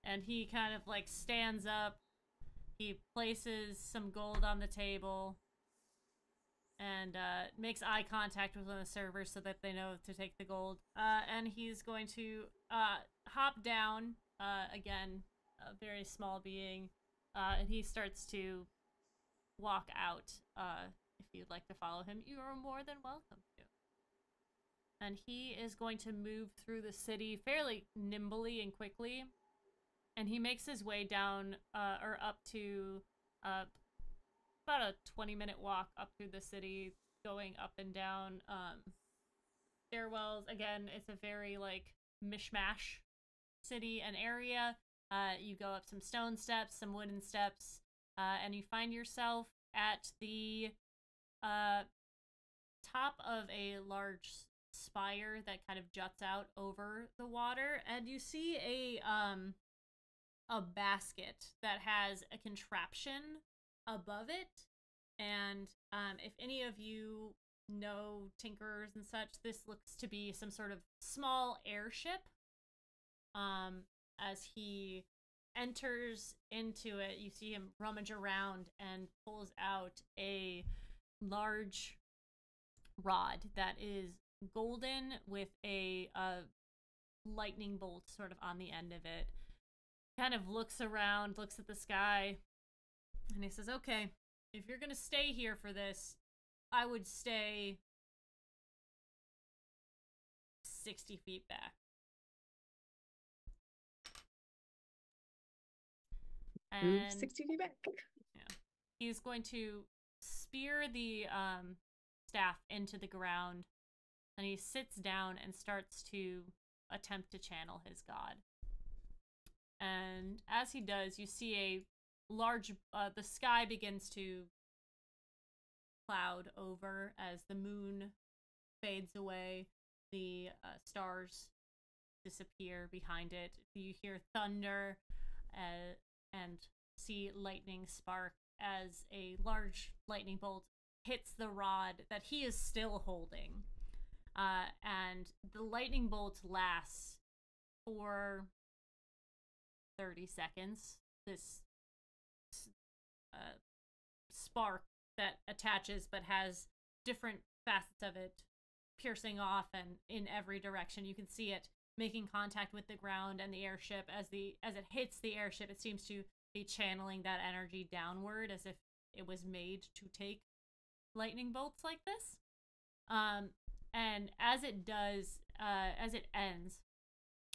And he kind of like stands up. He places some gold on the table and makes eye contact with one of the servers so that they know to take the gold. And he's going to hop down, again, a very small being, and he starts to walk out. If you'd like to follow him, you are more than welcome to. And he is going to move through the city fairly nimbly and quickly. And he makes his way down, or up to about a 20-minute walk up through the city, going up and down stairwells. Again, it's a very like mishmash city and area. You go up some stone steps, some wooden steps, and you find yourself at the top of a large spire that kind of juts out over the water, and you see a basket that has a contraption above it. And if any of you know tinkerers and such, this looks to be some sort of small airship. As he enters into it, you see him rummage around and pulls out a large rod that is golden with a lightning bolt sort of on the end of it. Kind of looks around, looks at the sky, and he says, okay, if you're gonna stay here for this, I would stay 60 feet back. Move And 60 feet back. yeah, he's going to spear the staff into the ground, and he sits down and starts to attempt to channel his god. And as he does, you see a large, the sky begins to cloud over as the moon fades away. The stars disappear behind it. You hear thunder and see lightning spark as a large lightning bolt hits the rod that he is still holding. And the lightning bolt lasts for 30 seconds. This spark that attaches but has different facets of it piercing off and in every direction. You can see it making contact with the ground and the airship. As it hits the airship, it seems to be channeling that energy downward as if it was made to take lightning bolts like this. And as it does, as it ends,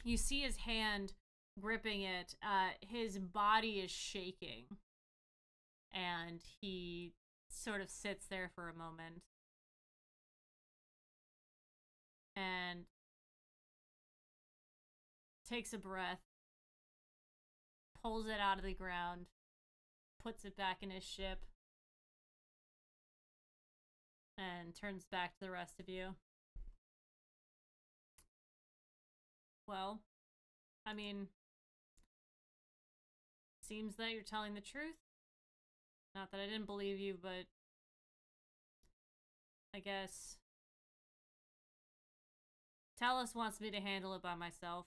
you see his hand gripping it. His body is shaking, and he sort of sits there for a moment and takes a breath, pulls it out of the ground, puts it back in his ship, and turns back to the rest of you. Well, I mean, seems that you're telling the truth. Not that I didn't believe you, but I guess Talus wants me to handle it by myself.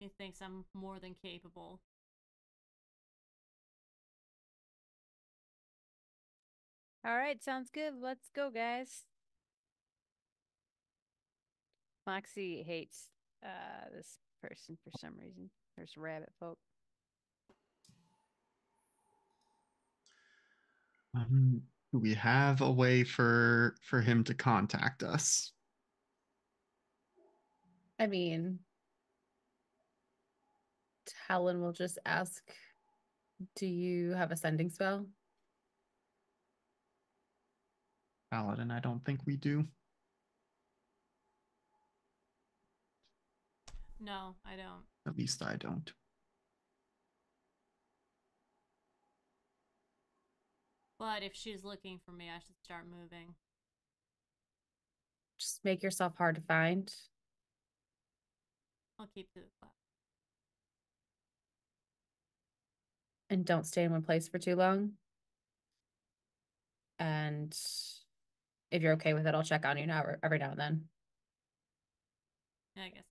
He thinks I'm more than capable. All right, sounds good. Let's go, guys. Moxie hates this person for some reason. There's rabbit folk. Do we have a way for him to contact us? I mean, Talon will just ask, do you have a sending spell? Paladin, I don't think we do. No, I don't. At least I don't. But if she's looking for me, I should start moving. Just make yourself hard to find. I'll keep to the cloud. And don't stay in one place for too long. And if you're okay with it, I'll check on you now every now and then. Yeah, I guess.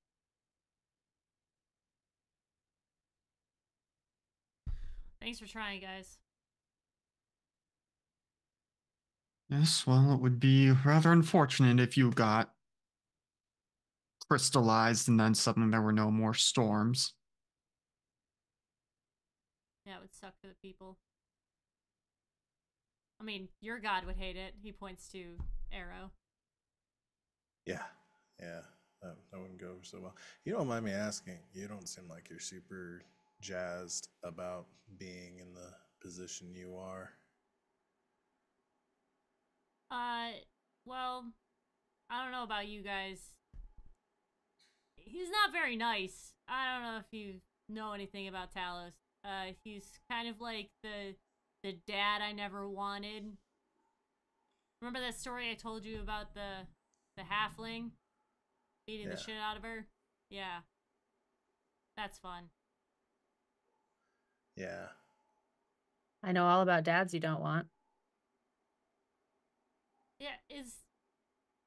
Thanks for trying, guys. Yes, well, it would be rather unfortunate if you got crystallized and then suddenly there were no more storms. Yeah, it would suck for the people. I mean, your god would hate it. He points to Arrow. Yeah, that wouldn't go over so well. You don't mind me asking, you don't seem like you're super jazzed about being in the position you are. Well, I don't know about you guys. He's not very nice. I don't know if you know anything about Talos. He's kind of like the dad I never wanted. Remember that story I told you about the halfling beating the Yeah. shit out of her? Yeah. That's fun. Yeah. I know all about dads you don't want. Yeah,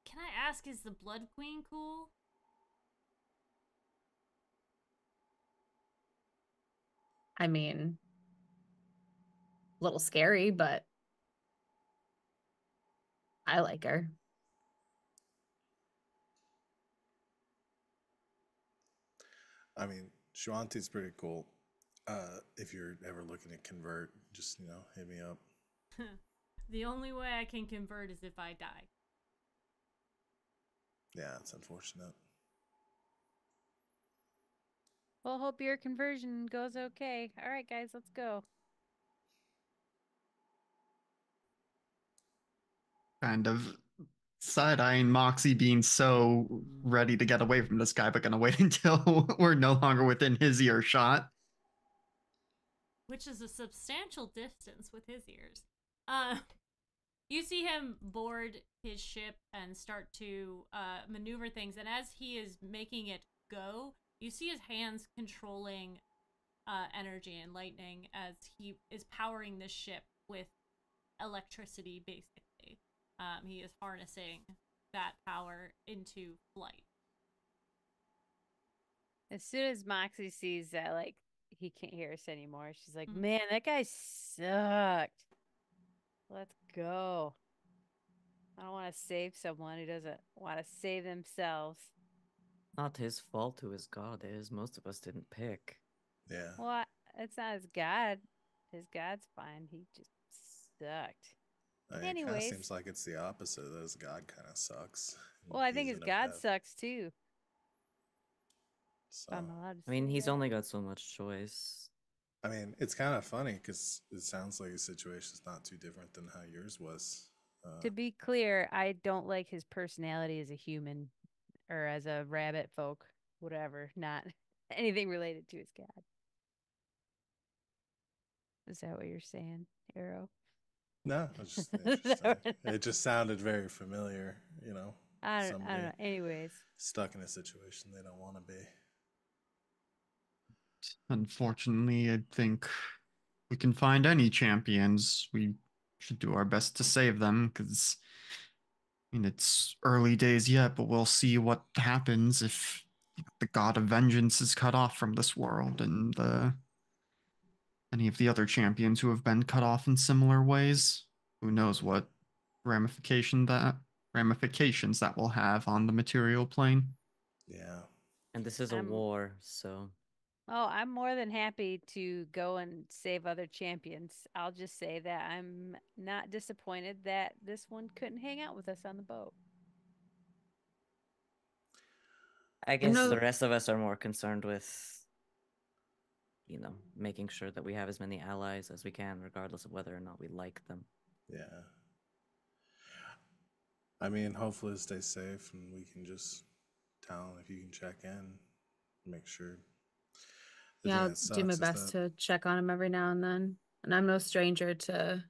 can I ask, is the Blood Queen cool? I mean, a little scary, but I like her. I mean, Shuanti's pretty cool. If you're ever looking to convert, just hit me up. The only way I can convert is if I die. Yeah, it's unfortunate. Well, hope your conversion goes okay. All right, guys, let's go. Kind of side-eyeing Moxie being so ready to get away from this guy, but gonna wait until we're no longer within his earshot. Which is a substantial distance with his ears. You see him board his ship and start to maneuver things, and as he is making it go, you see his hands controlling energy and lightning as he is powering this ship with electricity, basically. He is harnessing that power into flight. As soon as Moxie sees that, like, he can't hear us anymore, she's like, Mhm. man, that guy sucked. Let's go. I don't want to save someone who doesn't want to save themselves. Not his fault who his god is. Most of us didn't pick. Yeah. Well, it's not his god. His god's fine. He just sucked. I mean, it kind of Anyways. seems like it's the opposite. That his god kind of sucks. Well, I think He's his in a god bad- sucks too. So, If I'm allowed to I mean, say he's that. only got so much choice. I mean, it's kind of funny because it sounds like his situation is not too different than how yours was. To be clear, I don't like his personality as a human or as a rabbit folk, whatever, not anything related to his god. Is that what you're saying, Arrow? No, it's just interesting. It just sounded very familiar, I don't somebody know. Anyways, stuck in a situation they don't want to be. Unfortunately, I think we can find any champions. We should do our best to save them because, I mean, it's early days yet, but we'll see what happens if the god of vengeance is cut off from this world and any of the other champions who have been cut off in similar ways. Who knows what ramifications that will have on the material plane. Yeah. And this is a war, so I'm more than happy to go and save other champions. I'll just say that I'm not disappointed that this one couldn't hang out with us on the boat. I guess No. the rest of us are more concerned with, making sure that we have as many allies as we can, regardless of whether or not we like them. Yeah. I mean, hopefully it stays safe and we can just tell him if you can check in, make sure. The Yeah, thing I'll that do my sucks is best that- to check on him every now and then. And I'm no stranger to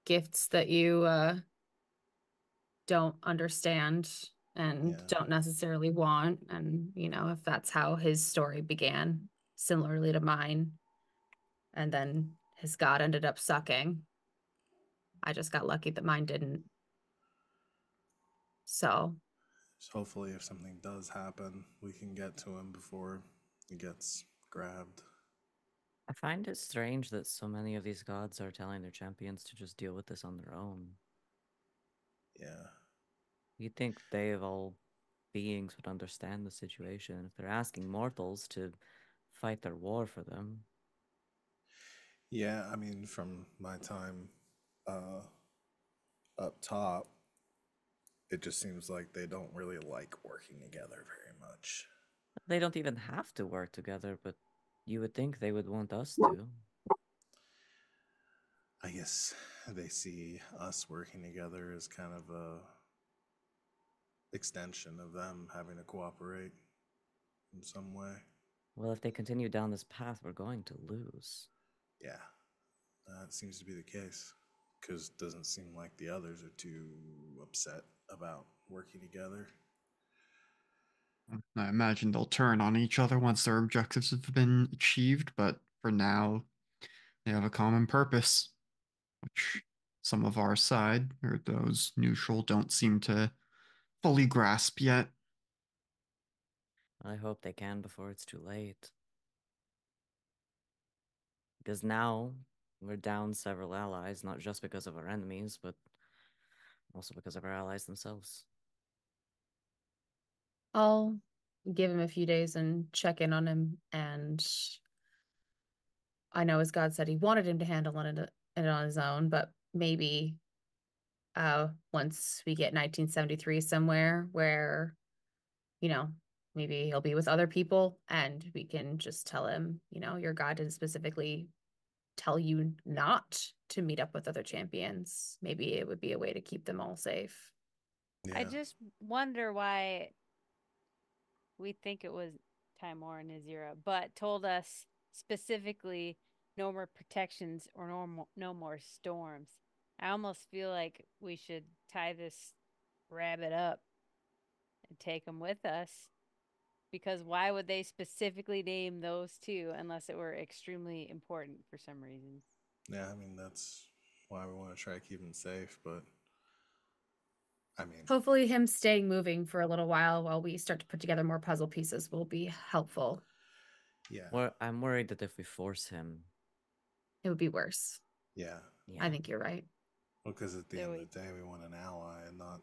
gifts that you don't understand and Yeah. don't necessarily want. And, if that's how his story began, similarly to mine, and then his god ended up sucking, I just got lucky that mine didn't. So, So hopefully if something does happen, we can get to him before he gets grabbed. I find it strange that so many of these gods are telling their champions to just deal with this on their own. Yeah. You'd think they, of all beings, would understand the situation if they're asking mortals to fight their war for them. Yeah, I mean, from my time up top, it just seems like they don't really like working together very much. They don't even have to work together, but you would think they would want us to. I guess they see us working together as kind of a extension of them having to cooperate in some way. Well, if they continue down this path, we're going to lose. Yeah, that seems to be the case. Because it doesn't seem like the others are too upset about working together. I imagine they'll turn on each other once their objectives have been achieved, but for now, they have a common purpose, which some of our side, or those neutral, don't seem to fully grasp yet. I hope they can before it's too late. Because now we're down several allies, not just because of our enemies, but also because of our allies themselves. I'll give him a few days and check in on him. And I know as God said he wanted him to handle it on his own, but maybe once we get 1973 somewhere where, maybe he'll be with other people and we can just tell him, your God didn't specifically tell you not to meet up with other champions. Maybe it would be a way to keep them all safe. I just wonder why we think it was Timor and Azira, but told us specifically no more protections or no more storms. I almost feel like we should tie this rabbit up and take them with us. Because why would they specifically name those two unless it were extremely important for some reason? Yeah, I mean, that's why we want to try to keep them safe, but I mean, hopefully him staying moving for a little while we start to put together more puzzle pieces will be helpful. yeah. Well, I'm worried that if we force him, it would be worse. Yeah. I think you're right. Well, because at the end of the day, we want an ally and not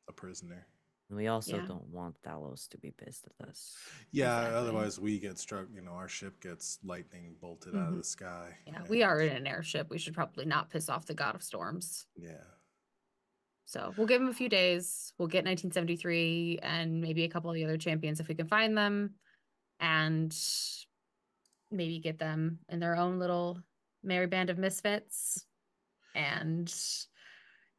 a prisoner. We also don't want Thalos to be pissed at us. Yeah, exactly. Otherwise we get struck, our ship gets lightning bolted out of the sky. Yeah, we are in an airship. We should probably not piss off the God of Storms. Yeah. So we'll give him a few days. We'll get 1973 and maybe a couple of the other champions if we can find them. And maybe get them in their own little merry band of misfits. And,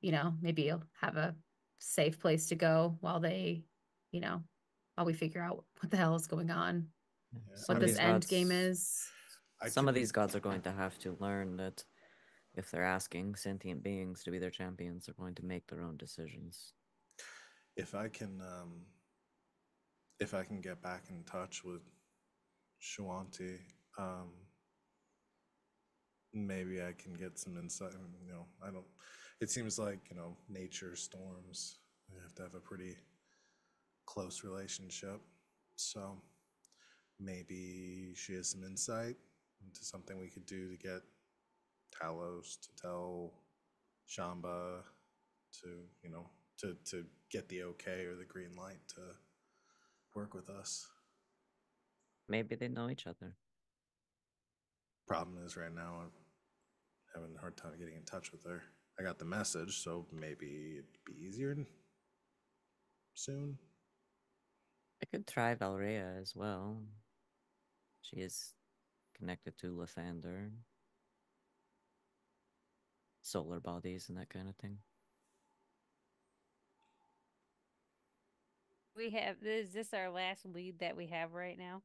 maybe you'll have a safe place to go while they, while we figure out what the hell is going on. Yeah. What this end game is. Some of these gods are going to have to learn that if they're asking sentient beings to be their champions, they're going to make their own decisions. If I can get back in touch with Shuanti, maybe I can get some insight. It seems like, nature storms, we have to have a pretty close relationship. So maybe she has some insight into something we could do to get Talos to tell Shamba to get the okay or the green light to work with us. Maybe they know each other. Problem is right now I'm having a hard time getting in touch with her. I got the message, so maybe it'd be easier soon. I could try Valrea as well. She is connected to Lathander. Solar bodies and that kind of thing. Is this our last lead that we have right now?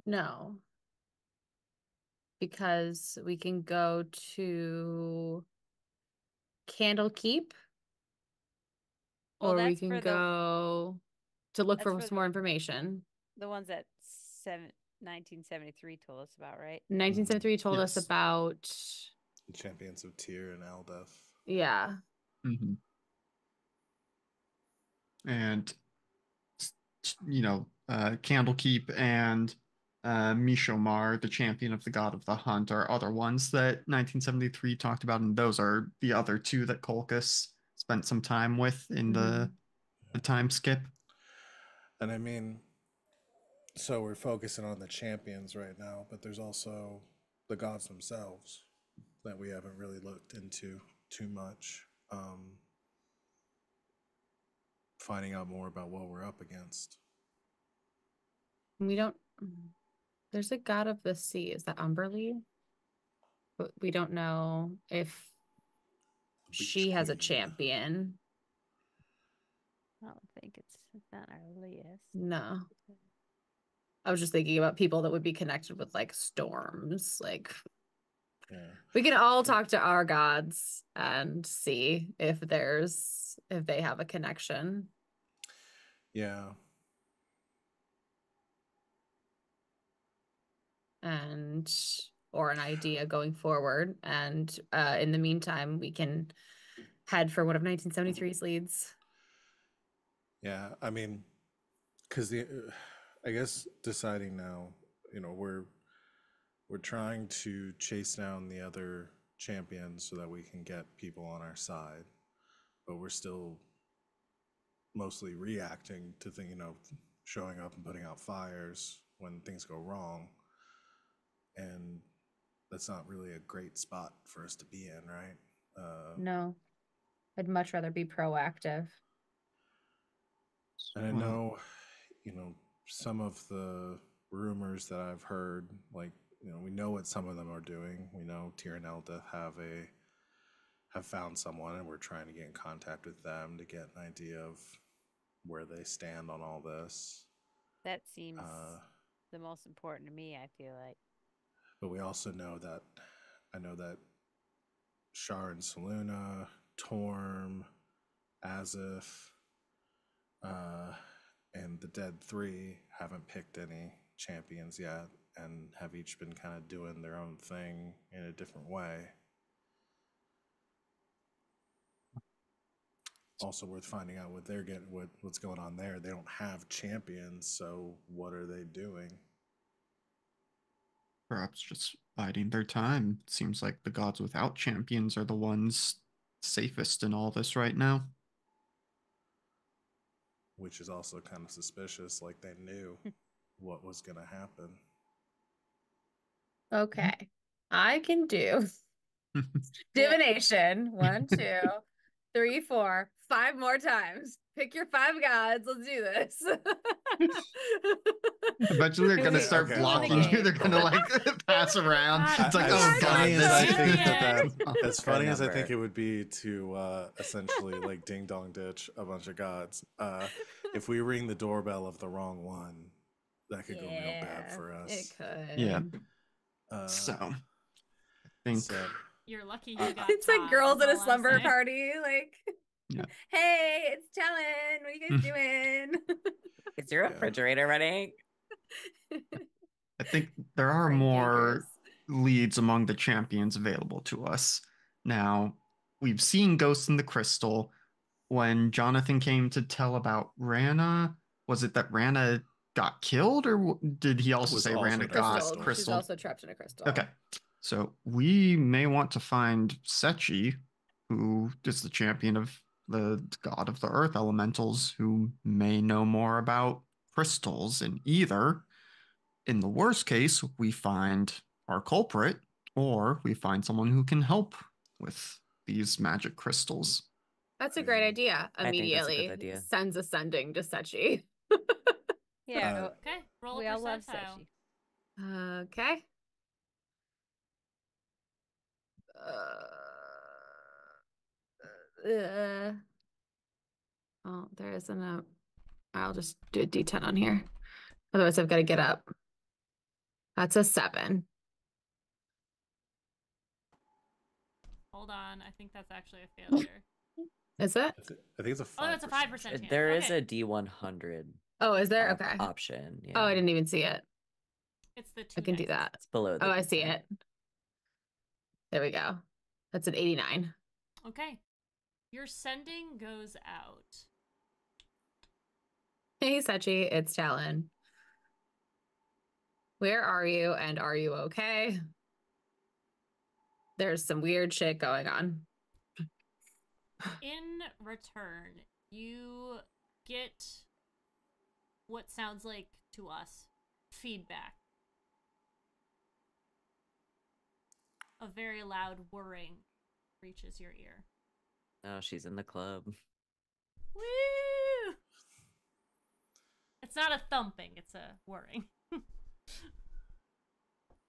No. Because we can go to Candlekeep. Or we can go to look for some more information. The ones that 1973 told us about, right? 1973 told us about the Champions of Tyr and Aldef. Yeah. And Candlekeep and Mishomar, the champion of the god of the hunt, are other ones that 1973 talked about, and those are the other two that Colchis spent some time with in the time skip. And I mean, so we're focusing on the champions right now, but there's also the gods themselves that we haven't really looked into too much. Finding out more about what we're up against. We don't. There's a god of the sea. Is that Umberly? but we don't know if Beach she has a Queen. champion. I don't think it's not our list. No. I was just thinking about people that would be connected with like storms. Like, Yeah. we can all talk to our gods and see if they have a connection. Yeah. And or an idea going forward. And in the meantime, we can head for one of 1973's leads. Yeah. I mean, because I guess deciding now, we're trying to chase down the other champions so that we can get people on our side, but we're still mostly reacting to things, showing up and putting out fires when things go wrong. And that's not really a great spot for us to be in, right? No, I'd much rather be proactive. And I know, some of the rumors that I've heard, like, we know what some of them are doing. We know Tyr and Elda have found someone, and we're trying to get in contact with them to get an idea of where they stand on all this. That seems the most important to me, I feel like. But we also know that, I know that Shar and Saluna, Torm, Azif, and the Dead Three haven't picked any champions yet and have each been kind of doing their own thing in a different way. Also worth finding out what they're getting, what's going on there. They don't have champions, so what are they doing? Perhaps just biding their time. It seems like the gods without champions are the ones safest in all this right now. Which is also kind of suspicious, like they knew what was going to happen. Okay, I can do divination. 1, 2, 3, 4, 5 more times. Pick your 5 gods. Let's do this. Eventually, they're going to start blocking you. They're going to like pass around. It's like, oh god, as funny as I think it would be to essentially like ding dong ditch a bunch of gods, if we ring the doorbell of the wrong one, that could go real bad for us. It could. Yeah. So, I think you're lucky you got. It's like girls at a slumber party, like. Yeah. Hey, it's Talon. What are you guys doing? Is your refrigerator running? I think there are more leads among the champions available to us. Now, we've seen Ghost in the Crystal. When Jonathan came to tell about Rana, was it that Rana got killed, or did he also say Rana got crystal? She's also trapped in a crystal. Okay. So we may want to find Sechi, who is the champion of the god of the earth elementals, who may know more about crystals. And either, in the worst case, we find our culprit, or we find someone who can help with these magic crystals. That's a great idea. Immediately idea. sends a sending to Sechi. Yeah. Okay. Roll we a all love percentile. Sechi. Okay. Oh, there isn't a. I'll just do a D10 on here. Otherwise, I've got to get up. That's a 7. Hold on. I think that's actually a failure. Is it? I think it's a 5%. Oh, it's a 5% chance. There is a D100. Oh, is there? Okay. Option. Yeah. Oh, I didn't even see it. It's the 2. I can do that. It's below. Oh, I see it. There we go. That's an 89. Okay. Your sending goes out. Hey, Sechi, it's Talon. Where are you, and are you okay? There's some weird shit going on. In return, you get what sounds like to us feedback. A very loud whirring reaches your ear. Oh, she's in the club. Woo! It's not a thumping, it's a whirring.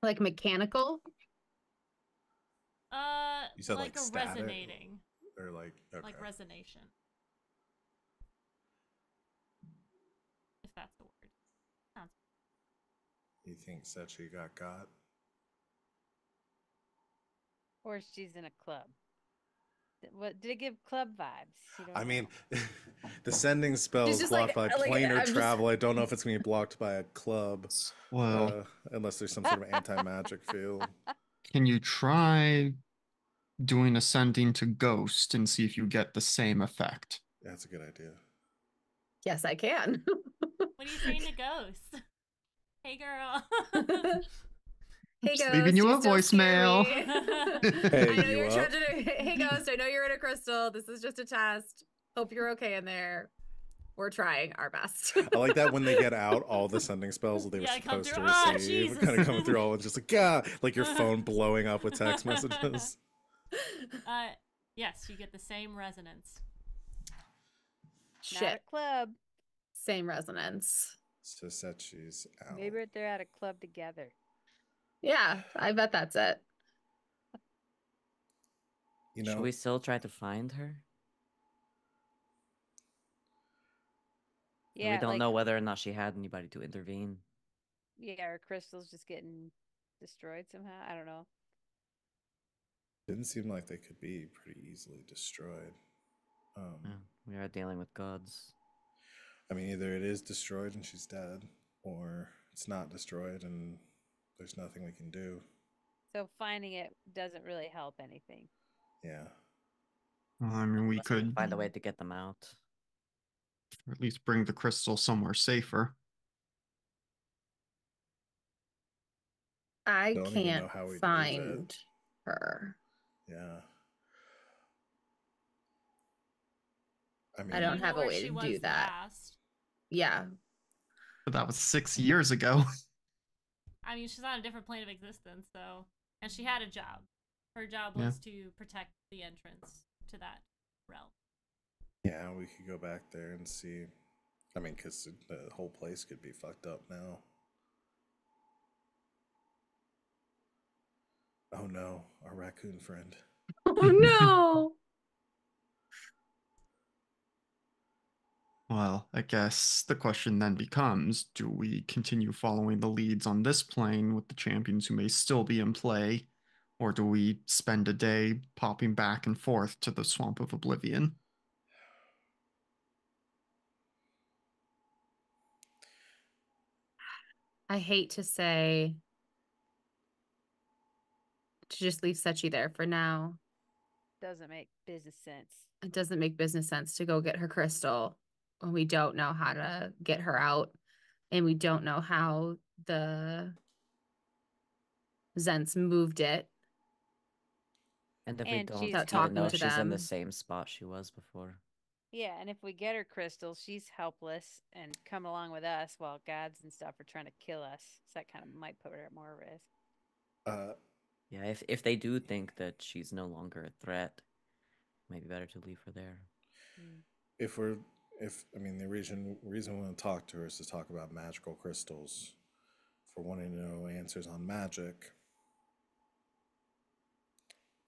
Like mechanical? You said like a static? resonating. Or like, okay. Like resonation. If that's the word. Sounds. You think Sechi got? Or she's in a club. What did it give club vibes? You don't I mean, know. the sending spell is blocked by planar travel. I don't know if it's going to be blocked by a club. Well, unless there's some sort of anti-magic field. can you try doing ascending to ghost and see if you get the same effect? That's a good idea. Yes, I can. What are you saying to Ghost? Hey, girl. Hey, Ghost. Leaving you a voicemail. Hey, I know you you're up? trying to. Hey, Ghost. I know you're in a crystal. This is just a test. Hope you're okay in there. We're trying our best. I like that when they get out, all the sending spells that they were supposed to receive kind of coming through all just like, yeah, like your phone blowing up with text messages. Yes, you get the same resonance. Not a club. Same resonance. So Sechi's out. Maybe they're at a club together. Yeah, I bet that's it. You know, should we still try to find her? Yeah, we don't know whether or not she had anybody to intervene. Yeah, her crystal's just getting destroyed somehow. I don't know. Didn't seem like they could be pretty easily destroyed. We are dealing with gods. I mean, either it is destroyed and she's dead, or it's not destroyed and there's nothing we can do. So finding it doesn't really help anything. Yeah. Well, I mean, we could find a way to get them out. Or at least bring the crystal somewhere safer. I can't find her. Yeah. I mean, I don't have a way to do that. Yeah. But that was 6 years ago. I mean, she's on a different plane of existence, though. And she had a job. Her job was to protect the entrance to that realm. Yeah, we could go back there and see. I mean, because the whole place could be fucked up now. Oh no, our raccoon friend. Oh no! Well, I guess the question then becomes, do we continue following the leads on this plane with the champions who may still be in play, or do we spend a day popping back and forth to the Swamp of Oblivion? I hate to say to just leave Sechi there for now. Doesn't make business sense. It doesn't make business sense to go get her crystal when we don't know how to get her out, and we don't know how the Zents moved it. And if we don't, without talking know to she's in the them. same spot she was before. Yeah, and if we get her crystal, she's helpless and come along with us while gods and stuff are trying to kill us. So that kind of might put her at more risk. Yeah, if they do think that she's no longer a threat, maybe better to leave her there. I mean, the reason we want to talk to her is to talk about magical crystals. For wanting to know answers on magic,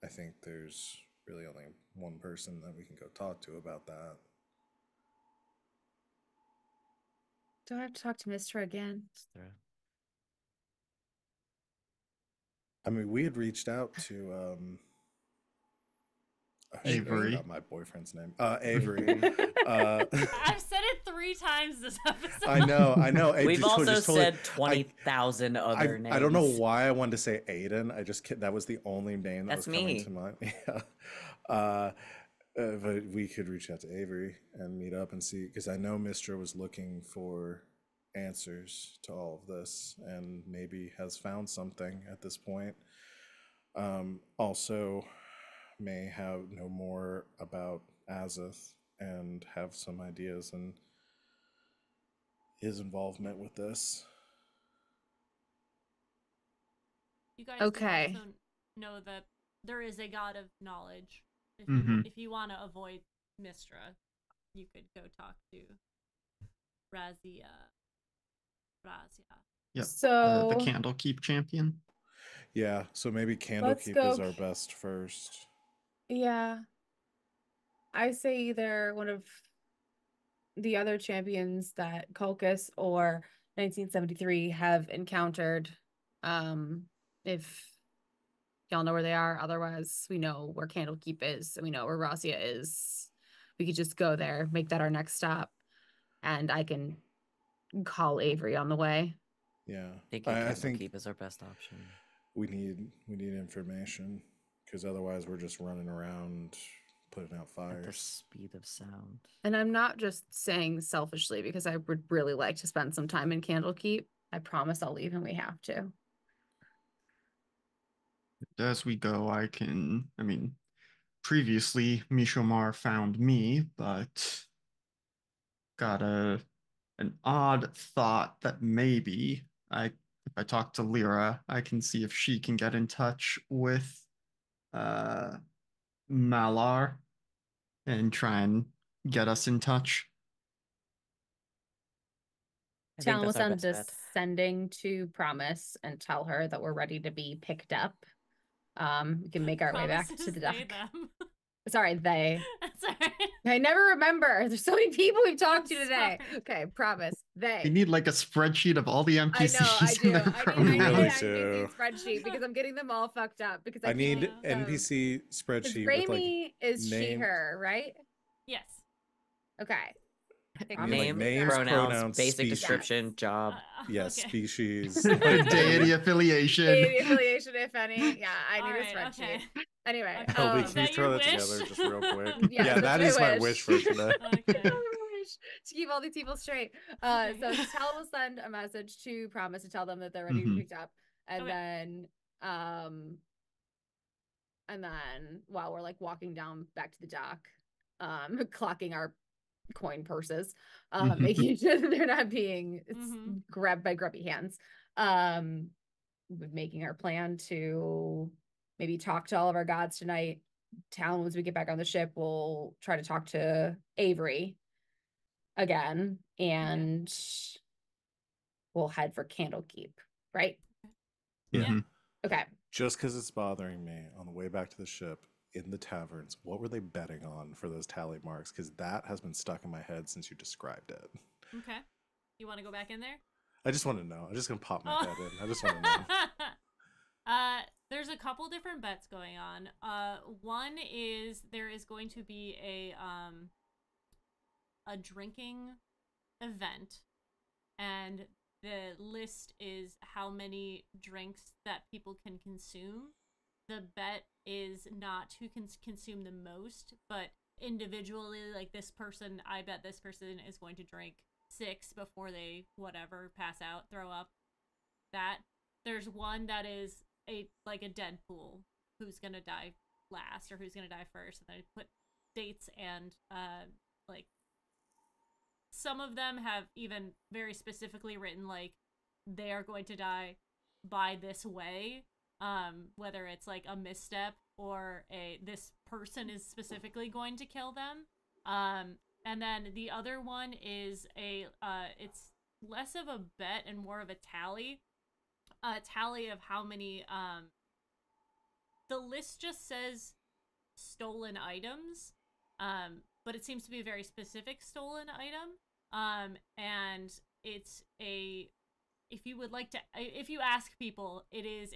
I think there's really only one person that we can go talk to about that. Do I have to talk to Mistra again? I mean, we had reached out to Avery. Not my boyfriend's name. Avery. I've said it 3 times this episode. I know. We've also said 20,000 other names. I don't know why I wanted to say Aiden. That was the only name that That's was coming to mind. Yeah. But we could reach out to Avery and meet up and see, because I know Mistra was looking for answers to all of this and maybe has found something at this point. Also may know more about Azith and have some ideas and his involvement with this. You guys can also know that there is a god of knowledge. If you want to avoid Mistra, you could go talk to Razia. Yep. So the Candlekeep champion. Yeah, so maybe Let's Candlekeep go. is our best first. Yeah. I say either one of the other champions that Colchis or 1973 have encountered. If y'all know where they are, otherwise we know where Candlekeep is, and we know where Rasia is. We could just go there, make that our next stop, and I can call Avery on the way. Yeah, I think I think Candlekeep is our best option. we need information because otherwise we're just running around putting out At the fires. speed of sound. And I'm not just saying selfishly because I would really like to spend some time in Candlekeep. I promise I'll leave when we have to. As we go, previously Mishomar found me, but got an odd thought that maybe if I talk to Lyra, I can see if she can get in touch with Malar and try and get us in touch. I think Talon will that's our send best bet. descending to Promise and tell her that we're ready to be picked up. We can make our way back to the dock. They, them. Sorry, they. Sorry. I never remember. There's so many people we've talked to today. Sorry. Okay, Promise. They. We need like a spreadsheet of all the I NPCs know, I in do. the I Chrome need really an Wars. do. NPC spreadsheet because I'm getting them all fucked up. Because I need Yeah. NPC Because spreadsheet with like Raimi is she, name- her, right? Yes. Okay. I think I mean, like, Raimi is names, her. pronouns, basic species. description, job. Yes, okay. species. Deity affiliation. Deity affiliation, if any. Yeah, I need All a right, spreadsheet. okay. Anyway, Okay. Helby, Is can you that throw your that wish? together just real quick? Yeah, Yeah, that's that my is my wish. wish for today. Okay. To keep all these people straight. Okay. So Tal will send a message to Promise to tell them that they're ready to be Mhm. picked up, and Okay. then while we're like walking down back to the dock, clocking our coin purses, Mhm. making sure that they're not being Mhm. grabbed by grubby hands, making our plan to maybe talk to all of our gods tonight. Talon, once we get back on the ship, we'll try to talk to Avery again, and we'll head for Candlekeep, right? Yeah. Mhm. Okay. Just because it's bothering me on the way back to the ship in the taverns, what were they betting on for those tally marks? Because that has been stuck in my head since you described it. Okay. You want to go back in there? I just want to know. I'm just gonna pop my Oh. head in. I just want to know. There's a couple different bets going on. One is there is going to be a drinking event, and the list is how many drinks that people can consume. The bet is not who can consume the most, but individually, like this person, I bet this person is going to drink 6 before they whatever pass out, throw up. That there's one that is a Deadpool, who's gonna die last or who's gonna die first, and they put dates and like some of them have even very specifically written like they are going to die by this way, whether it's like a misstep or this person is specifically going to kill them. And then the other one is it's less of a bet and more of a tally of how many the list just says stolen items, but it seems to be a very specific stolen item, and it's if you ask people, it is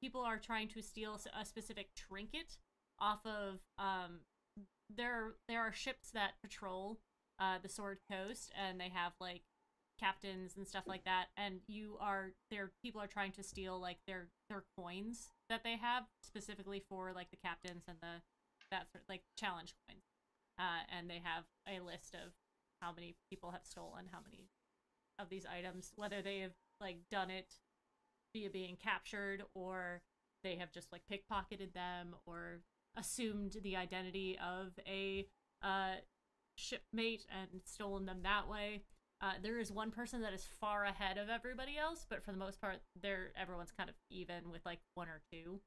people are trying to steal a specific trinket off of there are ships that patrol the Sword Coast, and they have like captains and stuff like that, and people are trying to steal like their coins that they have specifically for like the captains and that sort of like challenge coins, and they have a list of how many people have stolen how many of these items, whether they have like done it via being captured or they have just like pickpocketed them or assumed the identity of a shipmate and stolen them that way. There is one person that is far ahead of everybody else, but for the most part, everyone's kind of even with like 1 or 2.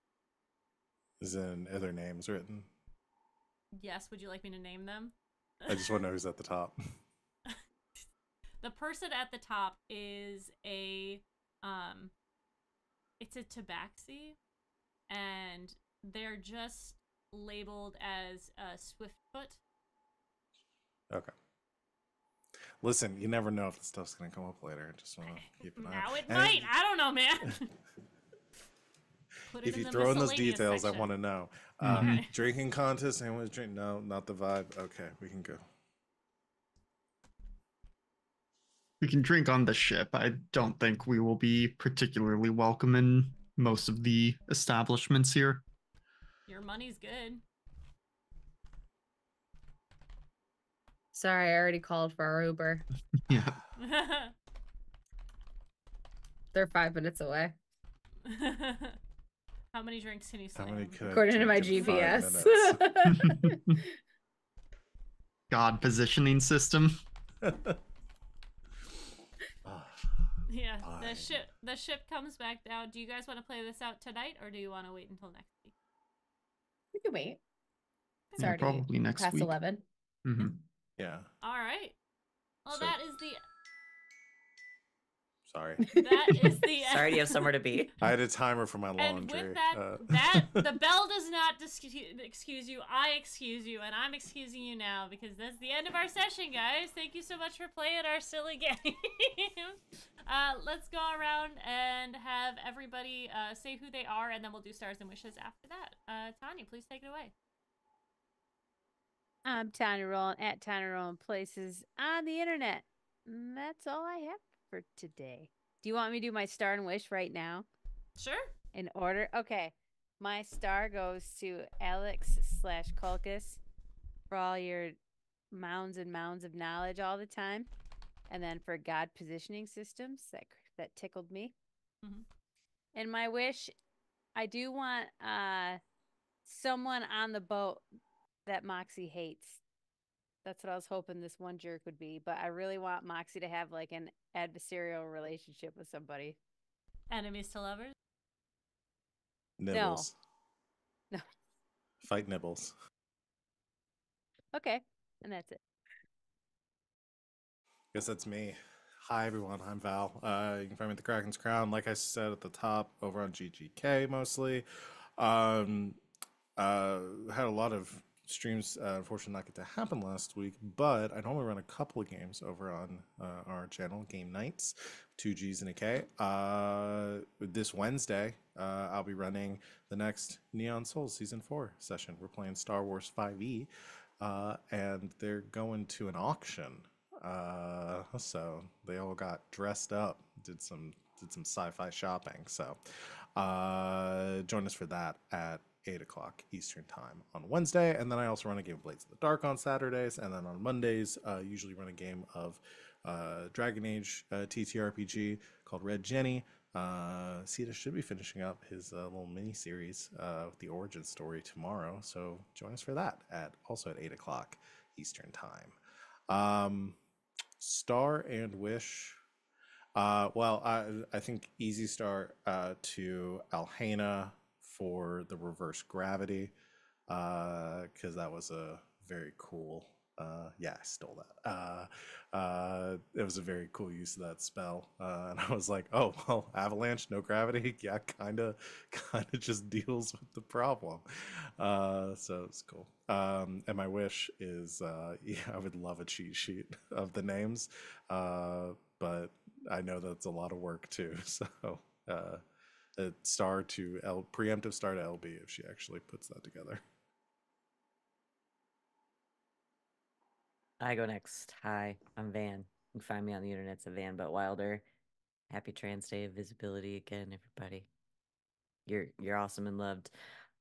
Is there other names written? Yes, would you like me to name them? I just want to know who's at the top. The person at the top is a it's a tabaxi, and they're just labeled as Swiftfoot. Okay. Listen, you never know if the stuff's gonna come up later. Just want to keep an eye. Now it might. I don't know, man. If you throw in those details, section. I want to know. Drinking contest, anyone's drink? No, not the vibe. Okay, we can go. We can drink on the ship. I don't think we will be particularly welcome in most of the establishments here. Your money's good. Sorry, I already called for our Uber. Yeah. They're 5 minutes away. How many drinks can you slam? How many could I According to my drink in 5 GPS. minutes? God positioning system. Yeah, Fine. the ship comes back down. Do you guys want to play this out tonight, or do you want to wait until next week? We can wait. It's Yeah, already probably next past week. 11. Mm-hmm. Yeah. All right. Well, So- that is the Sorry. that is the Sorry, you have somewhere to be. I had a timer for my And laundry. with that, the bell does not excuse you. I excuse you, and I'm excusing you now because that's the end of our session, guys. Thank you so much for playing our silly game. Let's go around and have everybody say who they are, and then we'll do stars and wishes after that. Tanya, please take it away. I'm Tanya Rowland at Tanya Rowland Places on the internet. And that's all I have for today. Do you want me to do my star and wish right now? Sure. In order? Okay. My star goes to Alex/Kulkus for all your mounds and mounds of knowledge all the time. And then for God positioning systems, that tickled me. Mhm. And my wish, I do want someone on the boat that Moxie hates. That's what I was hoping this one jerk would be. But I really want Moxie to have like an adversarial relationship with somebody. Enemies to lovers? Nibbles. No. Fight Nibbles. Okay. And that's it. Guess that's me. Hi everyone, I'm Val. You can find me at the Kraken's Crown, like I said at the top, over on GGK mostly. Had a lot of streams, unfortunately not get to happen last week, but I normally run a couple of games over on our channel, Game Nights, 2 G's and a K. This Wednesday, I'll be running the next Neon Souls Season 4 session. We're playing Star Wars 5e, and they're going to an auction. So they all got dressed up, did some sci-fi shopping. So join us for that at 8 o'clock Eastern time on Wednesday, and then I also run a game of Blades in the Dark on Saturdays, and then on Mondays usually run a game of Dragon Age TTRPG called Red Jenny. Sita should be finishing up his little mini series with the origin story tomorrow, so join us for that also at 8 o'clock Eastern time. Star and wish. Well, I think easy star to Alhena for the reverse gravity, because that was a very cool. Yeah, I stole that. It was a very cool use of that spell, and I was like, oh well, avalanche, no gravity. Yeah, kind of just deals with the problem. So it's cool. And my wish is, yeah, I would love a cheat sheet of the names, but I know that's a lot of work too. So a star to preemptive star to LB if she actually puts that together. I go next. Hi, I'm Van. You can find me on the internet at Van But Wilder. Happy Trans Day of Visibility again, everybody. You're awesome and loved.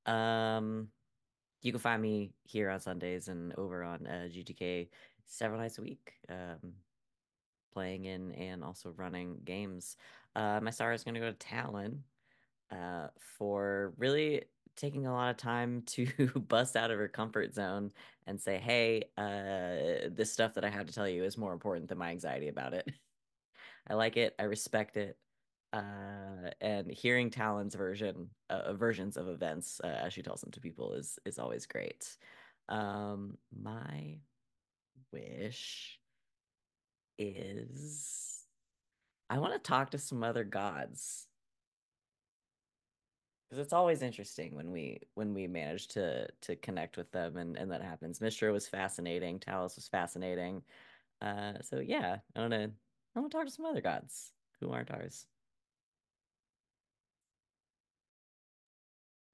You can find me here on Sundays and over on GTK several nights a week, playing in and also running games. My star is going to go to Talon for really taking a lot of time to bust out of her comfort zone and say, hey, this stuff that I have to tell you is more important than my anxiety about it. I like it. I respect it. And hearing Talon's versions of events as she tells them to people is always great. My wish is I want to talk to some other gods. because it's always interesting when we manage to connect with them and that happens. Mishra was fascinating. Talos was fascinating. So yeah, I wanna talk to some other gods who aren't ours.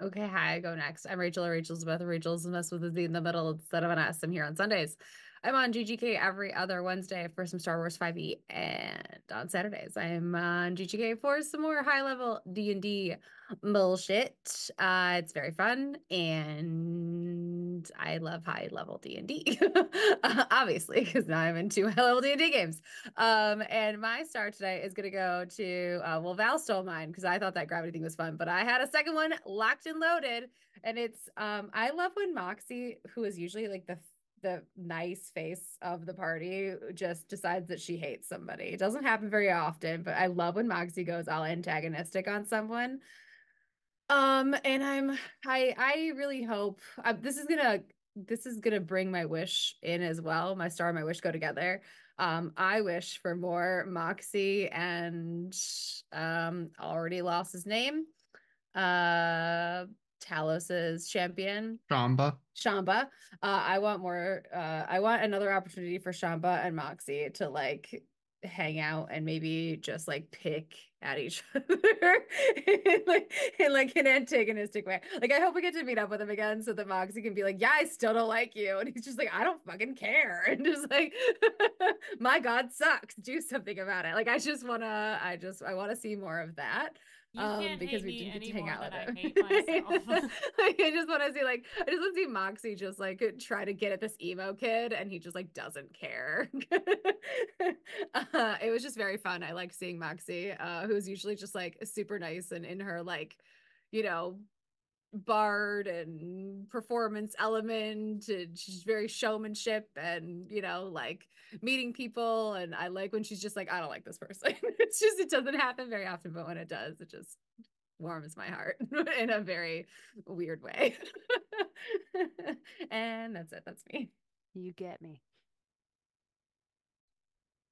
Okay, hi, I go next. I'm Rachel or Rachel Elizabeth. Rachel Elizabeth with a Z in the middle instead of an S. I'm here on Sundays. I'm on GGK every other Wednesday for some Star Wars 5e, and on Saturdays I'm on GGK for some more high-level D&D bullshit. It's very fun, and I love high-level D&D, obviously, because now I'm into high-level D&D games. And my star today is gonna go to well, Val stole mine because I thought that gravity thing was fun, but I had a second one locked and loaded, and it's I love when Moxie, who is usually like the nice face of the party, just decides that she hates somebody. It doesn't happen very often, but I love when Moxie goes all antagonistic on someone. And I really hope this is gonna bring my wish in as well. My star and my wish go together. I wish for more Moxie and already lost his name. Talos's champion. Shamba. I want more. I want another opportunity for Shamba and Moxie to like hang out and maybe just like pick at each other in like an antagonistic way. Like I hope we get to meet up with him again so that Moxie can be like, yeah, I still don't like you. And he's just like, I don't fucking care. And just like my God sucks. Do something about it. Like I wanna see more of that. You can't Because hate we me didn't get any to hang more out than with I him. hate myself. I just want to see Moxie just like try to get at this emo kid, and he just like doesn't care. It was just very fun. I liked seeing Moxie, who's usually just like super nice and in her like, you know, bard and performance element, and she's very showmanship and like meeting people, and I like when she's just like, I don't like this person. It doesn't happen very often, but when it does, it just warms my heart in a very weird way. And that's it. That's me. You get me.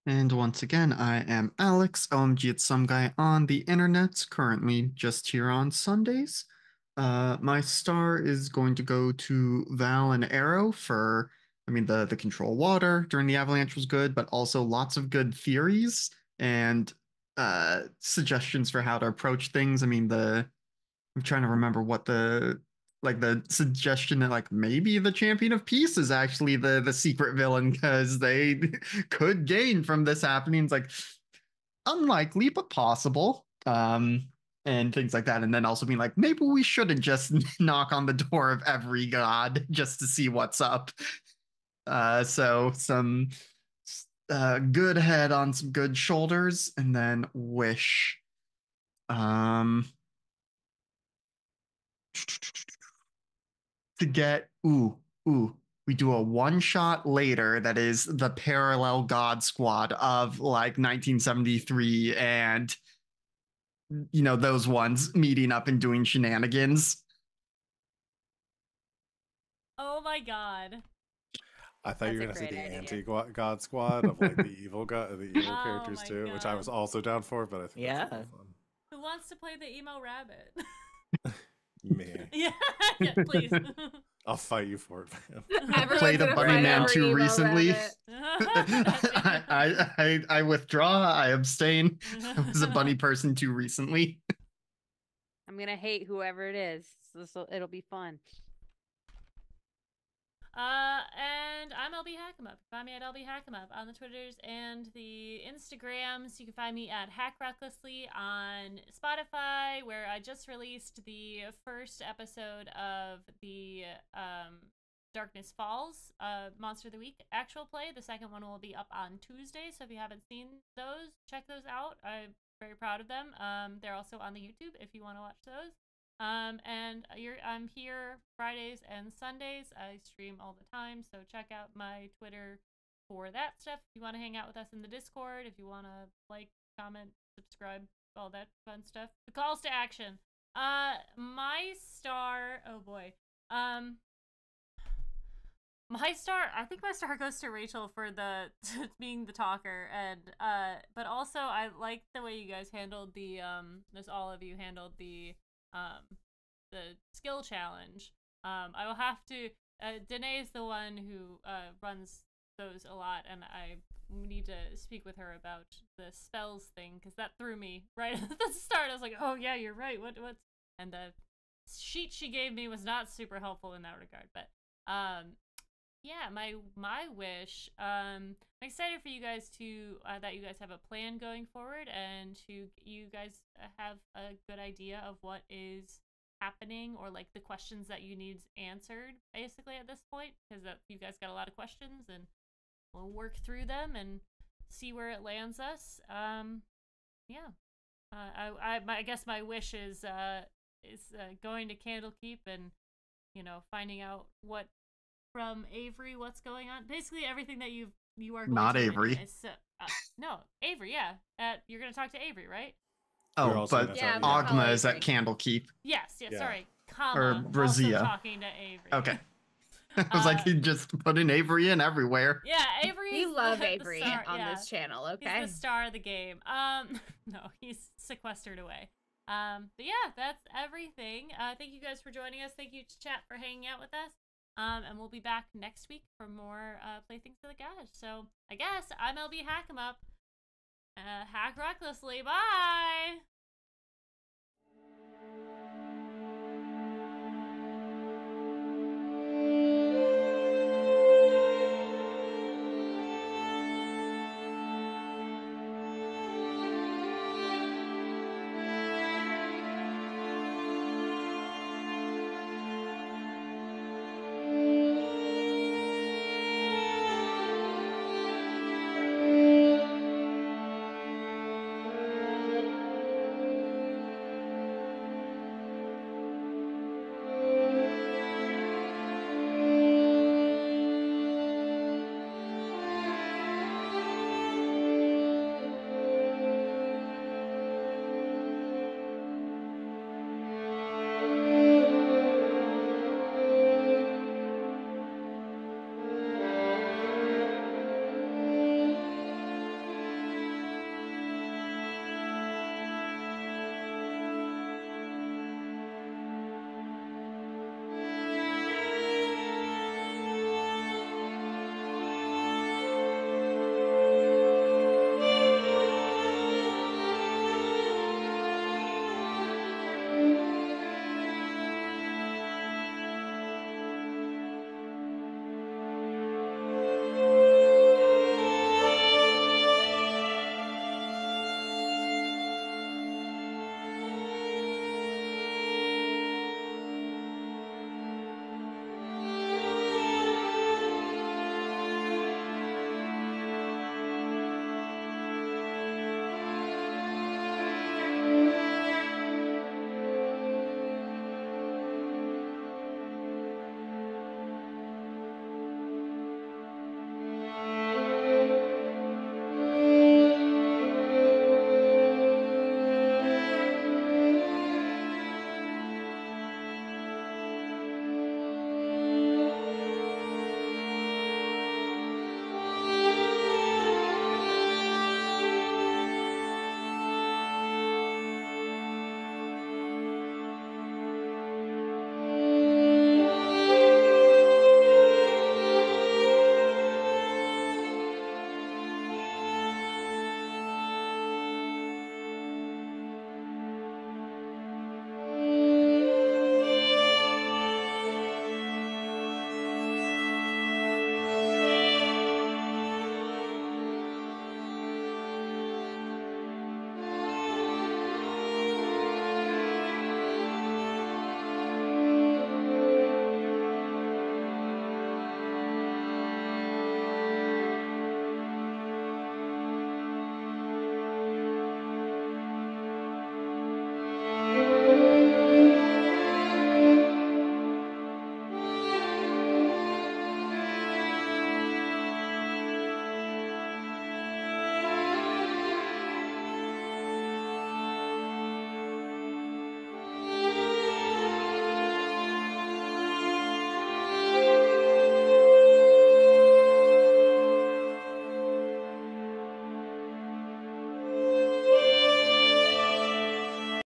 And once again, I am Alex, OMG It's Some Guy on the internet, currently just here on Sundays. My star is going to go to Val and Arrow for, the control water during the avalanche was good, but also lots of good theories and suggestions for how to approach things. I'm trying to remember what the suggestion that like maybe the champion of peace is actually the secret villain because they could gain from this happening. It's like unlikely but possible. And things like that. And then also being like, maybe we shouldn't just knock on the door of every god just to see what's up. So some good head on some good shoulders, and then wish. To get we do a one shot later that is the parallel god squad of like 1973 and those ones meeting up and doing shenanigans. Oh my God. I thought you were That's gonna a say great the idea. anti god squad of like the evil Oh characters my too, which I God. was also down for, but I think that's Yeah. really fun. Who wants to play the emo rabbit? Me. Yeah, yeah, please. I'll fight you for it, man. Everyone's Played a gonna bunny fight man over too emo recently. rabbit. I withdraw. I abstain. I was a bunny person too recently. I'm gonna hate whoever it is. So it'll be fun. And I'm LB Hackemup. Find me at LB Hackemup on the Twitters and the Instagrams. You can find me at Hack Recklessly on Spotify, where I just released the first episode of the Darkness Falls Monster of the Week actual play. The second one will be up on Tuesday, so if you haven't seen those, check those out. I'm very proud of them. They're also on the YouTube if you want to watch those. And I'm here Fridays and Sundays. I stream all the time, so check out my Twitter for that stuff. If you want to hang out with us in the Discord, if you want to like, comment, subscribe, all that fun stuff. The calls to action. My star. Oh boy. My star. I think my star goes to Rachel for being the talker, and but also I like the way you guys handled the all of you handled the the skill challenge. I will have to. Danae is the one who runs those a lot, and I need to speak with her about the spells thing because that threw me right at the start. I was like, oh yeah, you're right. What's and the sheet she gave me was not super helpful in that regard. But yeah, my wish. I'm excited for you guys to that you guys have a plan going forward, and to you guys have a good idea of what is happening, or like the questions that you need answered basically at this point, because you guys got a lot of questions, and we'll work through them and see where it lands us. Yeah. I guess my wish is going to Candlekeep and, you know, finding out what from Avery, what's going on. Basically everything that you are going Not to Avery. anyway. So, no, Avery, yeah. You're going to talk to Avery, right? We're Oh, also but gonna Yeah, talk- I'm gonna Agma is at Avery. Candlekeep. Yes, Yeah. sorry. Or Comma, also Brazia. talking to Avery. Okay. I was like, he just put in Avery in everywhere. Yeah, Avery. We love the Avery star, on yeah. this channel, okay? He's the star of the game. No, he's sequestered away. But yeah, that's everything. Thank you guys for joining us. Thank you to chat for hanging out with us. And we'll be back next week for more Playthings of the Gods. So I guess I'm LB Hack 'em Up. Hack recklessly. Bye.